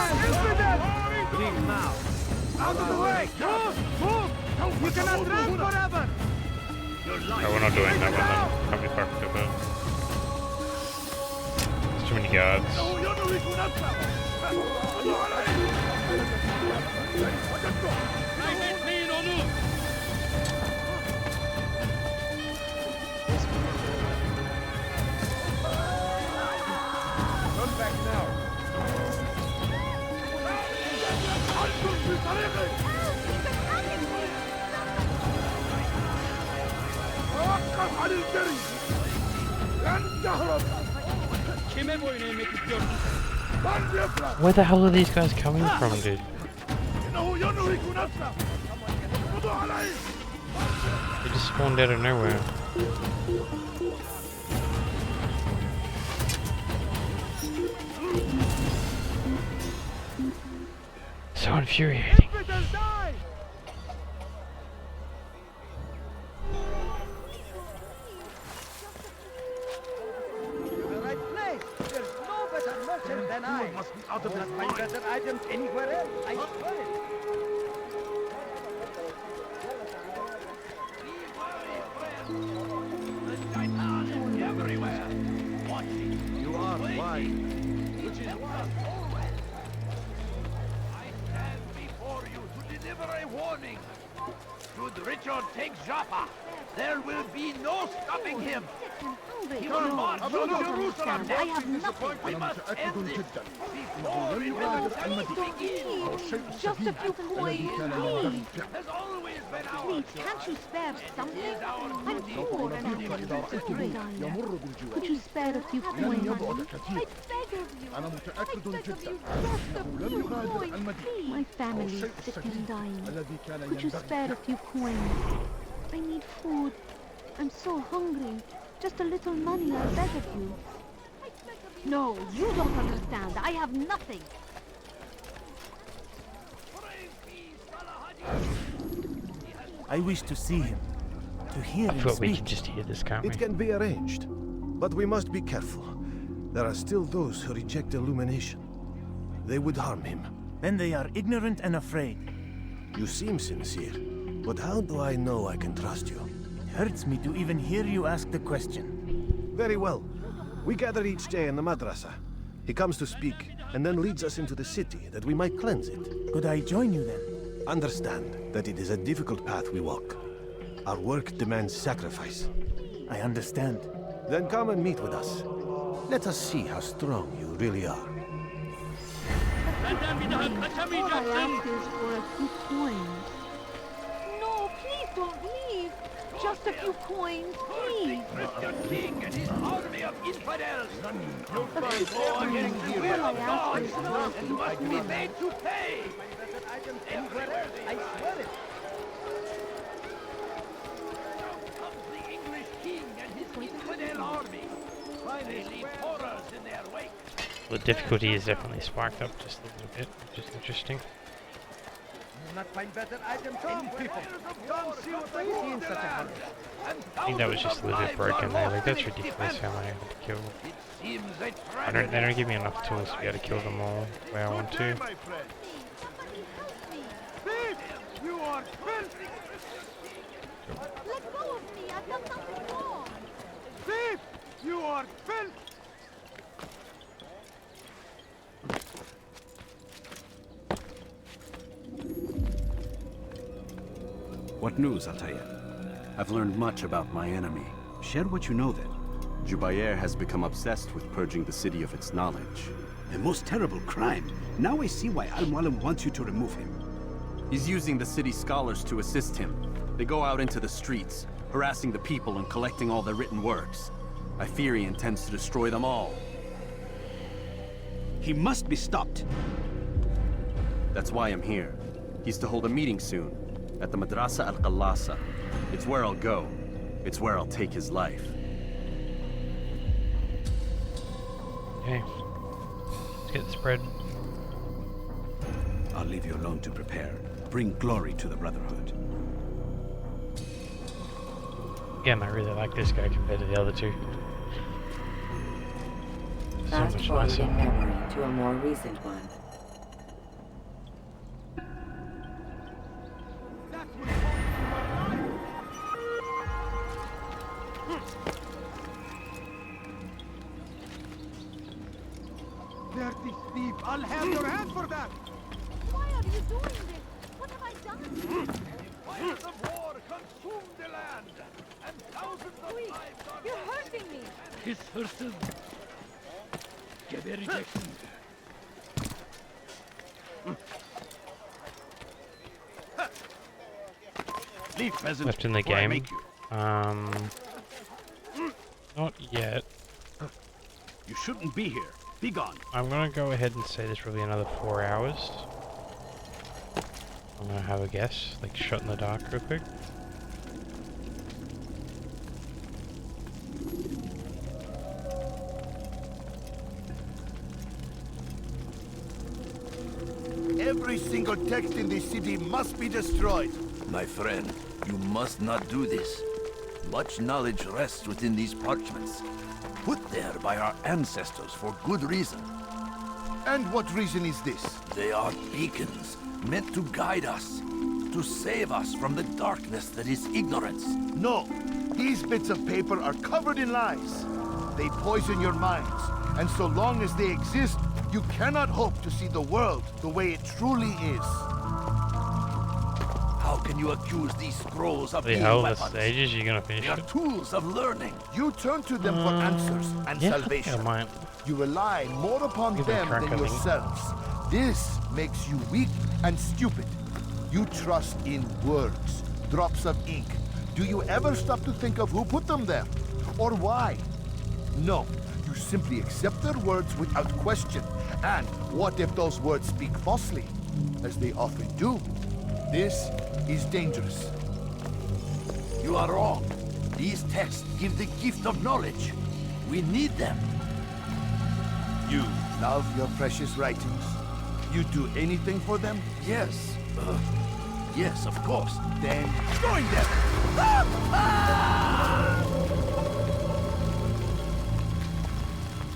Bring him out. Out of the way! Move! You cannot run forever! No, we're not doing that one then. Can't be fucked up. There's too many guards. Turn back now. Where the hell are these guys coming from, dude? They just spawned out of nowhere. So infuriating. Than I must be out of his mind. Better items anywhere else. I swear it. Everywhere. Watching. You are wise. Which is why I stand before you to deliver a warning. Should Richard take Joppa, there will be no stopping him. He will march on Jerusalem. I have nothing. We must end this before it begins. Just a few coins, please. Has always been our Please, can't you spare something? I'm poor and I'm Could you spare a few coins? I beg of you. I beg of you, just a few coins, please. My family is sick and dying. Could you spare a few coins? I need food. I'm so hungry. Just a little money, I beg of you. No, you don't understand. I have nothing. I wish to see him, to hear I him thought we speak. could just hear this, can't we? It can be arranged, but we must be careful. There are still those who reject illumination. They would harm him. Then they are ignorant and afraid. You seem sincere, but how do I know I can trust you? It hurts me to even hear you ask the question. Very well. We gather each day in the madrasa. He comes to speak, and then leads us into the city, that we might cleanse it. Could I join you then? Understand that it is a difficult path we walk. Our work demands sacrifice. I understand. Then come and meet with us. Let us see how strong you really are. All I ask is for a few coins. No, please don't leave. Just a few coins, please. Christian king and his army of infidels. You A few go against the will of God coins. and must be made to pay. I swear it. Comes the English king and his infidel army. They leave horrors in their wake. The difficulty is definitely sparked up just a little bit, which is interesting. You not find better items any people. Come see what I see in such a hurry. I think that was just a little bit broken there. Like, that's ridiculous how many I had to kill. They don't give me enough tools to be able to kill them all where I want to. You are filthy! Let go of me. I've done nothing wrong. Thief! You are filth! What news, Altair? I've learned much about my enemy. Share what you know then. Jubair has become obsessed with purging the city of its knowledge. A most terrible crime. Now I see why Al-Mualim wants you to remove him. He's using the city scholars to assist him. They go out into the streets, harassing the people and collecting all their written works. I fear he intends to destroy them all. He must be stopped. That's why I'm here. He's to hold a meeting soon, at the Madrasa Al-Qallasa. It's where I'll go. It's where I'll take his life. Okay. Let's get this bread. I'll leave you alone to prepare. Bring glory to the Brotherhood. Again, I really like this guy compared to the other two. So Fast much forwarding nicer. memory to a more recent one. this thief. I'll have your hand for that. Why are you doing this? What have I done? Fires of war consume the land, and thousands of lives are You're hurting me. His hırsız. Gebereceksin. Leave, peasant. Left in the before I game. make you. Not yet. You shouldn't be here. Be gone. I'm gonna go ahead and say there's probably another 4 hours. I'm gonna have a guess, like shot in the dark real quick. Every single text in this city must be destroyed. My friend, you must not do this. Much knowledge rests within these parchments, put there by our ancestors for good reason. And what reason is this? They are beacons, meant to guide us, to save us from the darkness that is ignorance. No, these bits of paper are covered in lies. They poison your minds, and so long as they exist, you cannot hope to see the world the way it truly is. How can you accuse these scrolls of The being hell, the weapons? stages, you're gonna finish They are it? tools of learning. You turn to them for answers and yeah, salvation. I might. You rely more upon Give it a them crack, than I think. yourselves. This makes you weak and stupid. You trust in words, drops of ink. Do you ever stop to think of who put them there? Or why? No, you simply accept their words without question. And what if those words speak falsely? As they often do. This is dangerous. You are wrong. These texts give the gift of knowledge. We need them. You love your precious writings. You do anything for them? Yes. Yes, of course. Then join them!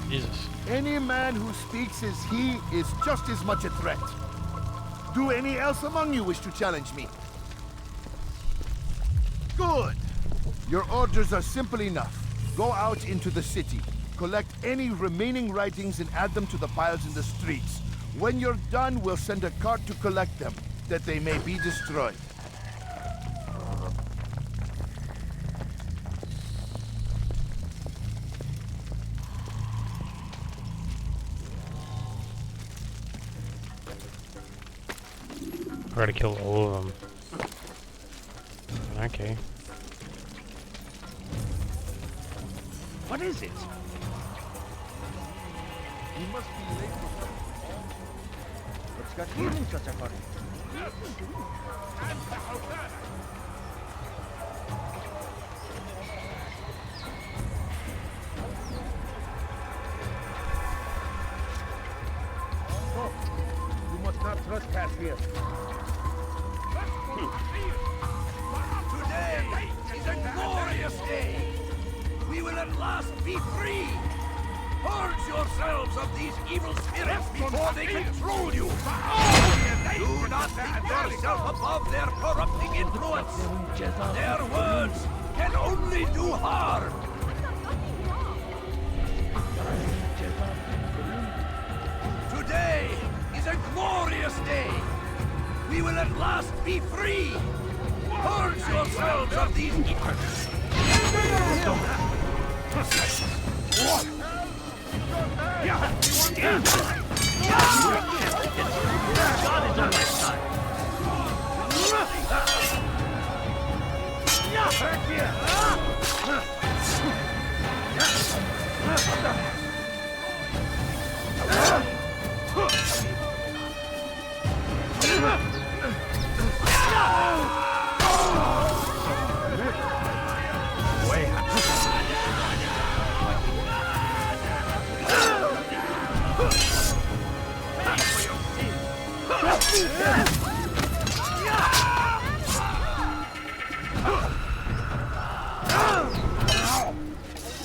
Jesus. Any man who speaks as he is just as much a threat. Do any else among you wish to challenge me? Good. Your orders are simple enough. Go out into the city, collect any remaining writings and add them to the piles in the streets. When you're done, we'll send a cart to collect them, that they may be destroyed. I gotta kill all of them. Okay. What is it? You must be late. What's got you in such a hurry? Oh, you must not trespass here. Today is a glorious day. We will at last be free. Purge yourselves of these evil spirits before they control you. Do not think yourself above their corrupting influence. Their words can only do harm. Today is a glorious day. We will at last be free. Purge yourselves of these evil. God is on my side. Back here.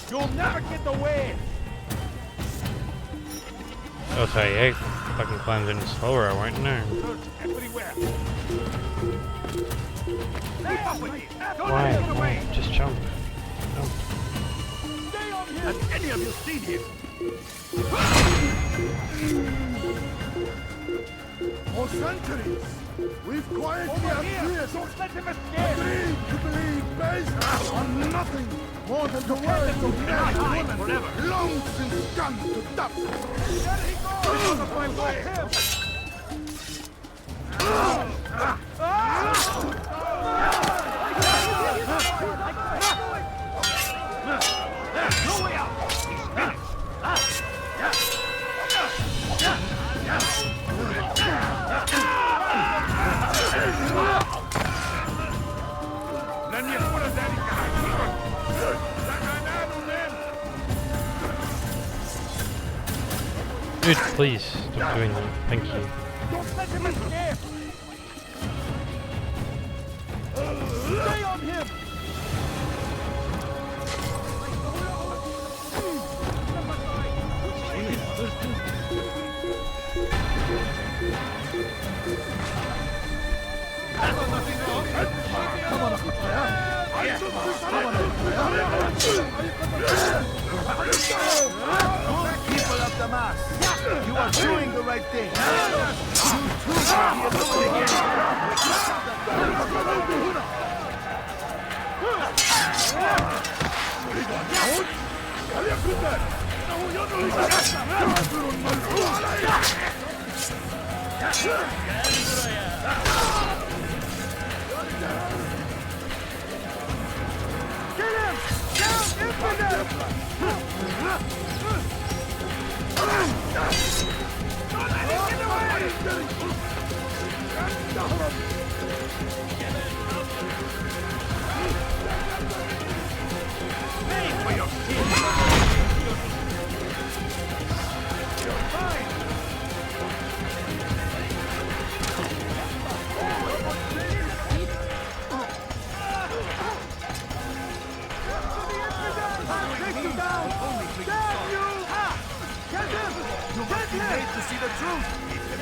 You'll never get the way. Oh, sorry, yeah, fucking climbs in slower, I won't know. Everywhere. Why? Just jump. Jump. Stay on here. Has any of you seen him? For centuries, we've quietly acquiesced. Don't let him escape! Agreed to believe based on nothing more than the words of men and women, long since gone to dust. There he goes! Out of my way! There's no way out! He's finished! Dude, please stop doing that. Thank you. Don't let him escape! Stay on him! People of Damas, you are doing the right thing. You too shall be Get him! Down, infidel! Don't let him get away! Pay for your sins! You're fine! Take you down! Damn you! Get him! You must be made to see the truth!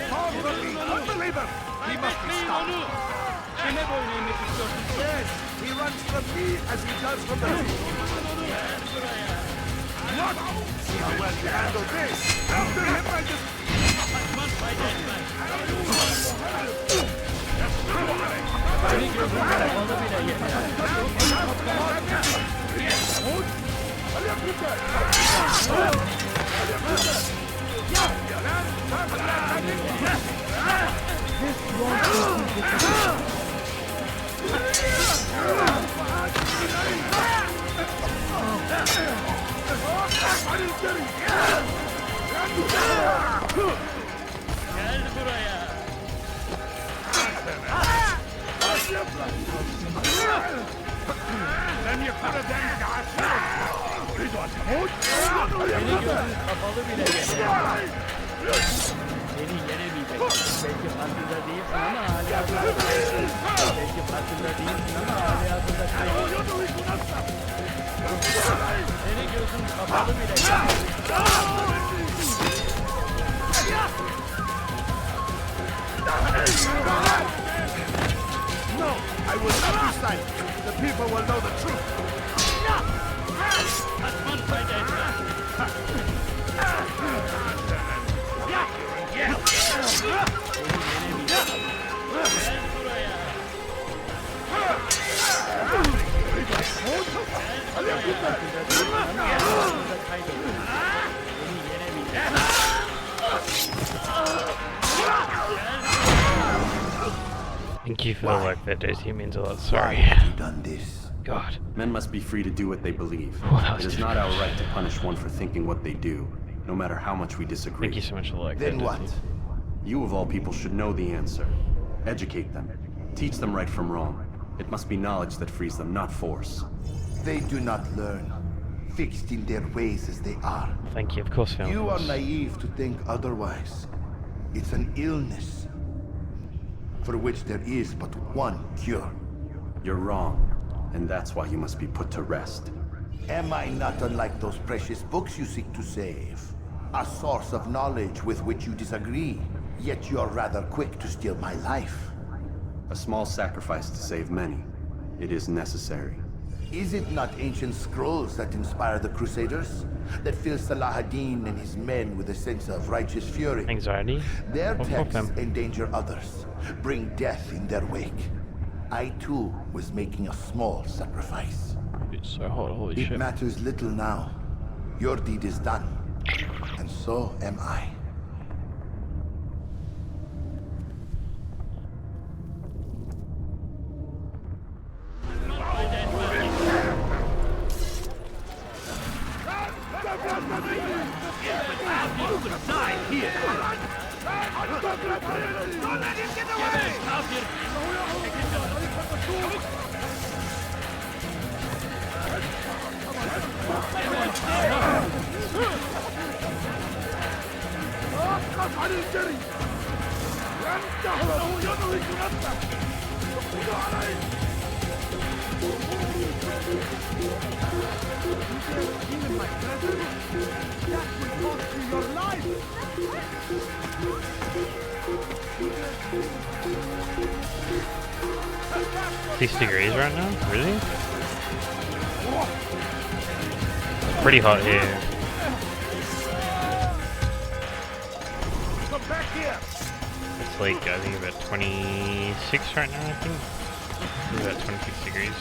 Fall from me, unbeliever! He must be stopped! Yes, he runs from me as he does from the truth! What? See how well you handle this! After him, I just... Then you put a damn gas. Beni gözün kapalı bile yenemez. Seni yenemeyecek. Belki farkında değilsin ama hala hazırda. Belki farkında değilsin ama hala hazırda kaybediyorsun. Seni gözün kapalı bile No, I will not be silent. The people will know the truth. Thank you for the work that Daisy means a lot. Sorry. Have you done this? God. Men must be free to do what they believe. Well, that was It is not our right to punish one for thinking what they do, no matter how much we disagree. Thank you so much for the work. Then what? You of all people should know the answer. Educate them. Teach them right from wrong. It must be knowledge that frees them, not force. They do not learn, fixed in their ways as they are. Thank you, of course, Phil. You are naive to think otherwise. It's an illness for which there is but one cure. You're wrong, and that's why you must be put to rest. Am I not unlike those precious books you seek to save? A source of knowledge with which you disagree, yet you're rather quick to steal my life. A small sacrifice to save many. It is necessary. Is it not ancient scrolls that inspire the Crusaders? That fill Salah ad-Din and his men with a sense of righteous fury? Anxiety? Their Of texts them. endanger others, bring death in their wake. I too was making a small sacrifice. It's so hot, holy It shit. matters little now. Your deed is done, and so am I. Six degrees right now? Really? Pretty hot here. Come back here. It's like, I think about 26 right now, I think. It's about 26 degrees.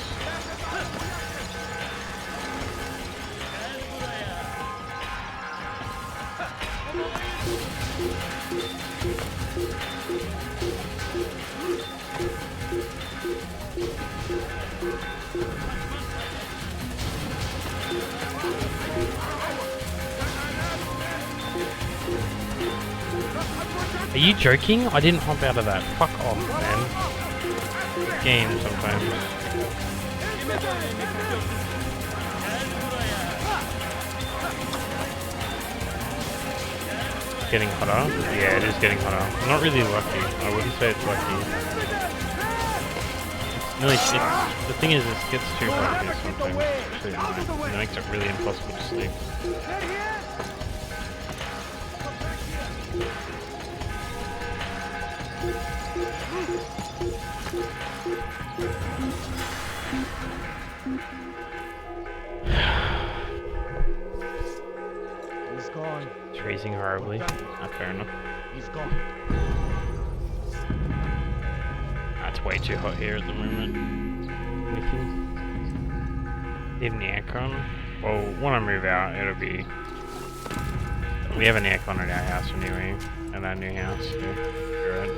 Are you joking? I didn't hop out of that. Fuck off, man. Game sometimes. Getting hotter? Yeah, it is getting hotter. I'm not really lucky. I wouldn't say it's lucky. Really, the thing is, it gets too hot here sometimes. It makes it really impossible to sleep. He's gone. It's freezing horribly. Not fair enough. He's gone. It's way too hot here at the moment. Even the aircon. Well, when I move out, it'll be. We have an aircon at our house anyway, at our new house. So we're right.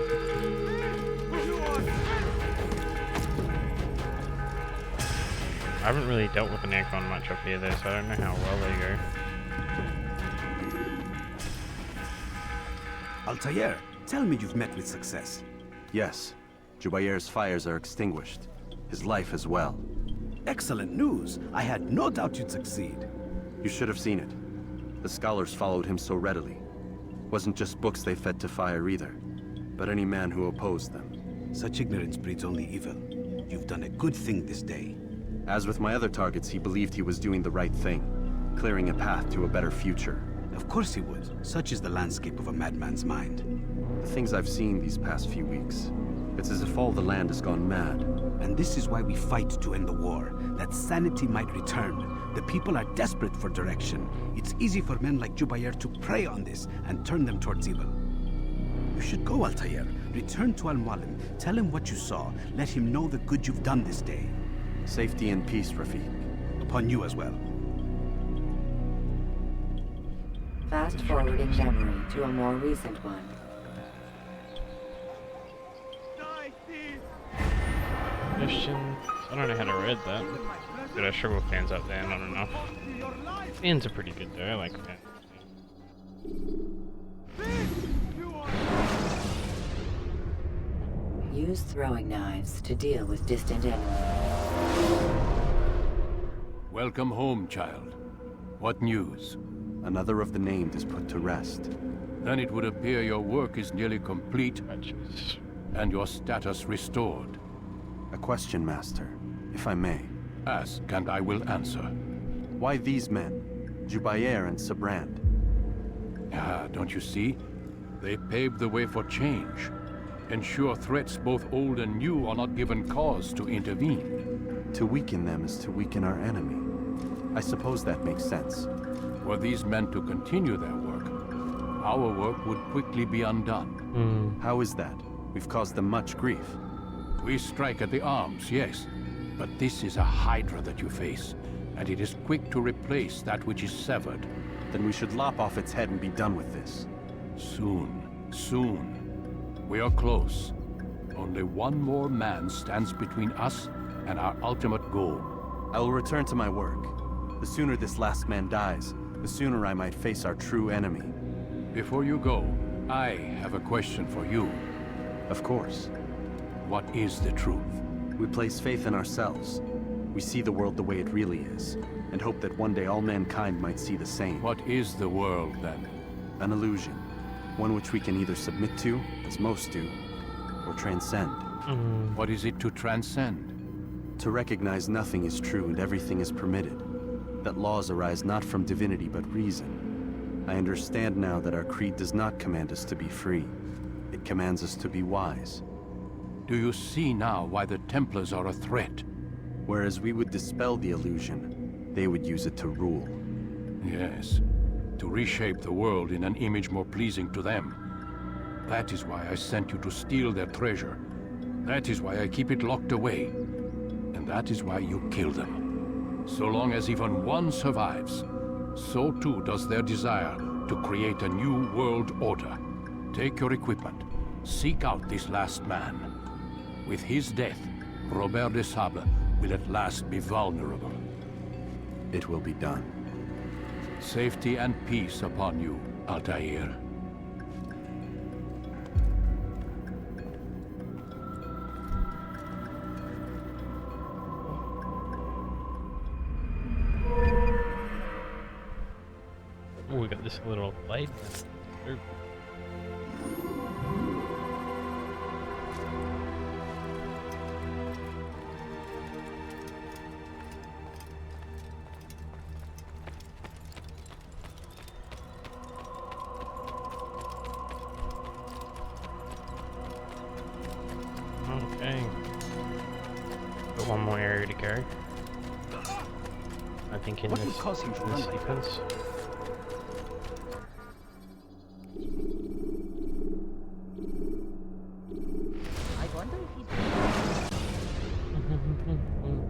I haven't really dealt with an aircon much up here though, so I don't know how well they go. Altair, tell me you've met with success. Yes. Jubair's fires are extinguished. His life as well. Excellent news. I had no doubt you'd succeed. You should have seen it. The scholars followed him so readily. Wasn't just books they fed to fire either, but any man who opposed them. Such ignorance breeds only evil. You've done a good thing this day. As with my other targets, he believed he was doing the right thing, clearing a path to a better future. Of course he would. Such is the landscape of a madman's mind. The things I've seen these past few weeks, it's as if all the land has gone mad. And this is why we fight to end the war, that sanity might return. The people are desperate for direction. It's easy for men like Jubair to prey on this and turn them towards evil. You should go, Altair. Return to Al-Mualim. Tell him what you saw. Let him know the good you've done this day. Safety and peace, Rafiq. Upon you as well. Fast forwarding memory to a more recent one. Questions? I don't know how to read that. Did I struggle with fans up there? Not enough. Fans are pretty good though, I like fans. Use throwing knives to deal with distant enemies. Welcome home, child. What news? Another of the named is put to rest. Then it would appear your work is nearly complete, and your status restored. A question, Master, if I may. Ask, and I will answer. Why these men? Jubair and Sabrand? Ah, don't you see? They paved the way for change. Ensure threats both old and new are not given cause to intervene. To weaken them is to weaken our enemy. I suppose that makes sense. Were these men to continue their work, our work would quickly be undone. How is that? We've caused them much grief. We strike at the arms, yes. But this is a hydra that you face, and it is quick to replace that which is severed. Then we should lop off its head and be done with this. Soon, soon. We are close. Only one more man stands between us and our ultimate goal. I will return to my work. The sooner this last man dies, the sooner I might face our true enemy. Before you go, I have a question for you. Of course. What is the truth? We place faith in ourselves. We see the world the way it really is, and hope that one day all mankind might see the same. What is the world, then? An illusion. One which we can either submit to, as most do, or transcend. What is it to transcend? To recognize nothing is true and everything is permitted. That laws arise not from divinity but reason. I understand now that our creed does not command us to be free. It commands us to be wise. Do you see now why the Templars are a threat? Whereas we would dispel the illusion, they would use it to rule. Yes, to reshape the world in an image more pleasing to them. That is why I sent you to steal their treasure. That is why I keep it locked away. And that is why you kill them. So long as even one survives, so too does their desire to create a new world order. Take your equipment. Seek out this last man. With his death, Robert de Sable will at last be vulnerable. It will be done. Safety and peace upon you, Altair. Oh, we got this little blade. Ooh. Okay. Got one more area to go. I think in this sequence.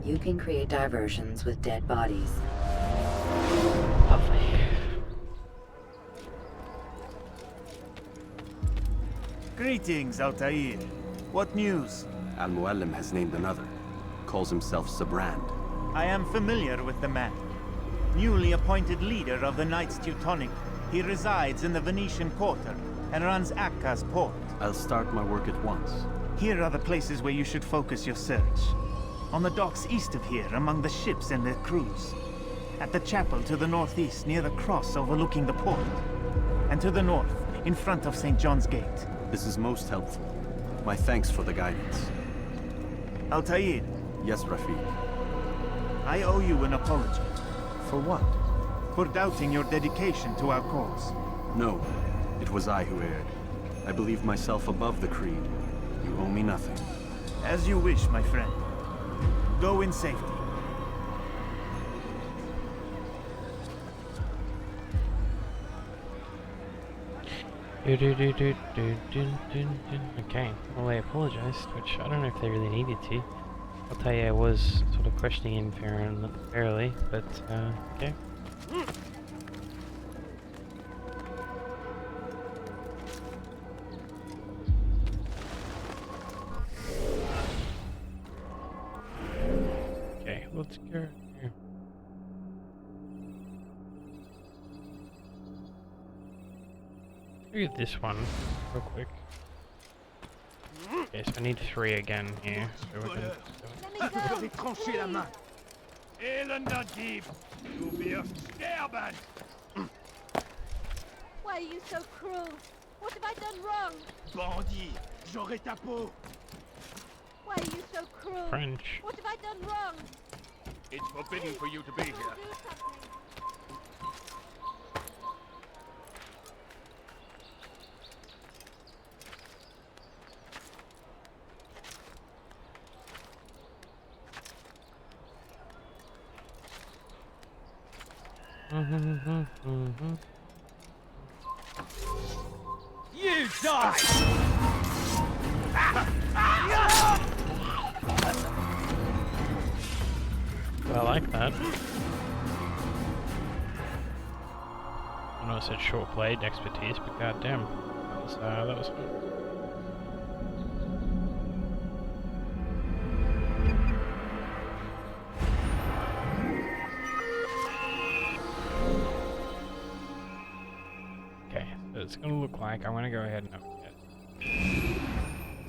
You can create diversions with dead bodies. Lovely. Greetings, Altair. What news? Al-Mualim has named another. Calls himself Sabrand. I am familiar with the man. Newly appointed leader of the Knights Teutonic, he resides in the Venetian Quarter and runs Akka's port. I'll start my work at once. Here are the places where you should focus your search. On the docks east of here, among the ships and their crews. At the chapel to the northeast, near the cross overlooking the port. And to the north, in front of St. John's Gate. This is most helpful. My thanks for the guidance. Altair. Yes, Rafiq. I owe you an apology. For what? For doubting your dedication to our cause. No, it was I who erred. I believed myself above the creed. You owe me nothing. As you wish, my friend. Go in safety. Okay, well they apologized, which I don't know if they really needed to. Altair was sort of questioning him fairly, but okay. Okay, let's go here. Look at this one, real quick. Okay, so I need 3 again here. So we're gonna Elender Dieb, du wirst sterben! Why are you so cruel? What have I done wrong? Bandit, j'aurai ta peau! Why are you so cruel? French. What have I done wrong? It's forbidden for you to be here. Do something. You die! I like that. I know I said short blade expertise, but goddamn, that was fun. Okay, so it's gonna look like I'm gonna go ahead and open it.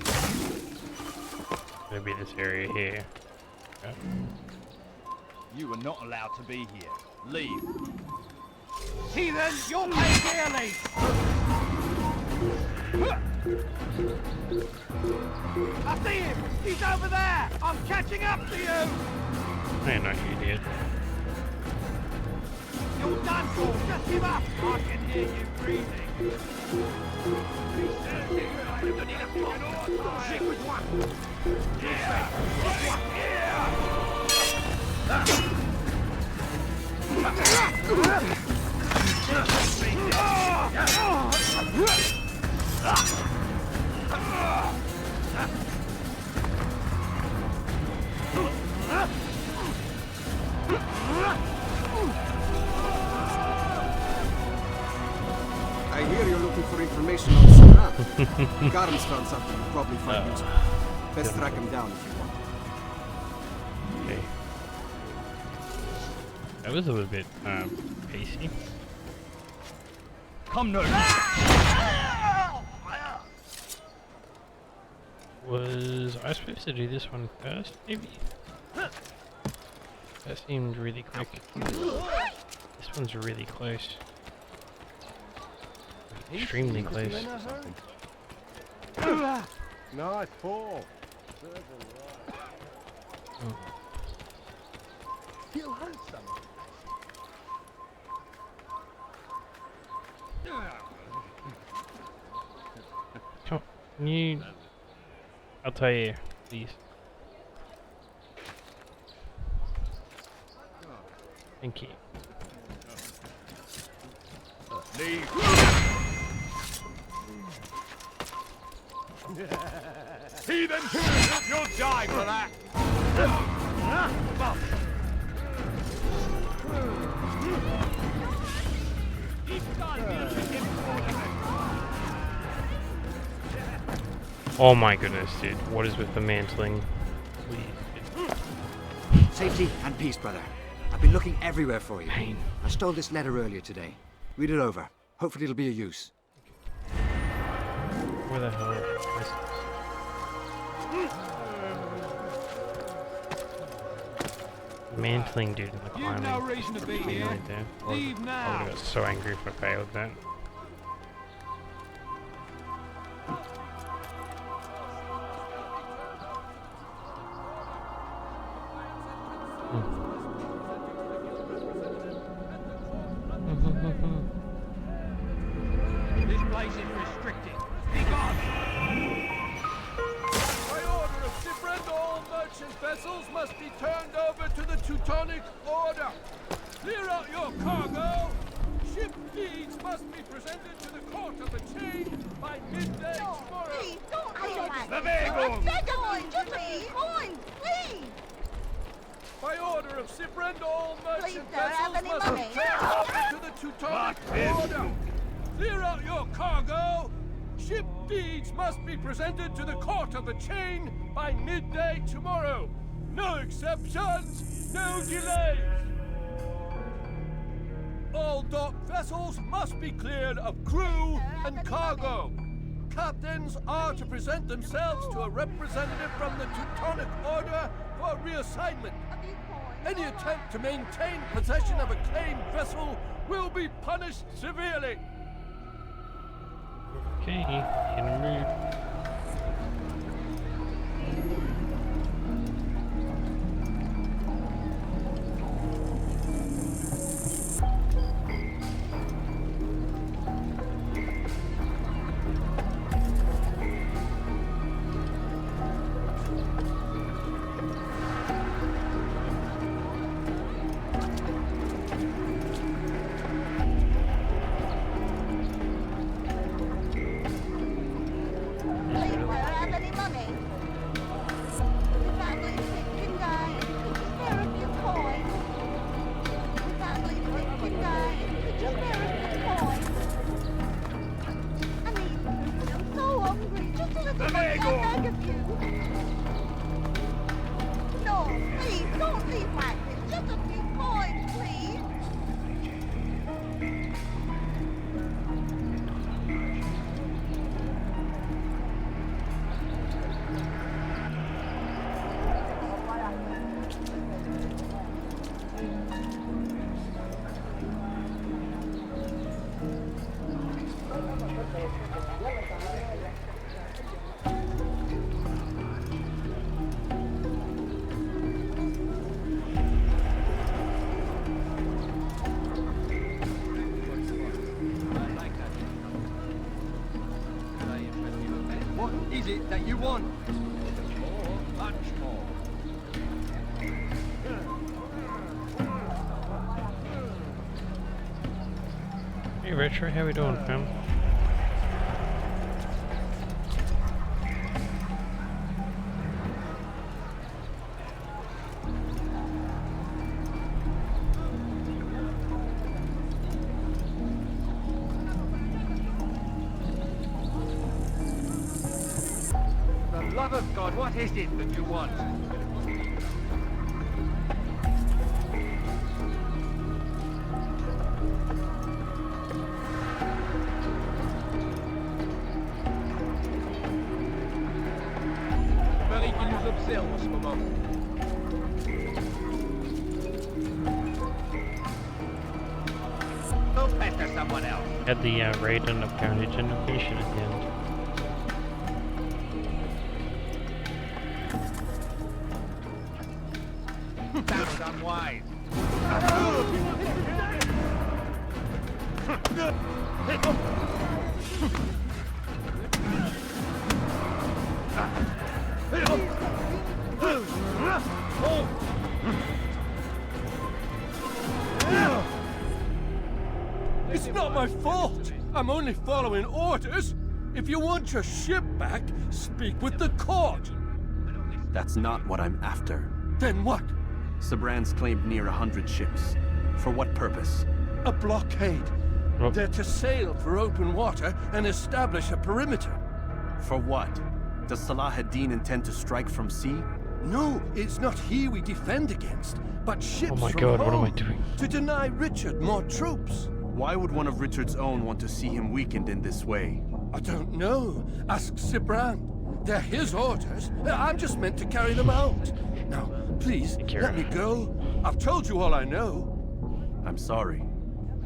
It's gonna be this area here. Okay. You are not allowed to be here. Leave. Heathen, you'll pay dearly! I see him! He's over there! I'm catching up to you! I know you did. You're done for! Just give up! I can hear you breathing. I hear you're looking for information on Saran. Garen's found something you'll probably find useful. Best track him down if you want. Okay. That was a little bit pacey. Come no. Was I supposed to do this one first, maybe? That seemed really quick. This one's really close. Extremely close. Nice fall. He'll hunt someone. Can you... I'll tell you, please. Thank you. Leave. Heathen! You'll die for that! Oh my goodness, dude. What is with the mantling? Safety and peace, brother. I've been looking everywhere for you. Pain. I stole this letter earlier today. Read it over. Hopefully it'll be of use. Where the hell is this? Mantling dude in the climbing. no reason to be here. Right there. Leave now. I would have got so angry if I failed that. This place is restricted. Be gone! By order of Sibrand, all merchant vessels must be turned over to the Teutonic Order. Clear out your cargo. Ship deeds must be presented to the Court of the Chain by midday tomorrow. Please, don't do that. The vehicle! Beg of you, just a few coins, please. By order of Sibrand, all merchant don't have vessels any must money. be turned over to the Teutonic Order. Clear out your cargo. Ship deeds must be presented to the Court of the Chain by midday tomorrow. No exceptions, no delays. All docked vessels must be cleared of crew and cargo. Captains are to present themselves to a representative from the Teutonic Order for reassignment. Any attempt to maintain possession of a claimed vessel will be punished severely. Okay, in a mood. beg of you. No, please, don't leave like this. Just a few coins, please. What is it that you want? More, much more. Hey Richard, how we doing, fam? For the love of God, what is it that you want? Paris qui nous observe en ce moment. Go pester someone else. Had the Raiden of Carnage innovation at the end. That was unwise. It's not my fault. I'm only following orders. If you want your ship back, speak with the court. That's not what I'm after. Then what? Sabran's claimed near 100 ships. For what purpose? A blockade. They're to sail for open water and establish a perimeter. For what? Does Salah ad-Din intend to strike from sea? No, it's not he we defend against, but ships Oh my from god, what am I home, doing? to deny Richard more troops. Why would one of Richard's own want to see him weakened in this way? I don't know. Ask Sibran. They're his orders. I'm just meant to carry them out. Now, please, let me go. I've told you all I know. I'm sorry.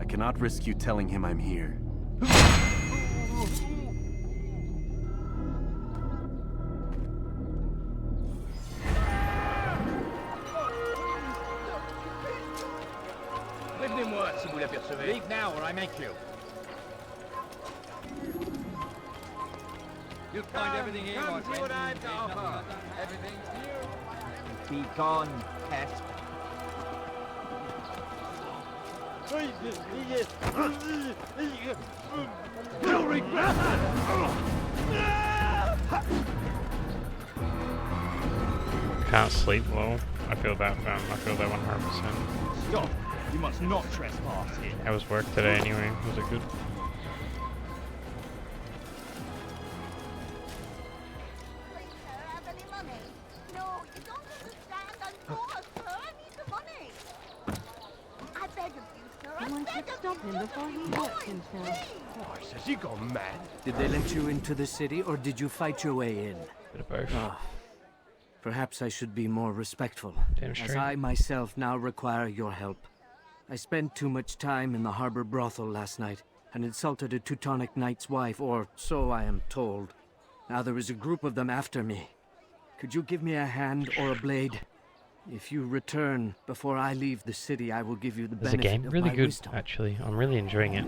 I cannot risk you telling him I'm here. Prévenez-moi si vous l'apercevez. Leave now or I make you. You'll find everything here, my see what friend. I've to offer. Everything's here. Be gone, pest. You'll regret Can't sleep well. I feel that, fam. I feel that 100%. Stop. You must not trespass here. How was work today anyway? Was it good? Have any money? No, you don't understand. I'm poor, sir. I need the money. I beg of you, sir. I Someone beg should of stop you. him before he hurts himself. Christ, has he gone mad? Did they let you into the city, or did you fight your way in? Bit of both. Ah, perhaps I should be more respectful, Damn as straight. I myself now require your help. I spent too much time in the harbor brothel last night, and insulted a Teutonic knight's wife, or so I am told. Now there is a group of them after me. Could you give me a hand or a blade? If you return before I leave the city, I will give you the There's a benefit game of really my good, wisdom. actually. I'm really enjoying it.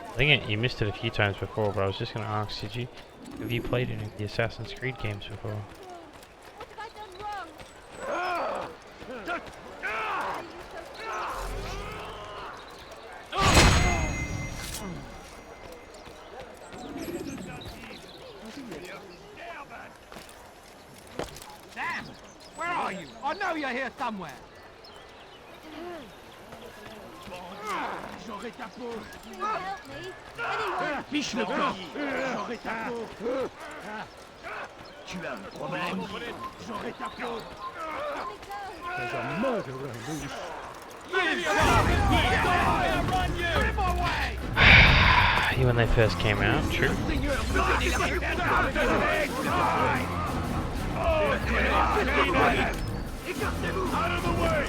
I think you missed it a few times before, but I was just gonna ask, have you played any of the Assassin's Creed games before? Sam! Where are you? I know you're here somewhere. J'aurai ta peau. Can you help me? Anyone? Fiche le camp. J'aurai ta peau. Tu as un problème. J'aurai ta peau. There's a murderer loose. When they first came out, true. Out of the way!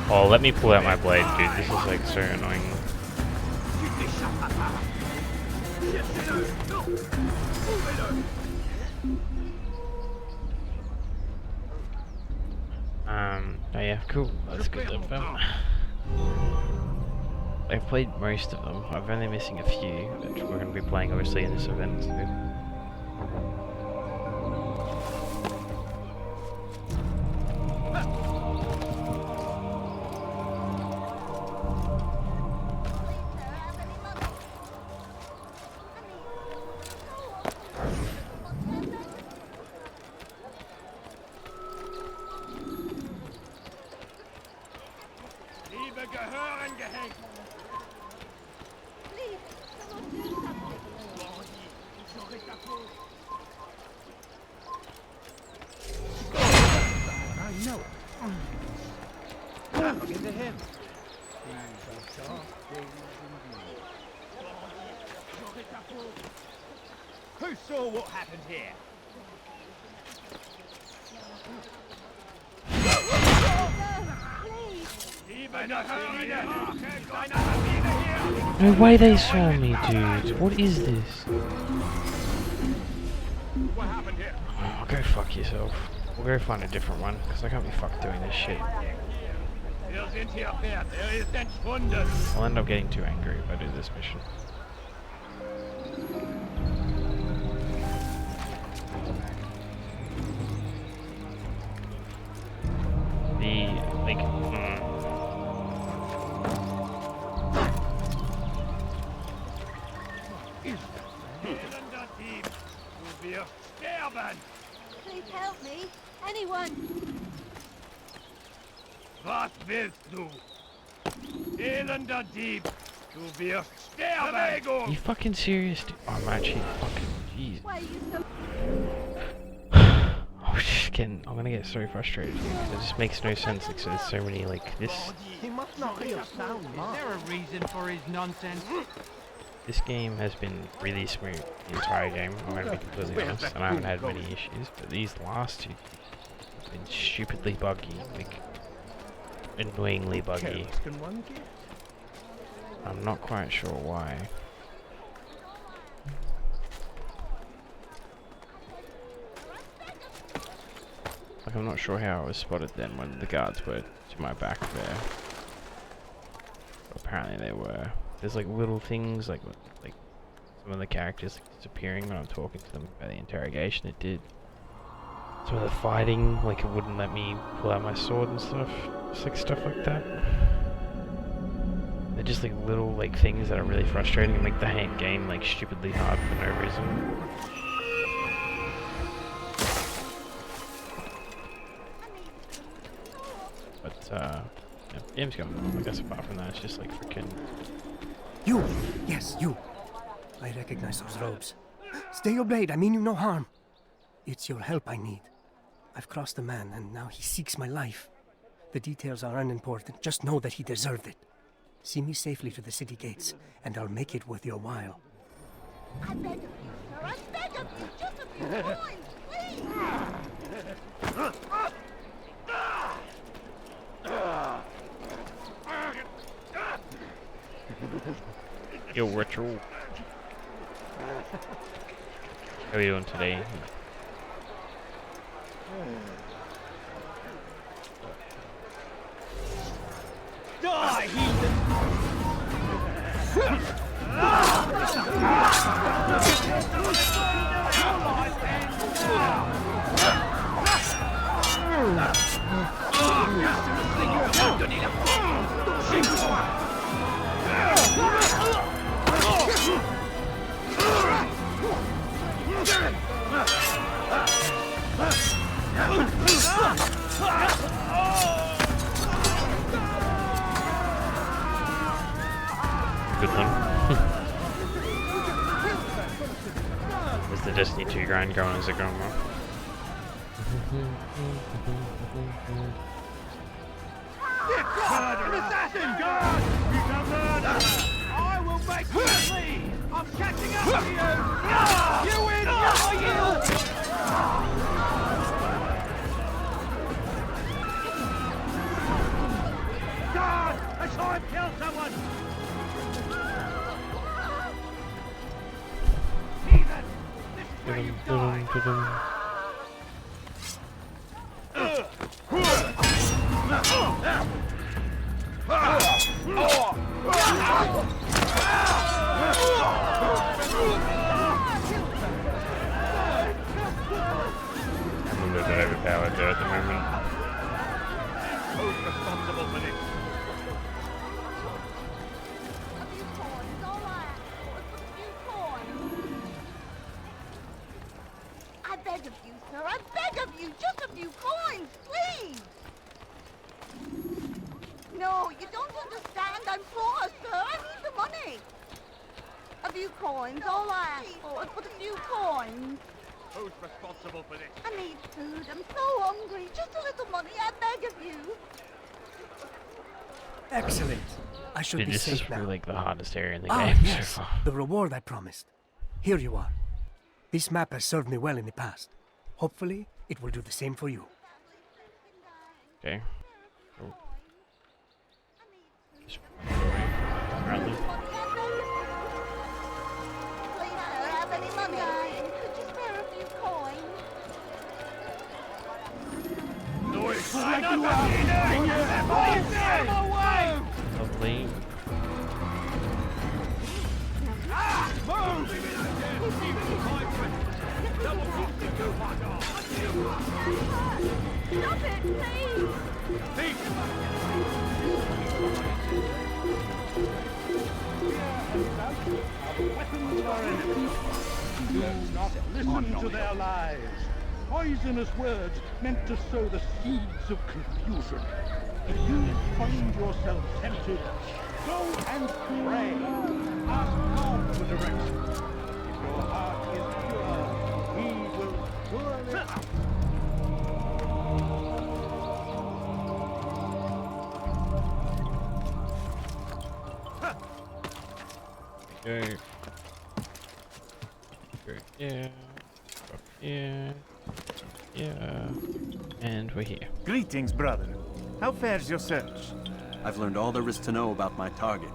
Oh, let me pull out my blade, dude. This is like so annoying. Oh yeah, cool. That's good then. I've played most of them. I'm only missing a few, which we're going to be playing obviously in this event too. Who saw what happened here? No way they saw me, dude. What is this? What happened here? Oh, go fuck yourself. We'll go find a different one, because I can't be fucked doing this shit. Wir sind hier wert. Ist entschwunden. I'll end up getting too angry if I do this mission. Please help me. Anyone. Was willst du? Elender Dieb. Du wirst sterben. Are you fucking serious, dude? Oh, I'm actually fucking... Jeez. Why are you so... I'm gonna get so frustrated because it just makes no sense. Like, so there's so many like this. He must not be of sound mind. Is there a reason for his nonsense? This game has been really smooth the entire game. I'm gonna be completely honest, and I haven't had many issues. But these last two have been stupidly buggy, like annoyingly buggy. I'm not quite sure why. Like, I'm not sure how I was spotted then when the guards were to my back there. But apparently they were. There's like little things, like some of the characters like, disappearing when I'm talking to them about the interrogation. It did. Some of the fighting, like it wouldn't let me pull out my sword and stuff. Just like stuff like that. They're just like little like things that are really frustrating and make the game like stupidly hard for no reason. But yeah, game's going on. I guess apart from that, it's just like freaking. You! Yes, you! I recognize those robes. Stay your blade, I mean you no harm. It's your help I need. I've crossed a man, and now he seeks my life. The details are unimportant, just know that he deserved it. See me safely to the city gates, and I'll make it worth your while. I beg of you, sir. I beg of you. Just a few coins, please! Yo, Retro. How are you doing today? Die, heathen! background going as a grandma. Murder! Assassin! Guard! He's a murderer! I will make you flee! I'm catching up to you! You win! Guard! I saw him kill someone! Heathen! This is where you die! I'm a little bit overpowered there at the moment. Who's responsible for this? A few coins, all right. A few coins. I beg of you, sir. I beg of you. Just a few coins, please. No, you don't understand. I'm poor, sir. I need the money. A few coins, all I ask for, but a few coins. Who's responsible for this? I need food. I'm so hungry. Just a little money, I beg of you. Excellent. I should Dude, be this safe is now. really like the hardest area in the Ah, game yes. so far. The reward I promised. Here you are. This map has served me well in the past. Hopefully, it will do the same for you. Okay. Oh. Just run away. Please, sir, have any money? Could you spare a few coins? No, it's like you are! Lovely. Ah! Move! Stop it, please! Do not listen to their lies. Poisonous words meant to sow the seeds of confusion. If you find yourself tempted, go and pray. Ask God for direction. If your heart is pure, He will surely. Okay. Okay. Yeah. Yeah. Yeah. And we're here. Greetings, brother. How fares your search? I've learned all there is to know about my target.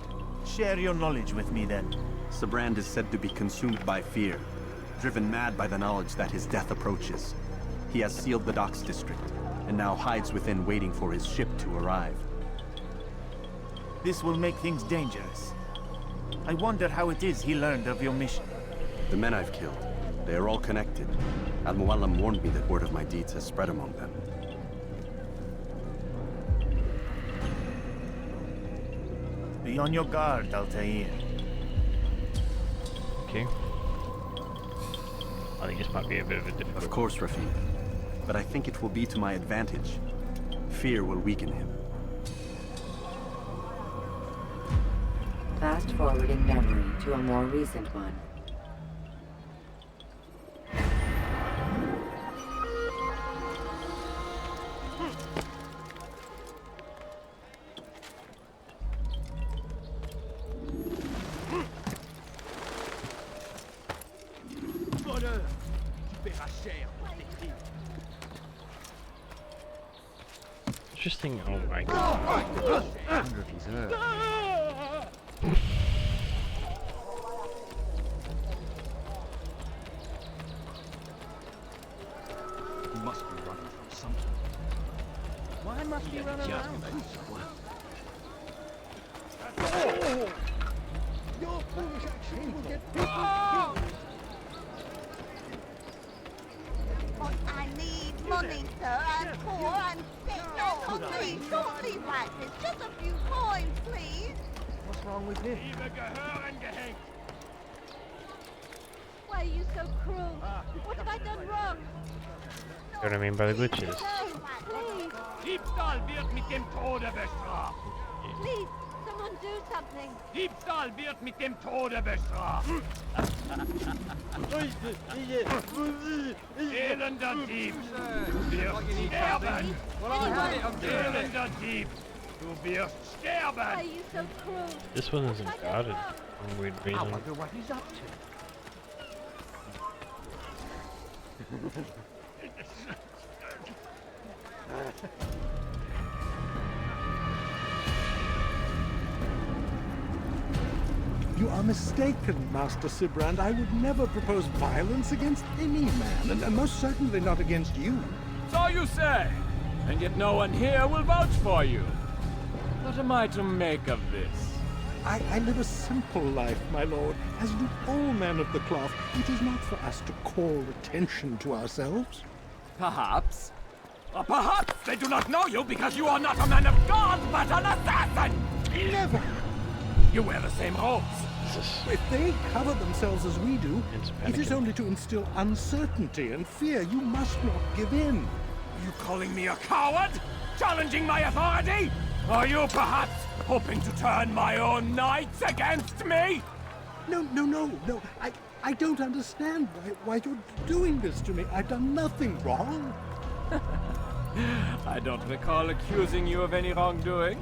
Share your knowledge with me, then. Sabrand is said to be consumed by fear, driven mad by the knowledge that his death approaches. He has sealed the docks district, and now hides within waiting for his ship to arrive. This will make things dangerous. I wonder how it is he learned of your mission. The men I've killed, they are all connected. Al-Mualim warned me that word of my deeds has spread among them. Be on your guard, Altair. Okay. I think this might be a bit of a difficult. Of course, Rafiq. But I think it will be to my advantage. Fear will weaken him. Fast forwarding memory to a more recent one. Voleur! Tu paieras cher pour tes crimes. Interesting. Oh my god. You must be running from something. Why must you run around? Your foolish action will get people killed. But I need money, sir. I'm poor, I'm sick, I'm hungry. Don't leave like this. Just a few coins, please. What's wrong with him? Why are you so cruel? What have I done wrong? You know what I mean by the glitches? Please. Diebstahl wird mit dem Tode bestraft. Please, someone do something. Diebstahl wird mit dem Tode bestraft. Elender Dieb, du wirst sterben. Elender Dieb, du wirst sterben. Why are you so cruel? This one isn't guarded for a weird I reason. wonder what he's up to. You are mistaken, Master Sibrand. I would never propose violence against any man, and most certainly not against you. So you say, and yet no one here will vouch for you. What am I to make of this? I live a simple life, my lord, as do all men of the cloth. It is not for us to call attention to ourselves. Perhaps. Or perhaps they do not know you because you are not a man of God, but an assassin! Never! You wear the same robes. If they cover themselves as we do, it is panicking. only to instill uncertainty and fear. You must not give in. Are you calling me a coward? Challenging my authority? Are you perhaps hoping to turn my own knights against me? No. I don't understand why you're doing this to me. I've done nothing wrong. I don't recall accusing you of any wrongdoing,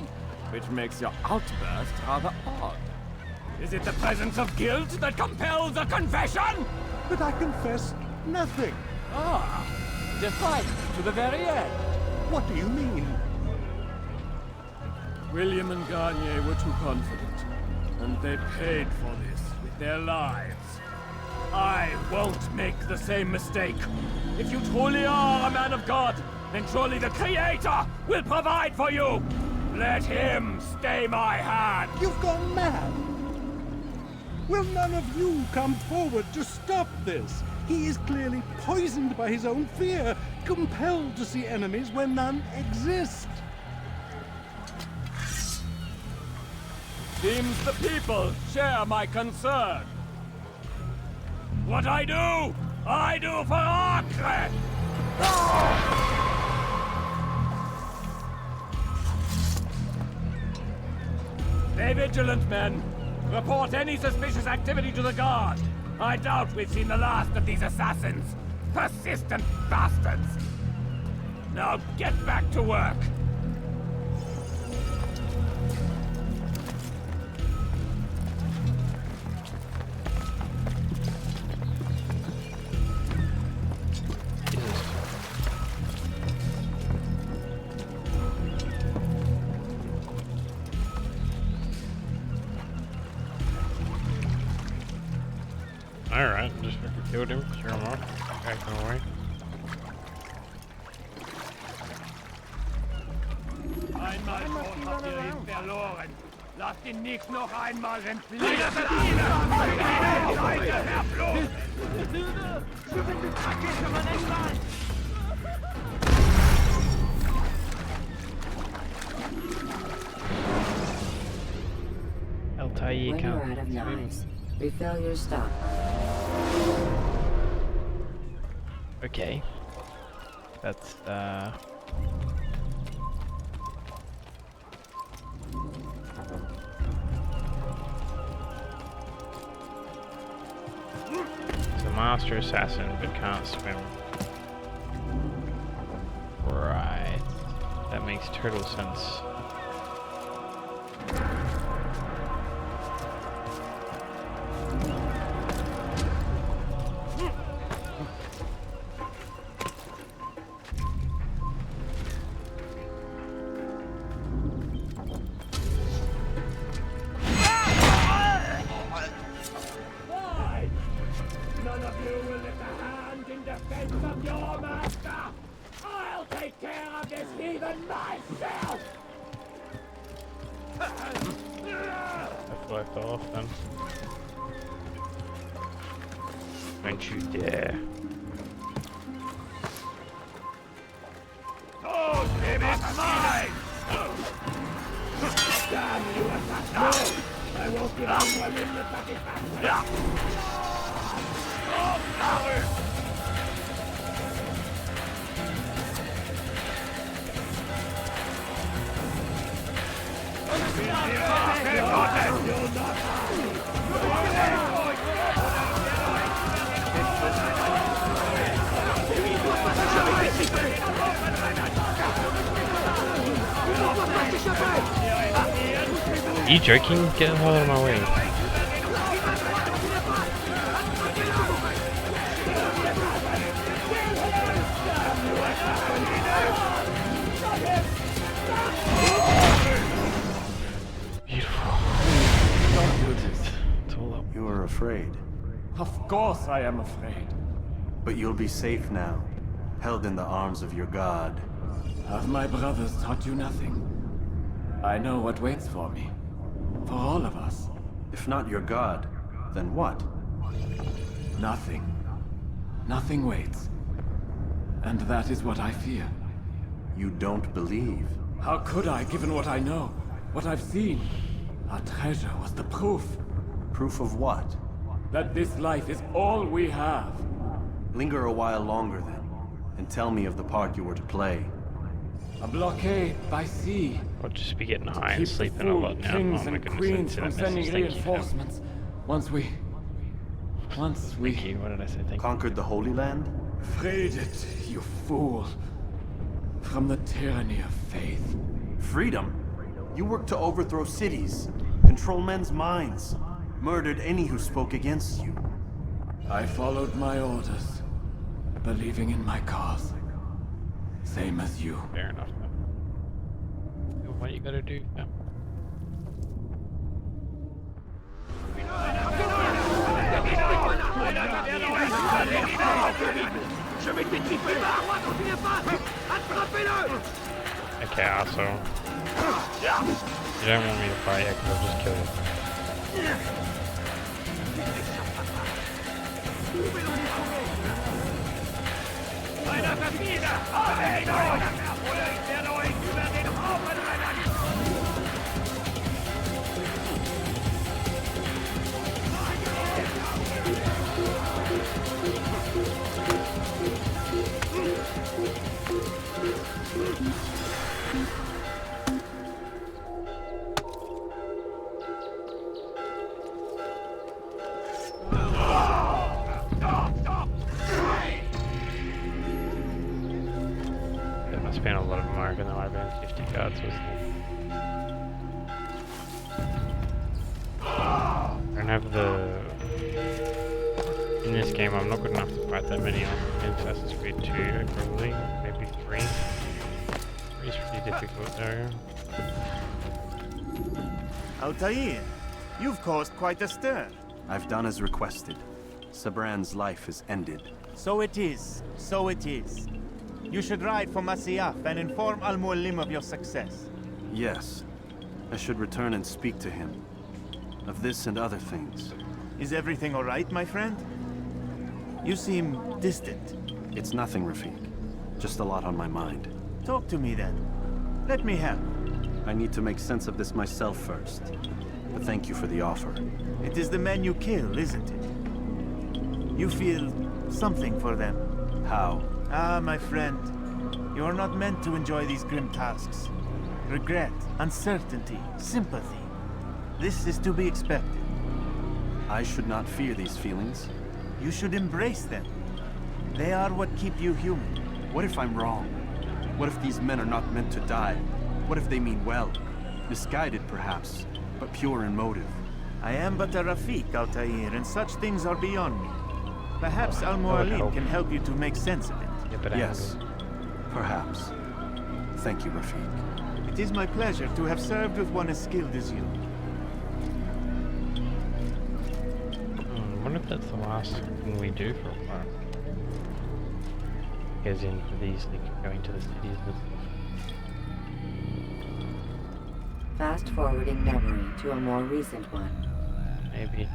which makes your outburst rather odd. Is it the presence of guilt that compels a confession? But I confess nothing. Ah, defiant to the very end. What do you mean? William and Garnier were too confident, and they paid for this with their lives. I won't make the same mistake. If you truly are a man of God, then surely the Creator will provide for you. Let him stay my hand. You've gone mad. Will none of you come forward to stop this? He is clearly poisoned by his own fear, compelled to see enemies where none exist. Seems the people share my concern. What I do for Acre! Stay vigilant, men. Report any suspicious activity to the guard. I doubt we've seen the last of these assassins. Persistent bastards. Now get back to work. Alright, just fucking killed him, clear him off, back him away. Einmal tot habt ihr ihn verloren. Lasst ihn nicht noch einmal entfliehen. Seite verflucht! Altair When you're can't out of swim. knives, refill your stock. Okay. That's He's a master assassin but can't swim. Right. That makes total sense. Why? None of you will lift a hand in defense of your master! I'll take care of this heathen myself! That's what I fell off then. Don't you dare. Those must mine! Damn you, assassin! I won't give anyone in the satisfaction! Oh, coward! Are you joking? Get the hell out of my way. You were afraid. Of course I am afraid. But you'll be safe now, held in the arms of your god. Have my brothers taught you nothing? I know what waits for me. For all of us. If not your god, then what? Nothing. Nothing waits. And that is what I fear. You don't believe? How could I, given what I know? What I've seen? Our treasure was the proof. Proof of what? That this life is all we have. Linger a while longer then, and tell me of the part you were to play. A blockade by sea. I'll just be getting high and Keep sleeping a lot now. kings Oh my and goodness, queens I from didn't sending message. Thank you, fam. reinforcements. Once we... Thank you. What did I say? Thank Conquered the Holy Land? Freed it, you fool. From the tyranny of faith. Freedom? You worked to overthrow cities, control men's minds, murdered any who spoke against you. I followed my orders, believing in my cause. Same as you. Fair enough. What you gotta do? Yeah. Okay, also, you don't want me to fight yet because I'll just kill you. There must have been a lot of them over. There might have been 50 cards, wasn't it? I don't have the... In this game, I'm not good enough to fight that many on Assassin's Creed 2, probably. Maybe 3. 3 is pretty difficult though. Altair, you've caused quite a stir. I've done as requested. Sabran's life is ended. So it is. So it is. You should ride for Masyaf and inform Al-Mualim of your success. Yes. I should return and speak to him. Of this and other things. Is everything all right, my friend? You seem distant. It's nothing, Rafik. Just a lot on my mind. Talk to me then. Let me help. I need to make sense of this myself first. But thank you for the offer. It is the men you kill, isn't it? You feel something for them. How? Ah, my friend. You are not meant to enjoy these grim tasks. Regret, uncertainty, sympathy. This is to be expected. I should not fear these feelings. You should embrace them. They are what keep you human. What if I'm wrong? What if these men are not meant to die? What if they mean well? Misguided, perhaps, but pure in motive. I am but a Rafik, Altair, and such things are beyond me. Perhaps Al-Mualim can help you to make sense of it. Yes, perhaps. Thank you, Rafik. It is my pleasure to have served with one as skilled as you. I wonder if that's the last thing we do for a while. As in for these, like going to the cities and stuff. Fast forwarding memory to a more recent one. Maybe.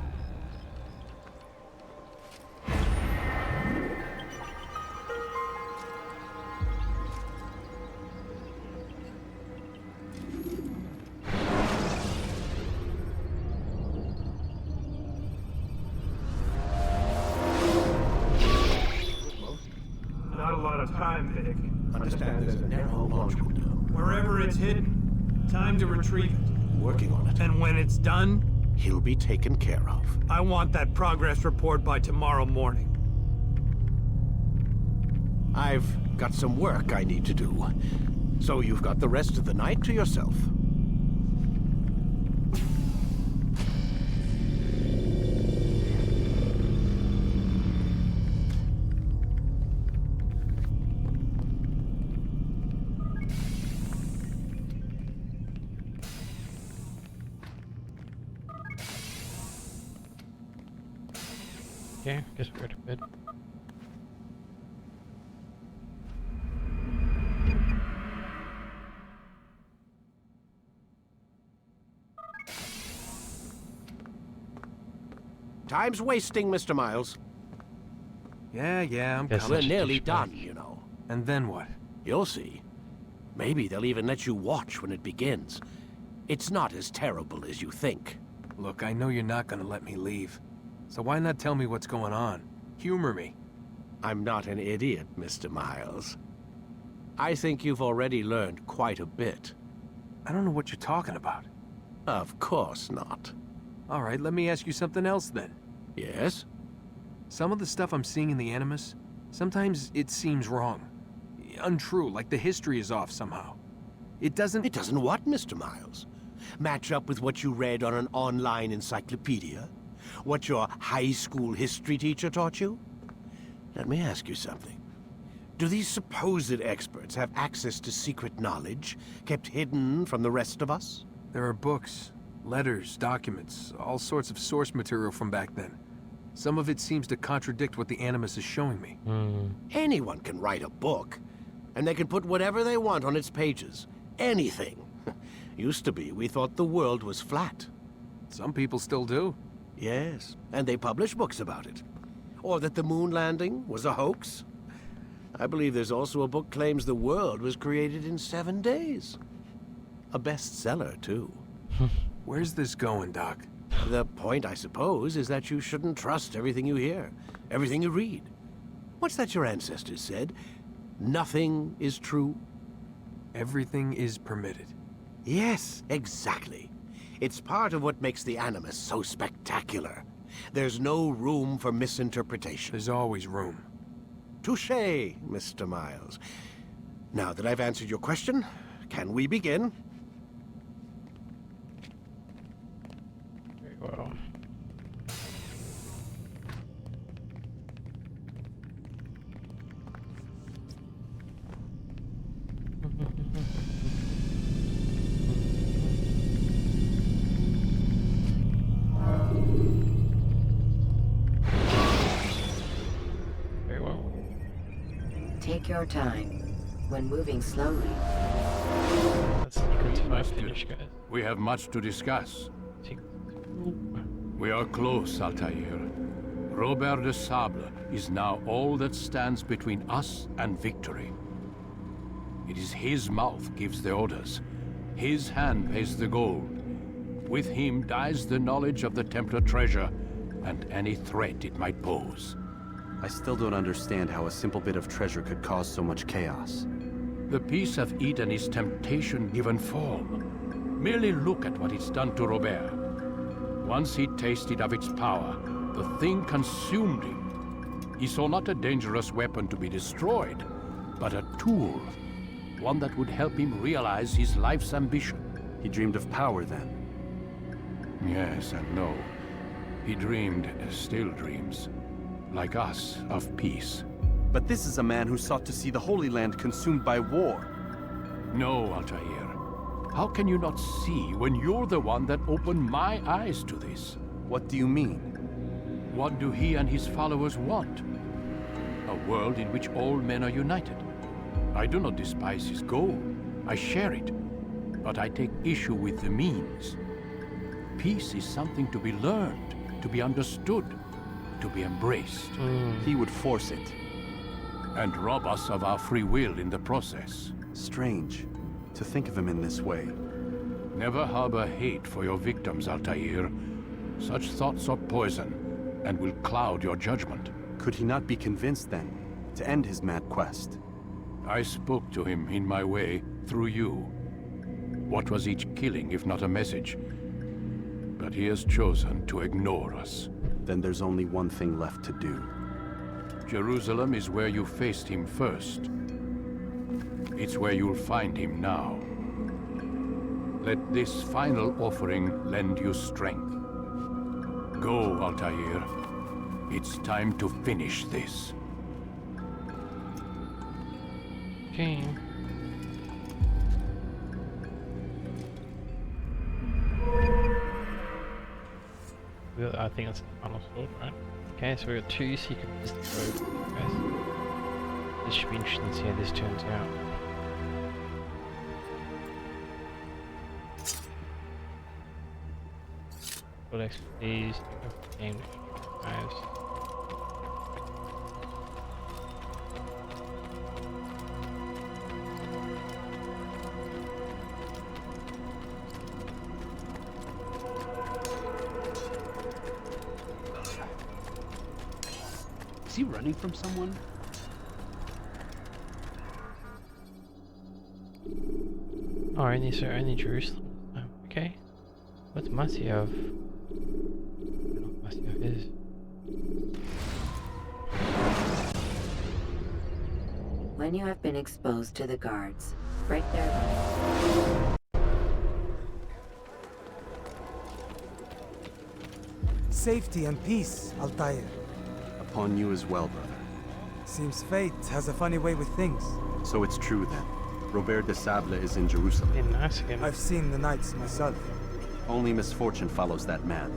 Not a lot of time, Vic. Understand there's a narrow launch window. Wherever it's hidden, time to retrieve it. Working on it. And when it's done, he'll be taken care of. I want that progress report by tomorrow morning. I've got some work I need to do, so you've got the rest of the night to yourself. Yeah, guess we're to bed. Time's wasting, Mr. Miles. Yeah, I'm Yes, coming. We're nearly done, you know. And then what? You'll see. Maybe they'll even let you watch when it begins. It's not as terrible as you think. Look, I know you're not gonna let me leave. So why not tell me what's going on? Humor me. I'm not an idiot, Mr. Miles. I think you've already learned quite a bit. I don't know what you're talking about. Of course not. All right, let me ask you something else then. Yes? Some of the stuff I'm seeing in the Animus, sometimes it seems wrong. Untrue, like the history is off somehow. It doesn't... It doesn't what, Mr. Miles? Match up with what you read on an online encyclopedia? What your high school history teacher taught you? Let me ask you something. Do these supposed experts have access to secret knowledge kept hidden from the rest of us? There are books, letters, documents, all sorts of source material from back then. Some of it seems to contradict what the Animus is showing me. Anyone can write a book, and they can put whatever they want on its pages. Anything. Used to be, we thought the world was flat. Some people still do. Yes, and they publish books about it. Or that the moon landing was a hoax. I believe there's also a book claims the world was created in 7 days. A bestseller, too. Where's this going, Doc? The point, I suppose, is that you shouldn't trust everything you hear, everything you read. What's that your ancestors said? Nothing is true? Everything is permitted. Yes, exactly. It's part of what makes the Animus so spectacular. There's no room for misinterpretation. There's always room. Touché, Mr. Miles. Now that I've answered your question, can we begin? Very well. Very well. Take your time. When moving slowly. That's equal to my finish, guys. We have much to discuss. We are close, Altair. Robert de Sable is now all that stands between us and victory. It is his mouth gives the orders. His hand pays the gold. With him dies the knowledge of the Templar treasure and any threat it might pose. I still don't understand how a simple bit of treasure could cause so much chaos. The Peace of Eden is temptation given form. Merely look at what it's done to Robert. Once he tasted of its power, the thing consumed him. He saw not a dangerous weapon to be destroyed, but a tool. One that would help him realize his life's ambition. He dreamed of power then? Yes and no. He dreamed, still dreams, like us, of peace. But this is a man who sought to see the Holy Land consumed by war. No, Altair. How can you not see when you're the one that opened my eyes to this? What do you mean? What do he and his followers want? A world in which all men are united. I do not despise his goal. I share it. But I take issue with the means. Peace is something to be learned, to be understood, to be embraced. He would force it. And rob us of our free will in the process. Strange to think of him in this way. Never harbor hate for your victims, Altair. Such thoughts are poison and will cloud your judgment. Could he not be convinced then to end his mad quest? I spoke to him in my way through you. What was each killing if not a message? but he has chosen to ignore us. Then there's only one thing left to do. Jerusalem is where you faced him first. It's where you'll find him now. Let this final offering lend you strength. Go, Altair. It's time to finish this. Okay. I think that's the final sword, right? Okay, so we got 2 secret roads, guys. This should be interesting to see how this turns out. What expertise? Game guys. Is he running from someone? Oh, only Jerusalem. Oh, okay. What's Masyaf? Masyaf is. When you have been exposed to the guards, break their line. Safety and peace, Altair. Upon you as well, brother. Seems fate has a funny way with things. So it's true then. Robert de Sable is in Jerusalem. I've seen the knights myself. Only misfortune follows that man.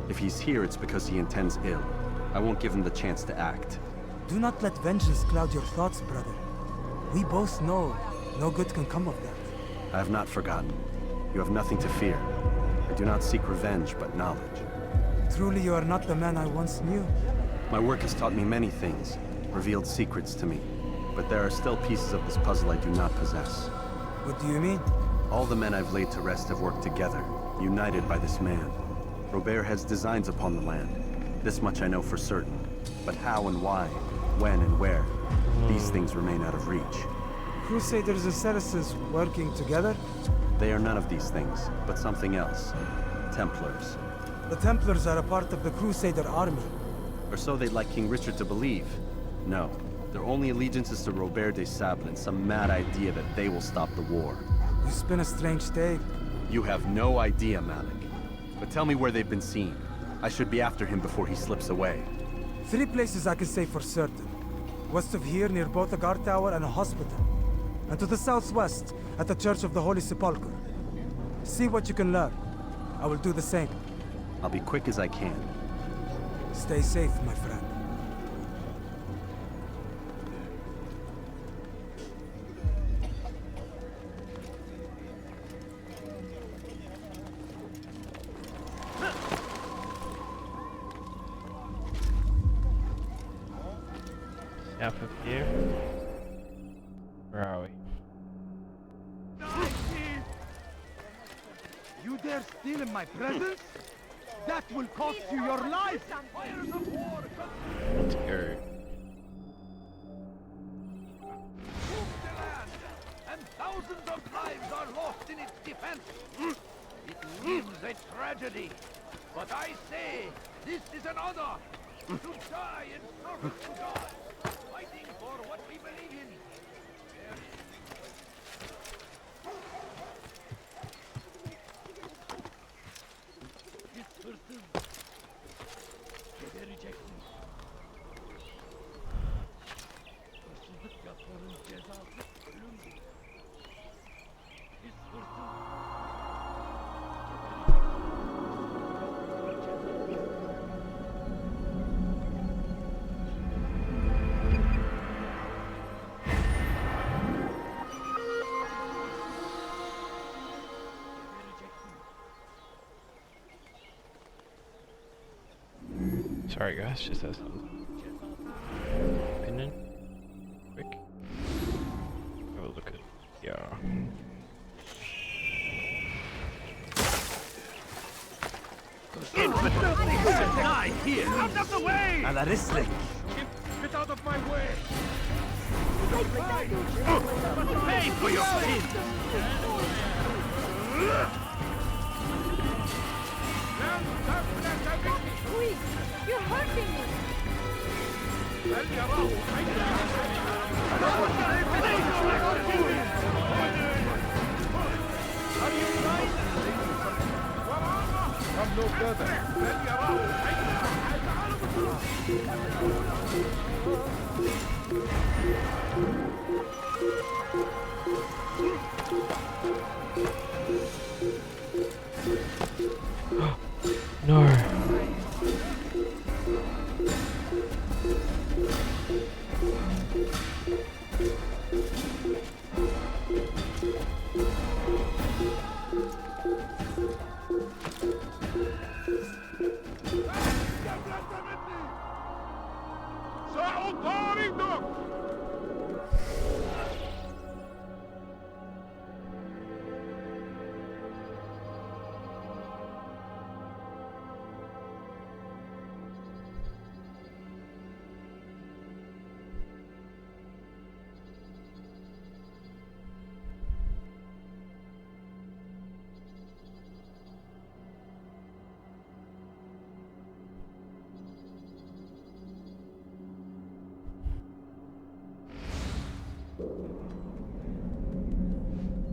If he's here, it's because he intends ill. I won't give him the chance to act. Do not let vengeance cloud your thoughts, brother. We both know no good can come of that. I have not forgotten. You have nothing to fear. I do not seek revenge, but knowledge. Truly you are not the man I once knew. My work has taught me many things, revealed secrets to me. But there are still pieces of this puzzle I do not possess. What do you mean? All the men I've laid to rest have worked together, united by this man. Robert has designs upon the land. This much I know for certain. But how and why, when and where, these things remain out of reach. Crusaders and Saracens working together? They are none of these things, but something else. Templars. The Templars are a part of the Crusader army. Or so they'd like King Richard to believe. No, their only allegiance is to Robert de Sable and some mad idea that they will stop the war. You spin a strange tale. You have no idea, Malik. But tell me where they've been seen. I should be after him before he slips away. 3 places I can say for certain. West of here, near both a guard tower and a hospital. And to the southwest, at the Church of the Holy Sepulchre. See what you can learn. I will do the same. I'll be quick as I can. Stay safe, my friend. South of here. Where are we? You dare steal in my presence? That will cost you your life! Let's go. And thousands of lives are lost in its defense. It seems a tragedy, but I say this is an honor to die in service to God, fighting for what we believe in. Sorry guys, just has some opinion. Quick. Have a look at Die here! Out of the way! A la Risley. Get out of my way! Pay for your sins! Now Quick! You're hurting me! Come no further. No. سأطاردك.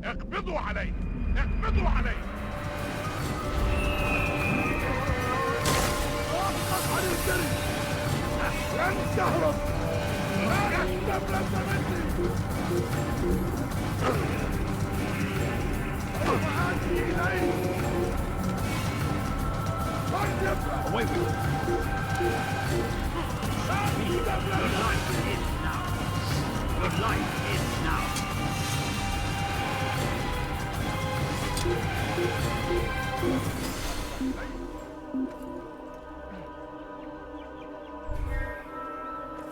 اقبضوا عليه! اقبضوا عليه! وقف عن الجري! لن تهرب! احسب لك مني! وهذه إليه! Away with you! Your life is now! Your life is now!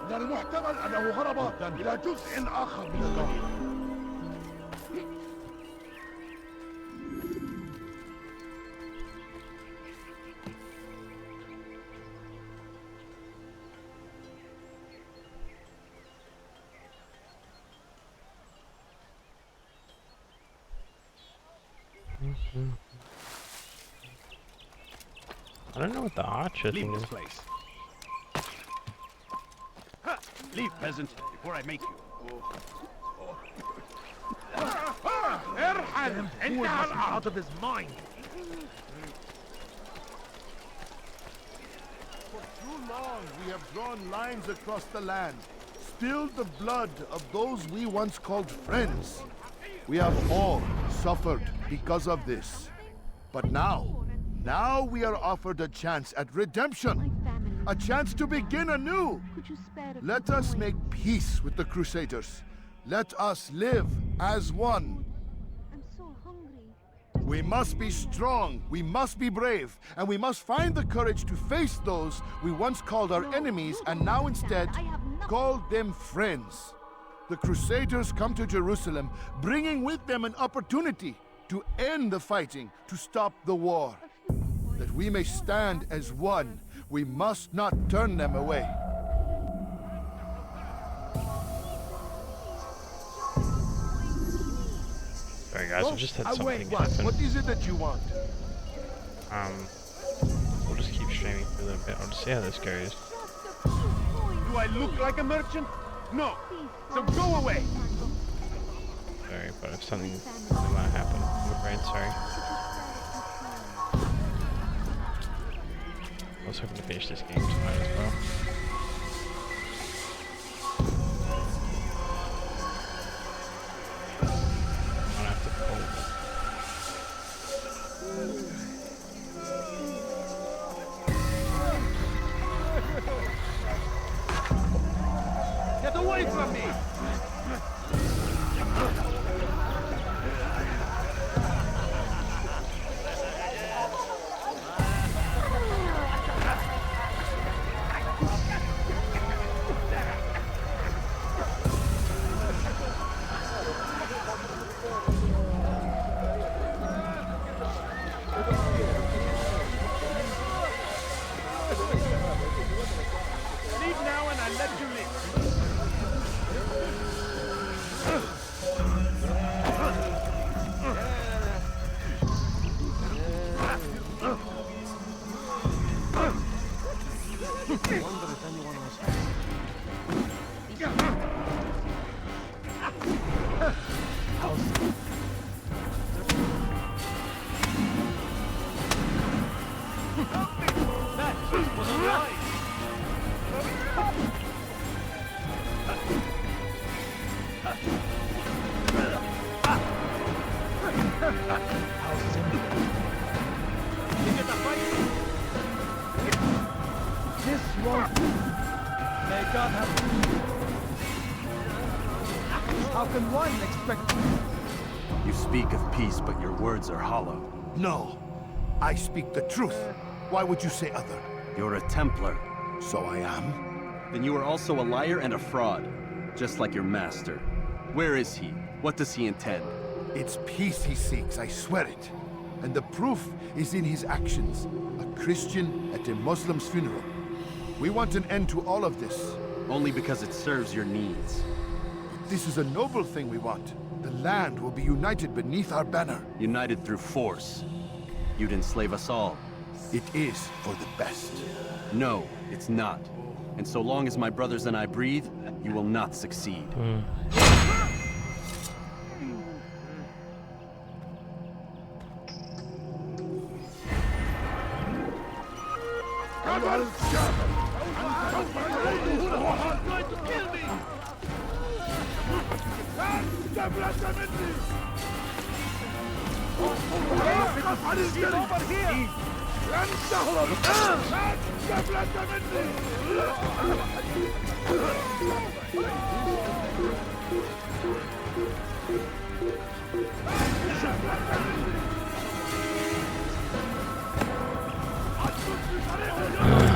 من المحتمل أنه هرب إلى جزء آخر من الغار. I don't know what the archer Leave thing this is. place. Leave, peasant, before I make you. ارحل! انتهى الأمر. Out of his mind. For too long we have drawn lines across the land, spilled the blood of those we once called friends. We have all suffered because of this. But now we are offered a chance at redemption. A chance to begin anew. Let us make peace with the Crusaders. Let us live as one. We must be strong, we must be brave, and we must find the courage to face those we once called our enemies and now instead call them friends. The Crusaders come to Jerusalem, bringing with them an opportunity to end the fighting, to stop the war. That we may stand as one, we must not turn them away. Sorry guys, I just had something what? happen. What is it that you want? We'll just keep streaming for a little bit. I'll just see how this goes. Do I look like a merchant? No. So go away. Sorry, but if something might happen, I'm afraid, sorry. I was hoping to finish this game tonight as well. I'm gonna have to pull. Get away from me! That wasn't right. How simple. You get the fight? This won't. May God have. How can one expect? You speak of peace, but your words are hollow. No. I speak the truth. Why would you say other? You're a Templar. So I am. Then you are also a liar and a fraud, just like your master. Where is he? What does he intend? It's peace he seeks, I swear it. And the proof is in his actions. A Christian at a Muslim's funeral. We want an end to all of this. Only because it serves your needs. But this is a noble thing we want. The land will be united beneath our banner. United through force. You'd enslave us all. It is for the best. No, it's not. And so long as my brothers and I breathe, you will not succeed.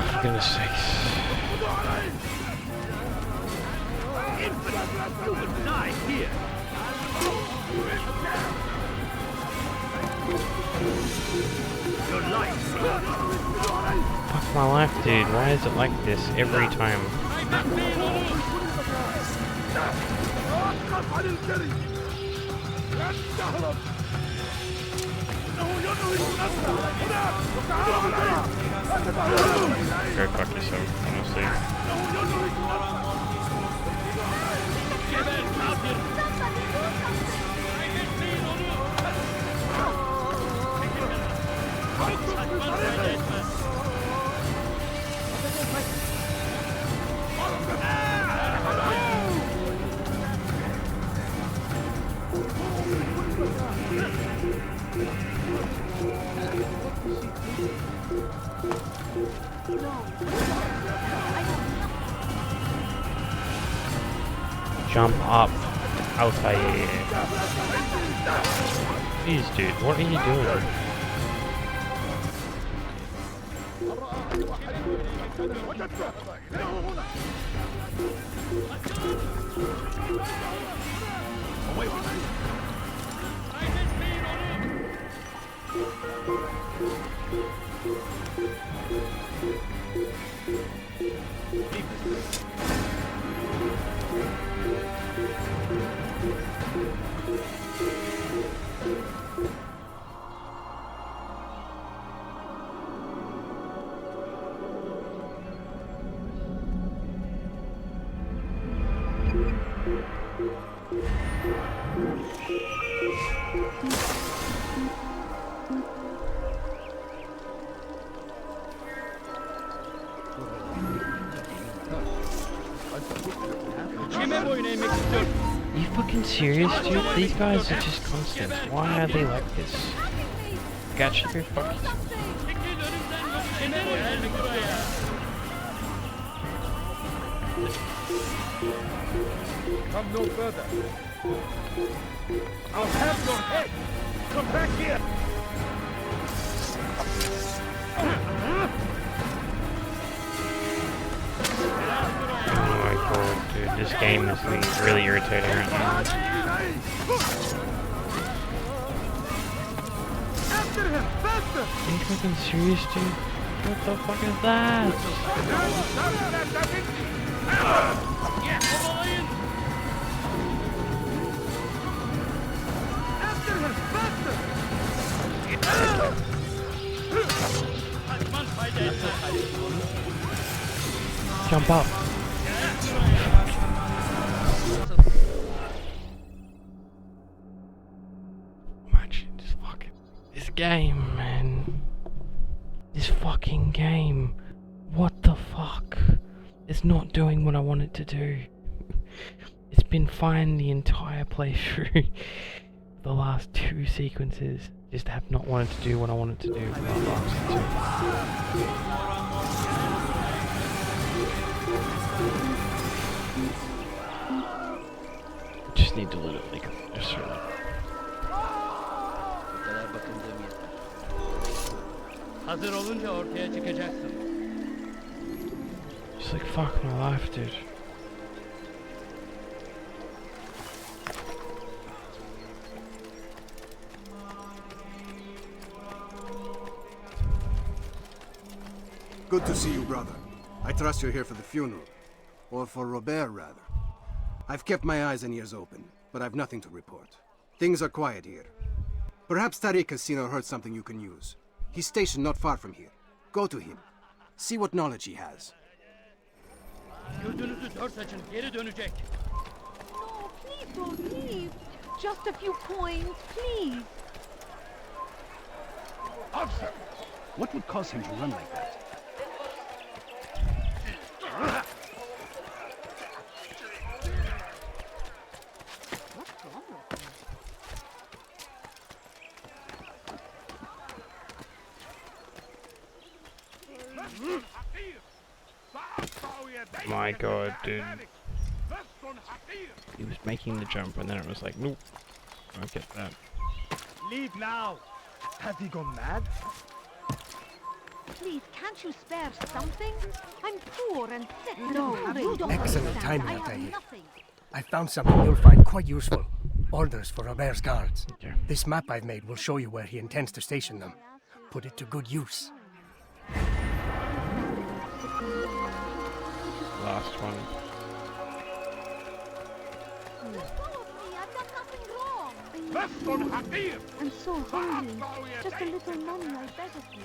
For goodness sakes. You will die here. Your life. Fuck my life, dude. Why is it like this every time? Go fuck yourself, honestly. Jump up, Altair. Jeez, dude, what are you doing? Are you fucking serious, dude? These guys are just constant. Why are they like this? Catch your fucking. Come no further. I'll have your head. Come back here. Oh my god, dude, this game is being really irritating right now. After him, faster! Are you fucking serious, dude? What the fuck is that? After him, faster! Jump up. game, man. This fucking game. What the fuck? It's not doing what I want it to do. It's been fine the entire playthrough. The last 2 sequences just have not wanted to do what I wanted to do. Just need to let it like just sort of Hazır olunca ortaya çıkacaksın. just like fuck my life, dude. Good to see you, brother. I trust you're here for the funeral. Or for Robert, rather. I've kept my eyes and ears open, but I've nothing to report. Things are quiet here. Perhaps Tariq has seen or heard something you can use. He's stationed not far from here. Go to him. See what knowledge he has. Gözünüzü dört açın, geri dönecek. No, please don't leave. Just a few coins, please. Officer, what would cause him to run like that? What's wrong with My god, dude. He was making the jump and then it was like, nope. I don't get that. Leave now. Has he gone mad? Please, can't you spare something? I'm poor and sick. No, you don't excellent understand. timing, I have Altair. nothing. I found something you'll find quite useful. Orders for Robert's guards. This map I've made will show you where he intends to station them. Put it to good use. Last one. I'm so hungry. Just a little money, I beg of you.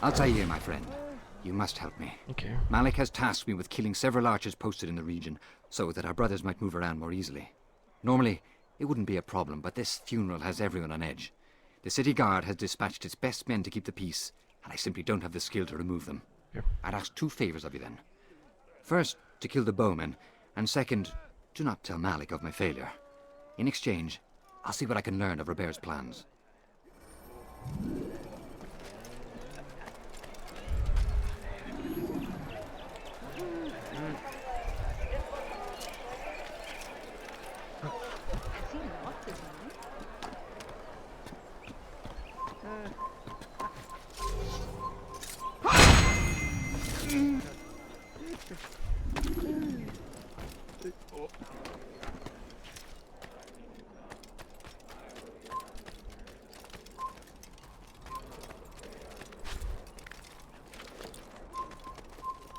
Altair, my friend, you must help me. Okay. Malik has tasked me with killing several archers posted in the region, so that our brothers might move around more easily. Normally, it wouldn't be a problem, but this funeral has everyone on edge. The city guard has dispatched its best men to keep the peace, and I simply don't have the skill to remove them. Yeah. I'd ask 2 favors of you then. First, to kill the bowmen, and second, do not tell Malik of my failure. In exchange, I'll see what I can learn of Robert's plans.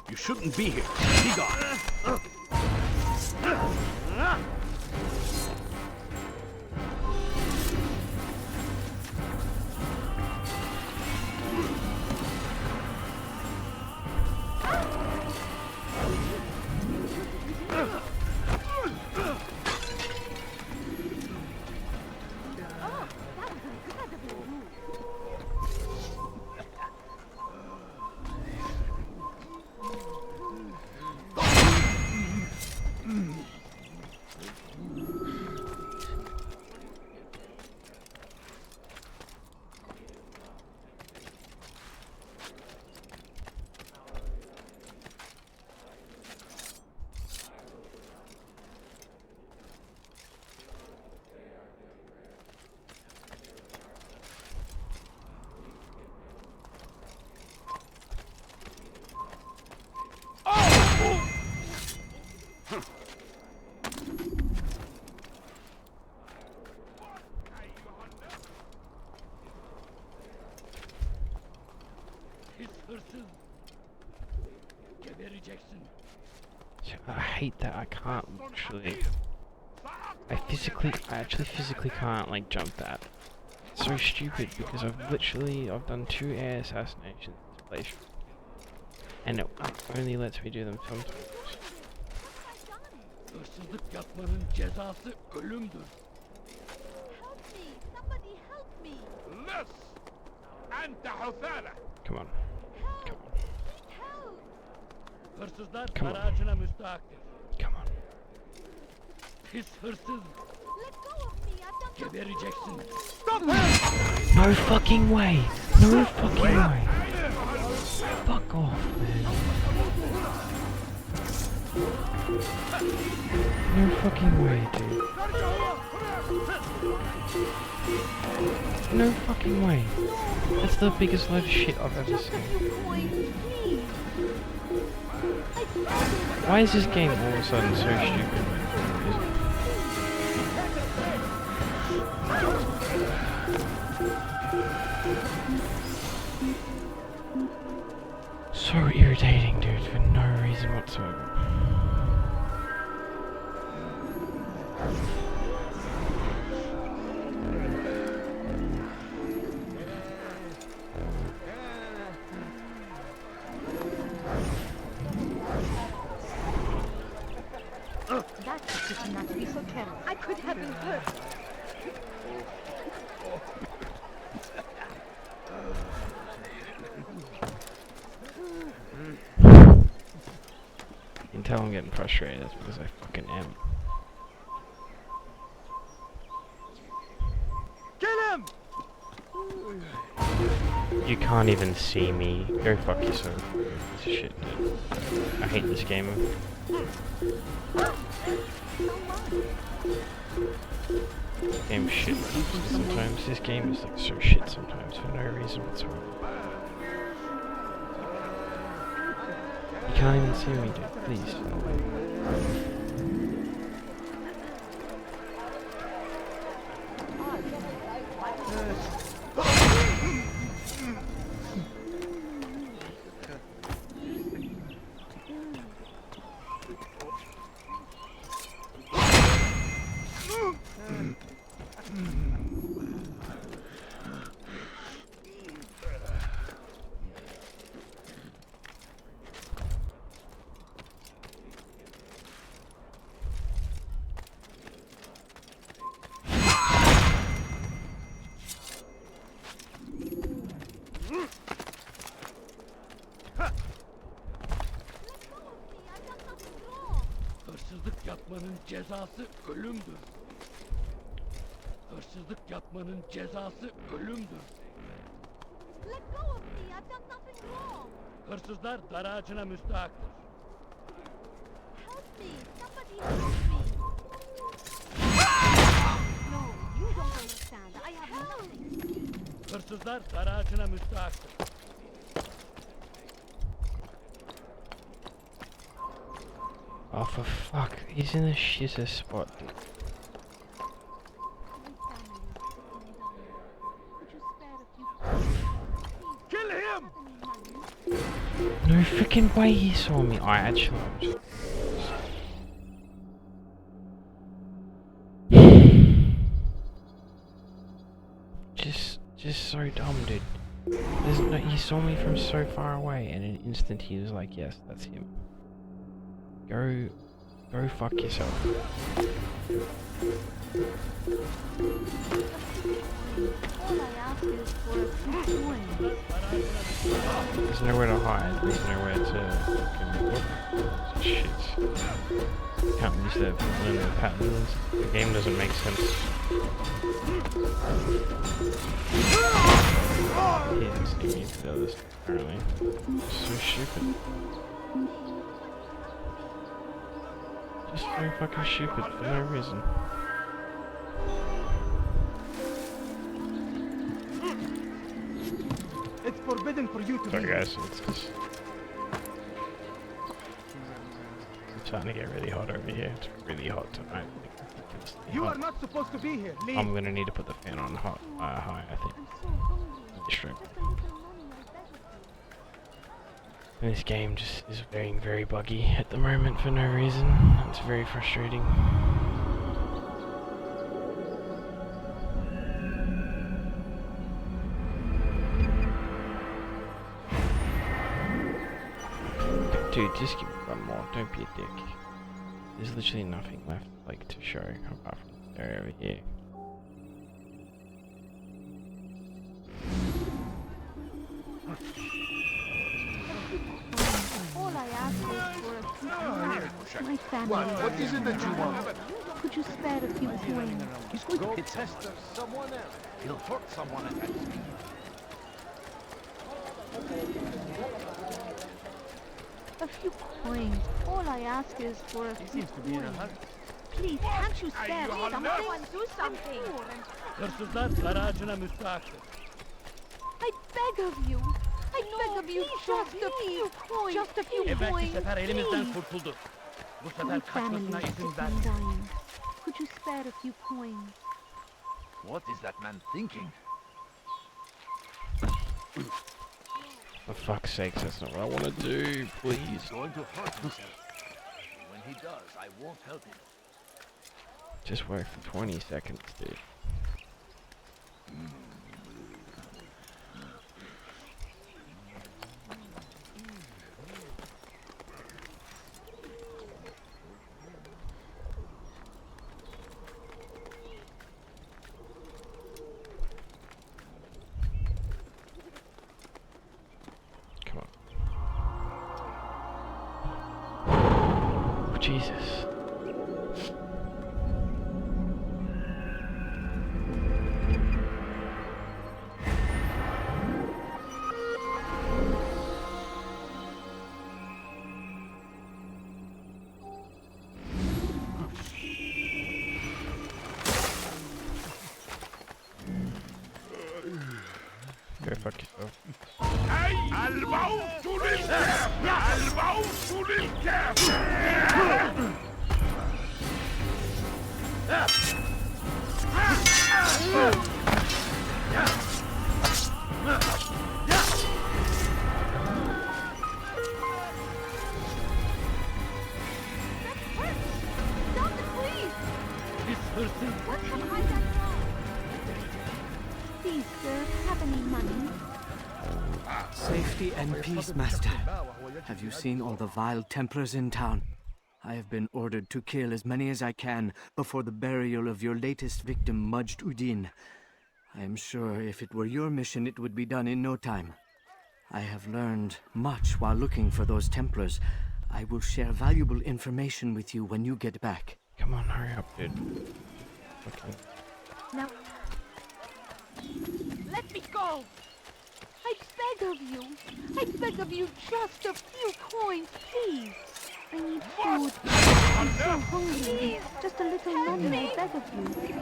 You shouldn't be here. Be gone. I hate that I can't literally. I actually physically can't like jump that. It's so stupid because I've done 2 air assassinations to play and it only lets me do them sometimes. Hırsızlık yapmanın cezası ölümdür. Help me! Somebody help me! لص أنت حثالة. Come on. Help! Hırsızlar Come on. aracına müstahaktır. Come on. Pis hırsız. Let go of me! I've done Gebereceksin. Stop him! No fucking way! No fucking way! Fuck off, man. No fucking way, dude. No fucking way. That's the biggest load of shit I've ever seen. Why is this game all of a sudden so stupid? So irritating, dude, for no reason whatsoever. That should not be so careless. I could have been hurt. You can tell I'm getting frustrated, that's because I fucking am. Kill him! You can't even see me. Go fuck yourself. Piece of shit, dude. I hate this game. Game shit sometimes. This game is like so shit sometimes for no reason whatsoever. You can't even see me, dude. Please. Hırsızlık yapmanın cezası ölümdür. Hırsızlık yapmanın cezası ölümdür. Let go of me! I've done nothing wrong! Hırsızlar dar ağacına müstahaktır. Help me! Somebody help me! No, you don't understand. I have nothing. Hırsızlar dar ağacına müstahaktır. Oh, for fuck. He's in the shitter spot, dude. Kill him! No freaking way he saw me. I actually. Just so dumb, dude. There's no, he saw me from so far away, and in an instant he was like, "Yes, that's him." Go fuck yourself. All I ask is for a true coin. There's nowhere to hide. There's nowhere to fucking look. Shit. Can't use the learn the patterns. The game doesn't make sense. He didn't see me to the other stuff, apparently. So stupid. Just so fucking stupid for no reason. It's forbidden for you to Sorry be guys, it's just... It's starting to get really hot over here. It's really hot tonight. You are not supposed to be here. Leave. I'm gonna need to put the fan on high, I think. Sure. And this game just is being very buggy at the moment for no reason. It's very frustrating. Dude, just give me one more. Don't be a dick. There's literally nothing left, like, to show apart from the area over here. All I ask is for a few coins. My family. What is it that you want? Could you spare a few coins? He's going to hit someone else. He'll hurt someone against me. A few coins. All I ask is for a few seems to be in a hurry. Please, can't you spare someone? Do something. Hırsızlar aracına müstahakdır. I beg of you. I beg of you, just a few coins. Just a few Evvelki coins. sefer elimizden Please. kurtuldu. Bu My sefer family kaçmasına is izin sick ver. and dying. Could you spare a few coins? What is that man thinking? For fuck's sake, that's not what I want to do, please. He's going to hurt himself. When he does, I won't help him. Just work for 20 seconds, dude. Come on. Oh, Jesus. Go fuck yourself. الموت للكافر الموت للكافر Stop it, please! What have I done wrong? Please, sir, have any money? Safety and peace, Master. Have you seen all the vile Templars in town? I have been ordered to kill as many as I can before the burial of your latest victim, Majd Udin. I am sure if it were your mission, it would be done in no time. I have learned much while looking for those Templars. I will share valuable information with you when you get back. Come on, hurry up, dude. Okay. Now, let me go! I beg of you! I beg of you, just a few coins, please! I need food. I'm so hungry. Please, just a little money, I beg of you.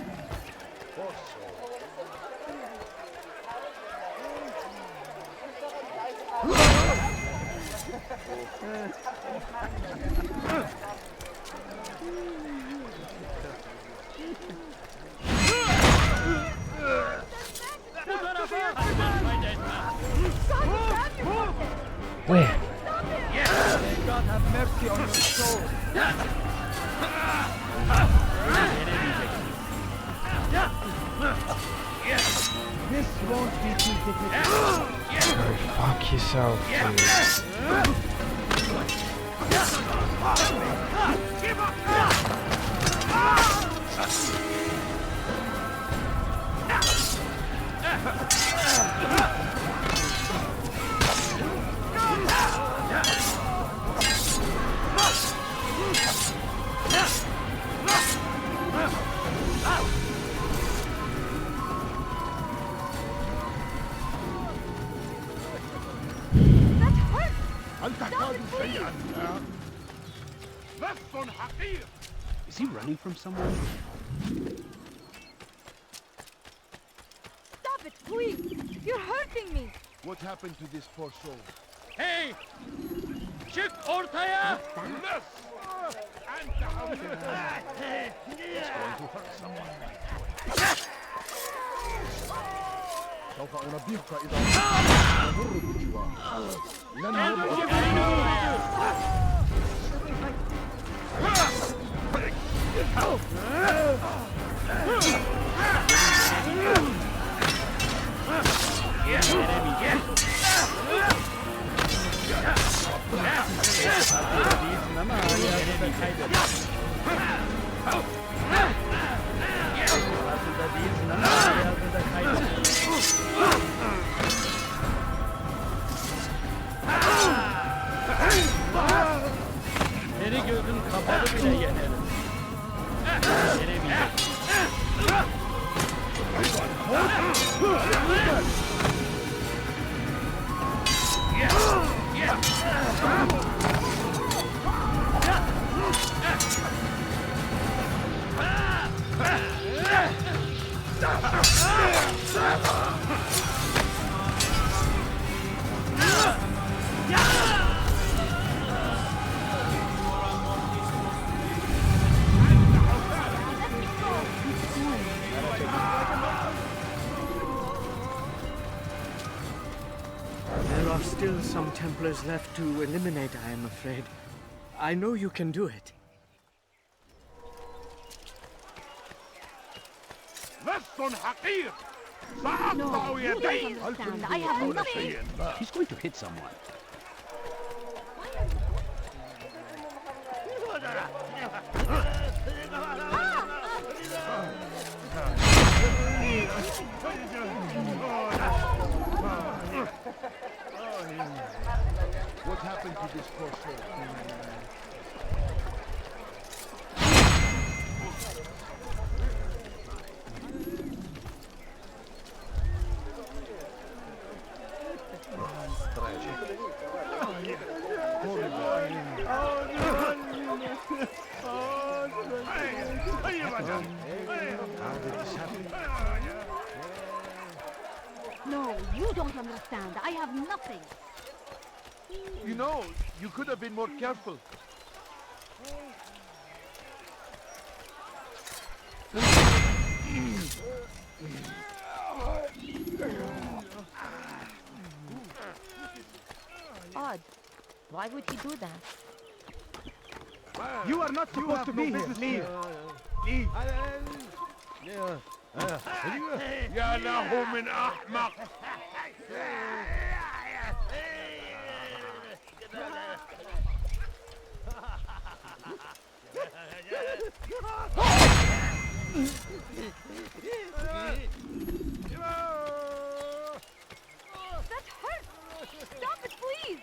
Where? May God have mercy on your soul. This won't be too difficult. Go fuck yourself, dude. Is he running from someone? Stop it, please! You're hurting me! What happened to this poor soul? Hey! Çık ortaya! سوف أنبهك إذا مر بالجوار. لن يبقى Yığın kabalı bile yeneriz. Yenemeyecek. There are still some Templars left to eliminate, I am afraid. I know you can do it. لست حقير سأقطع No, you don't يديه understand. I have nothing. He's going to hit someone. What happened to this poor soul? No, you don't understand. I have nothing. You know, you could have been more careful. Odd. Why would he do that? You are not supposed to be here. Leave. Leave. يا له من أحمق. That hurts! Stop it, please!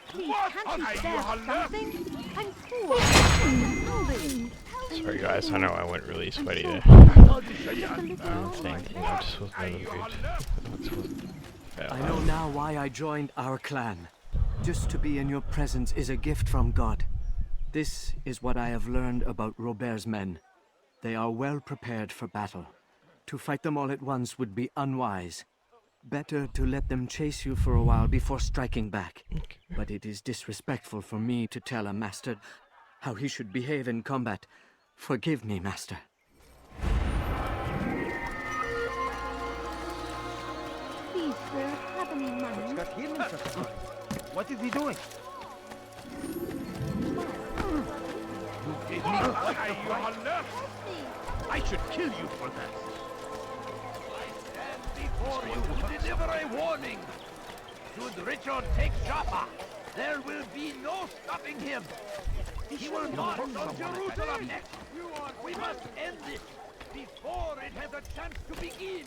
Please, What can't you are spare you, Allah? something? I'm poor and hungry. Sorry guys, I know I went really sweaty there. Just a little Thinking I just wasn't in the mood. This wasn't fair. I know now why I joined our clan. Just to be in your presence is a gift from God. This is what I have learned about Robert's men. They are well prepared for battle. To fight them all at once would be unwise. Better to let them chase you for a while before striking back. But it is disrespectful for me to tell a master how he should behave in combat. Forgive me, master. Please, sir, have any money? What is he doing? You gave me I should kill you for that. And before you to deliver a warning. Should Richard take Jaffa, there will be no stopping him. He will march on Jerusalem next. We must end this before it has a chance to begin.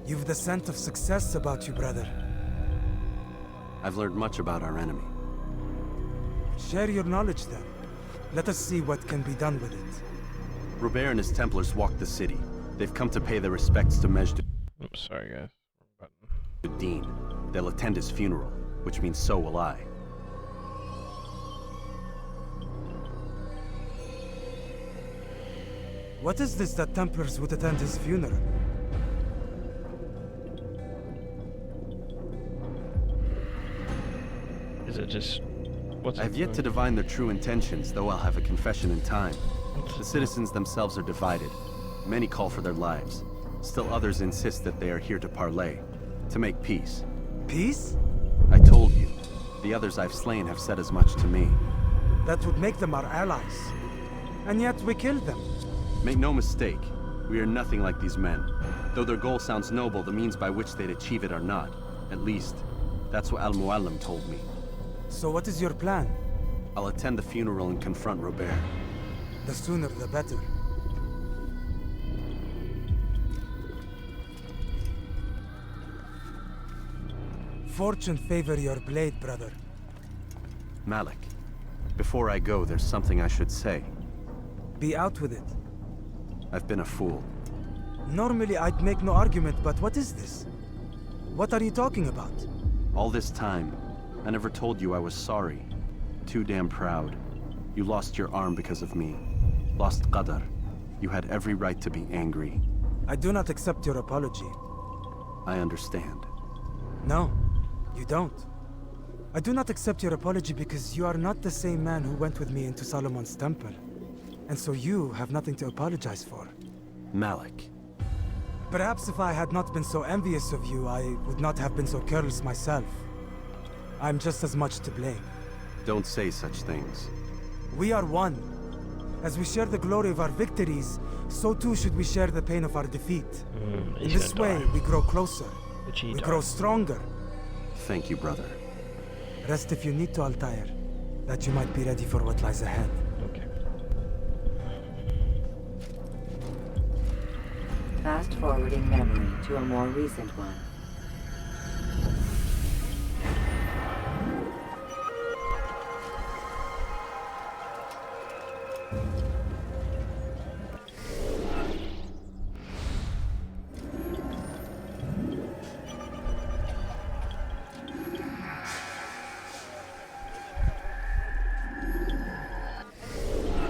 You've the scent of success about you, brother. I've learned much about our enemy. Share your knowledge then. Let us see what can be done with it. Robert and his Templars walked the city. They've come to pay their respects to Majd I'm sorry guys. Dean. They'll attend his funeral, which means so will I. What is this that Templars would attend his funeral? Is it just... What's I've yet to divine their true intentions, though I'll have a confession in time. The citizens themselves are divided. Many call for their lives. Still others insist that they are here to parley, to make peace. Peace? I told you. The others I've slain have said as much to me. That would make them our allies. And yet we killed them. Make no mistake, we are nothing like these men. Though their goal sounds noble, the means by which they'd achieve it are not. At least, that's what Al-Mualim told me. So what is your plan? I'll attend the funeral and confront Robert. The sooner the better. Fortune favor your blade, brother. Malik, before I go, there's something I should say. Be out with it. I've been a fool. Normally I'd make no argument, but what is this? What are you talking about? All this time, I never told you I was sorry. Too damn proud. You lost your arm because of me. Lost Qadar. You had every right to be angry. I do not accept your apology. I understand. No, you don't. I do not accept your apology because you are not the same man who went with me into Solomon's temple. And so you have nothing to apologize for. Malik. Perhaps if I had not been so envious of you, I would not have been so careless myself. I'm just as much to blame. Don't say such things. We are one. As we share the glory of our victories, so too should we share the pain of our defeat. In this way, we grow closer. We grow stronger. Thank you, brother. Rest if you need to, Altair, that you might be ready for what lies ahead. Okay. Fast forwarding memory to a more recent one.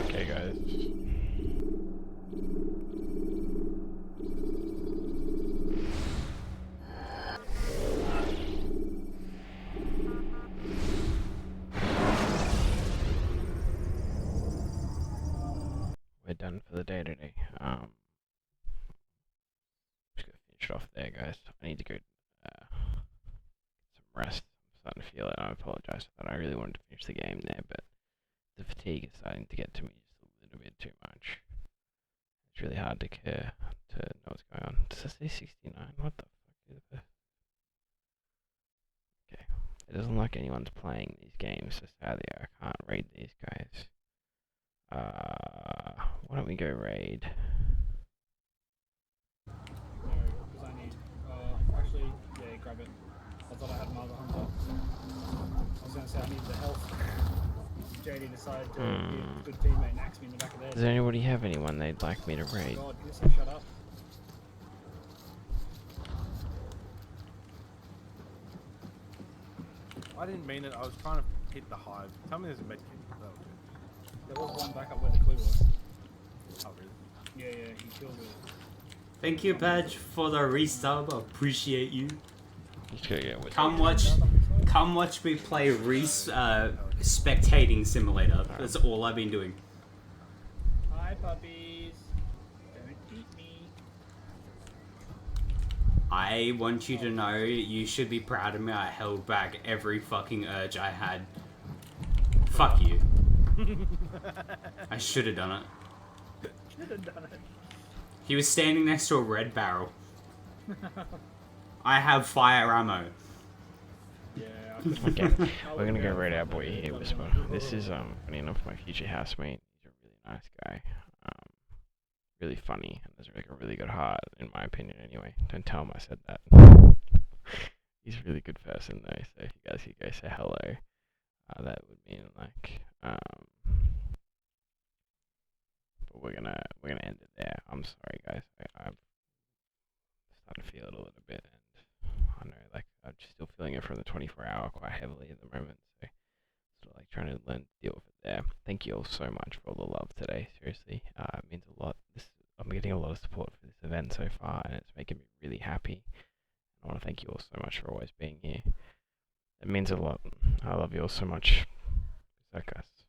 Okay, guys. We're done for the day today. Just gonna finish it off there, guys. I need to go get some rest. I'm starting to feel it. I apologize for that. I really wanted to finish the game there, but the fatigue is starting to get to me just a little bit too much. It's really hard to care to know what's going on. Does it say 69? What the fuck is this? Okay. It doesn't look like anyone's playing these games, so sadly I can't raid these guys. Why don't we go raid? No, because I need. Actually, yeah, grab it. I thought I had Margot Hunter. I was going to say I need the health. JD decided to be a good teammate and axe me in the back of the head. Does anybody have anyone they'd like me to raid? God, you say shut up. I didn't mean it. I was trying to hit the hive. Tell me there's a medkit. There was one back up where the clue was. Oh, really? Yeah, he killed it. Thank you, Badge, for the resub. I appreciate you. Just gotta get with Come watch me play spectating simulator. That's all I've been doing. Hi, puppies. Don't eat me. I want you to know you should be proud of me. I held back every fucking urge I had. Fuck you. I should have done it. Should have done it. He was standing next to a red barrel. I have fire ammo. Yeah. Okay, we're gonna go raid our boy here, Whisper. This is funny enough my future housemate. He's a really nice guy. Really funny and has like a really good heart, in my opinion. Anyway, don't tell him I said that. He's a really good person though. So if you guys could go say hello, that would mean like but we're gonna end it there. I'm sorry guys. I'm starting to feel it a little bit, and I know like I'm just still feeling it from the 24-hour quite heavily at the moment. So still like trying to learn to deal with it there. Thank you all so much for all the love today. Seriously, it means a lot. I'm getting a lot of support for this event so far, and it's making me really happy. I want to thank you all so much for always being here. It means a lot. I love you all so much. Peace out, guys.